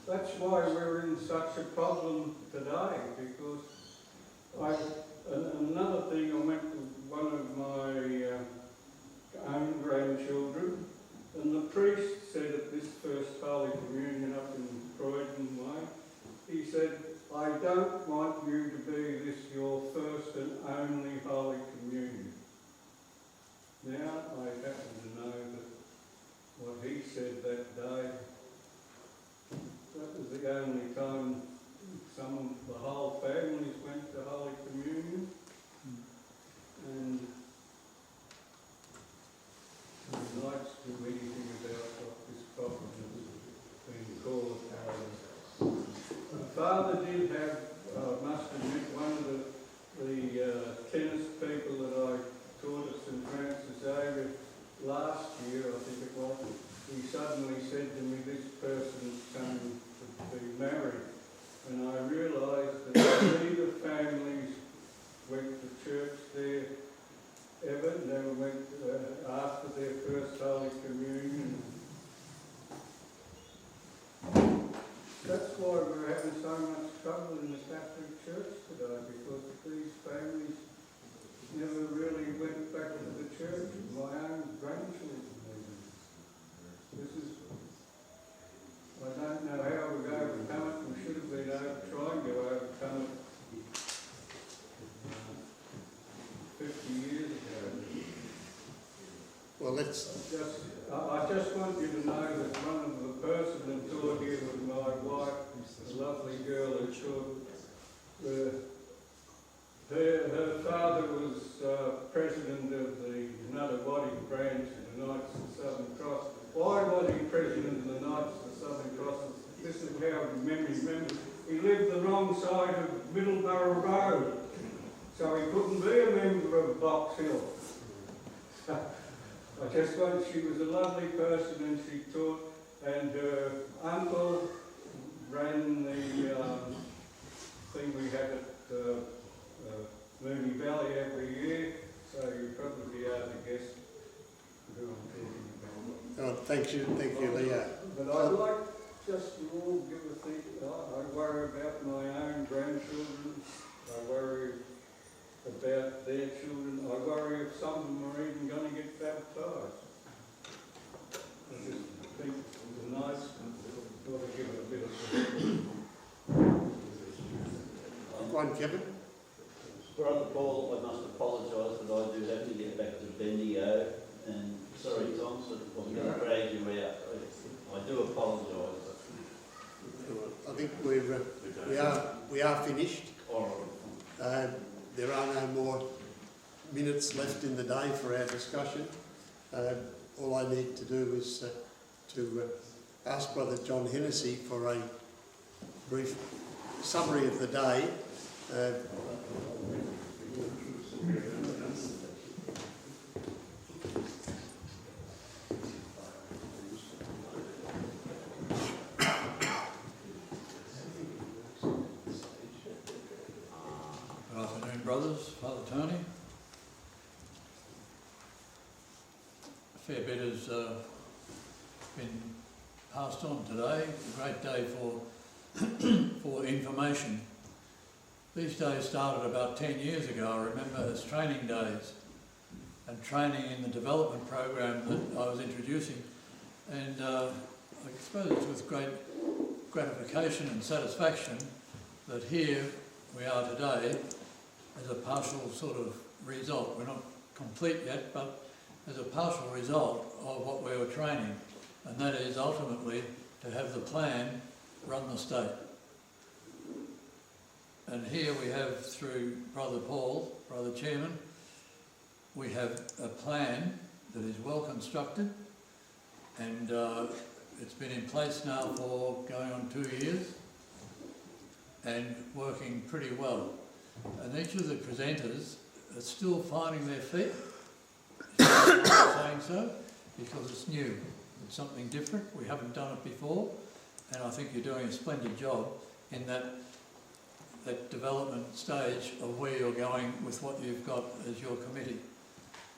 That's why we're in such a problem today, because another thing, I went to one of my own grandchildren, and the priest said at this first Holy Communion up in Croydon Way, he said, I don't want you to be this your first and only Holy Communion. Now I happen to know that what he said that day, that was the only time the whole families went to Holy Communion. And he likes to do anything about what this problem has been caused. My father did have, must admit, one of the tennis people that I taught at St Francis Xavier last year, I think it was, he suddenly said to me, this person's coming to be married. And I realised that neither families went to church there ever, never went after their first Holy Communion. That's why we're having so much trouble in the Catholic Church today, because these families never really went back to the church. My own grandchildren. I don't know how we're going to overcome it. We should have been trying to overcome it 50 years ago. Well, I just want you to know that one of the person that taught here was my wife, a lovely girl who taught. Her father was president of the Nuttawadi branch of the Knights of the Southern Cross. Why was he president of the Knights of the Southern Cross? This is how memory remembers. He lived the wrong side of Middleborough Road, so he couldn't be a member of Box Hill. I just want, she was a lovely person and she taught, and her uncle ran the thing we had at Mooney Valley every year, so you'd probably be able to guess who I'm talking about. Oh, thank you, Leo. But I'd like just to all give a think. I worry about my own grandchildren. I worry about their children. I worry if some of them are even going to get baptised. I just think it's nice to sort of give it a bit of support. Go on, Kevin. Brother Paul, I must apologise, but I do have to get back to Bendigo, and sorry, Tom, I was going to drag you out. I do apologise. I think we are finished. There are no more minutes left in the day for our discussion. All I need to do is to ask Brother John Hennessy for a brief summary of the day. Good afternoon, brothers. Father Tony. A fair bit has been passed on today. A great day for information. These days started about 10 years ago, I remember, as training days. and training in the development program that I was introducing. And I suppose it's with great gratification and satisfaction that here we are today as a partial sort of result. We're not complete yet, but as a partial result of what we were training, and that is ultimately to have the plan run the state. And here we have, through Brother Paul, Brother Chairman, we have a plan that is well constructed, and it's been in place now for going on 2 years and working pretty well. And each of the presenters are still finding their feet, saying so, because it's new. It's something different. We haven't done it before, and I think you're doing a splendid job in that development stage of where you're going with what you've got as your committee.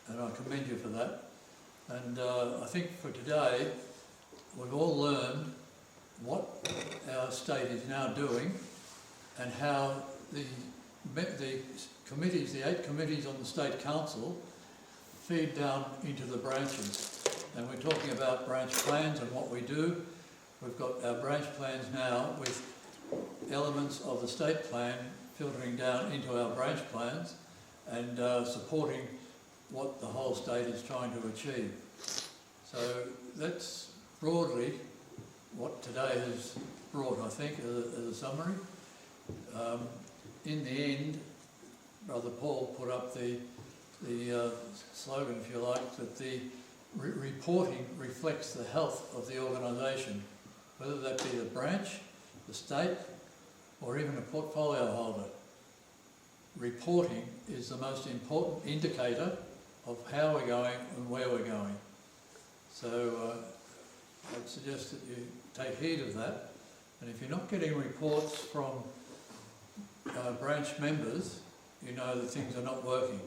And I commend you for that. And I think for today, we've all learned what our state is now doing and how the committees, the 8 committees on the State Council, feed down into the branches. And we're talking about branch plans and what we do. We've got our branch plans now with elements of the state plan filtering down into our branch plans and supporting what the whole state is trying to achieve. So that's broadly what today has brought, I think, as a summary. In the end, Brother Paul put up the slogan, if you like, that the reporting reflects the health of the organisation, whether that be the branch, the state, or even a portfolio holder. Reporting is the most important indicator of how we're going and where we're going. So I'd suggest that you take heed of that. And if you're not getting reports from branch members, you know that things are not working.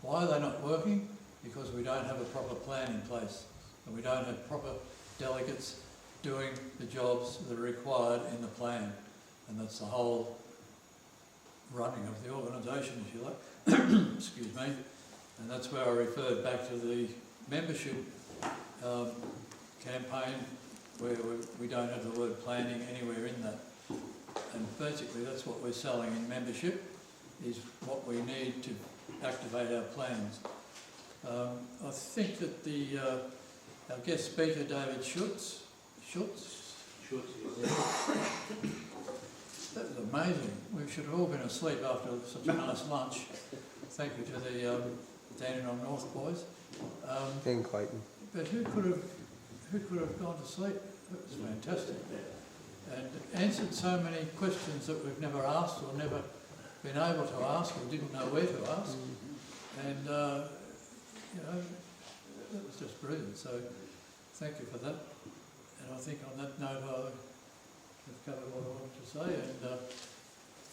Why are they not working? Because we don't have a proper plan in place, and we don't have proper delegates doing the jobs that are required in the plan. And that's the whole running of the organisation, if you like. Excuse me. And that's where I referred back to the membership campaign, where we don't have the word planning anywhere in that. And basically that's what we're selling in membership, is what we need to activate our plans. I think that our guest speaker, David Schütz, that was amazing. We should have all been asleep after such a nice lunch. Thank you to the Dandenong North boys. And Clayton. But who could have gone to sleep? It was fantastic. And answered so many questions that we've never asked or never been able to ask or didn't know where to ask. And, you know, that was just brilliant. So thank you for that. And I think on that note, I've covered what I wanted to say, and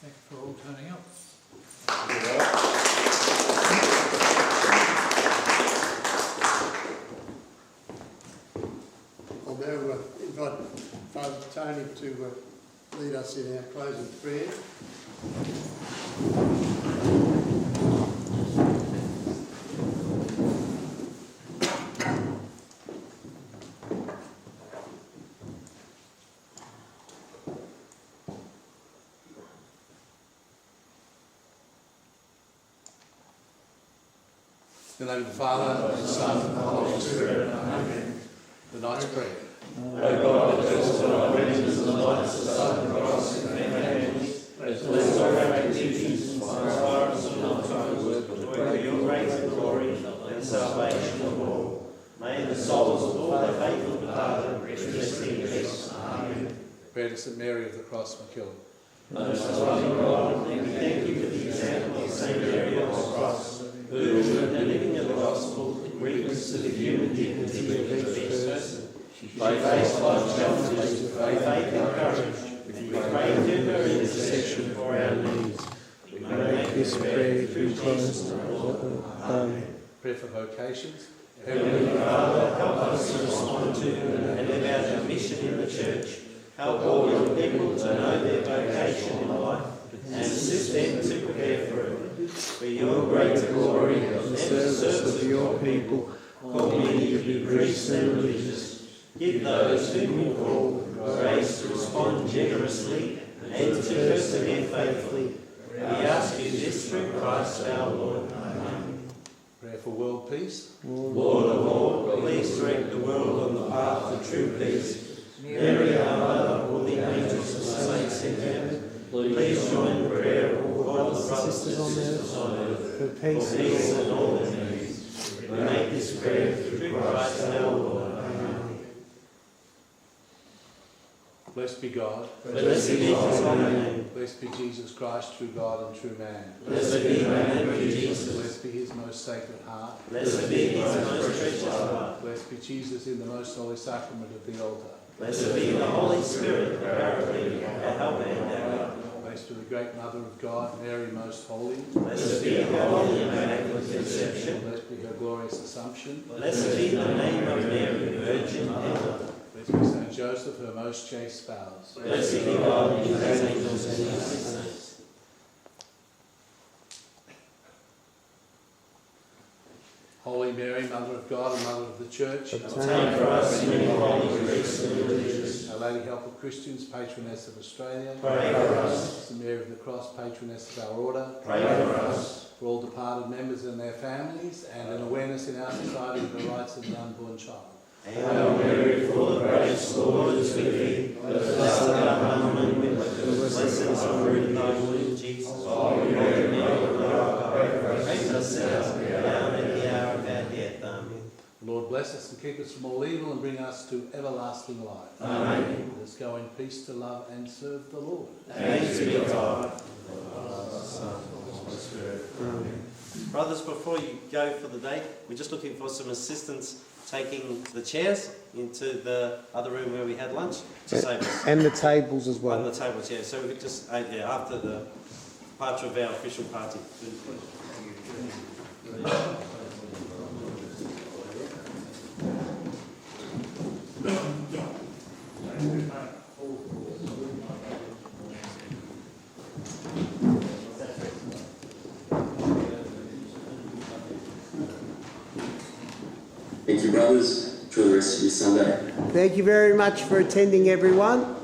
thank you for all turning up. I'll now invite Father Tony to lead us in our closing prayer. In the name of the Father, and the Son, and the Holy Spirit. Amen. The night's prayer. O God, that dwellest in our readings and lights the sun and cross in their hands, bless our activities, inspire us in our tongues, to work your grace and glory and salvation of all. May the souls of all the faithful departed rest in peace. Amen. Prayer to St Mary of the Cross from Kiln. Most loving God, we thank you for the example of St Mary of the Cross, who, in the living of the gospel, witnessed to the human dignity of each person. She faced life's challenges with faith and courage. We pray to her intercession for our needs. We make this prayer through Christ. Amen. Prayer for vocations. Heavenly Father, help us to respond to and live out our mission in the Church. Help all your people to know their vocation in life and assist them to prepare for it. For your greater glory and the service of your people, call many to be priests and religious. Give those whom you call grace to respond generously and to persevere faithfully. We ask you this through Christ our Lord. Amen. Prayer for world peace. Lord of all, please direct the world on the path of true peace. Mary, our Mother, all the angels and saints in heaven, please join in prayer of all brothers and sisters on earth for peace and all their needs. We make this prayer through Christ our Lord. Amen. Blessed be God. Blessed be His holy name. Blessed be Jesus Christ, true God and true man. Blessed be humanity, Jesus. Blessed be his most sacred heart. Blessed be his most precious heart. Blessed be Jesus in the most holy sacrament of the altar. Blessed be the Holy Spirit, our Paraclete, our helper and our God. Blessed be the great Mother of God, Mary most holy. Blessed be her holy immaculate conception. Blessed be her glorious assumption. Blessed be the name of Mary, Virgin and Mother. Blessed be Saint Joseph, her most chaste spouse. Blessed be God in his angels and his saints. Holy Mary, Mother of God and Mother of the Church. Obtain for us many holy priests and religious. Our Lady, Help of Christians, Patroness of Australia. Pray for us. St Mary of the Cross, Patroness of our Order. Pray for us. For all departed members and their families, and an awareness in our society of the rights of the unborn child. Hail Mary, full of grace, the Lord is with thee. Blessed art thou among women, blessed is the fruit of thy womb, Jesus. Holy Mary, Mother of God, pray for us sinners, now and at the hour of our death. Amen. Lord, bless us and keep us from all evil and bring us to everlasting life. Amen. Let us go in peace to love and serve the Lord. Thanks be to God. Brothers, before you go for the day, we're just looking for some assistance taking the chairs into the other room where we had lunch to save us. And the tables as well. And the tables, yeah. So we could just, after the departure of our official party. Thank you, brothers. Enjoy the rest of your Sunday. Thank you very much for attending, everyone.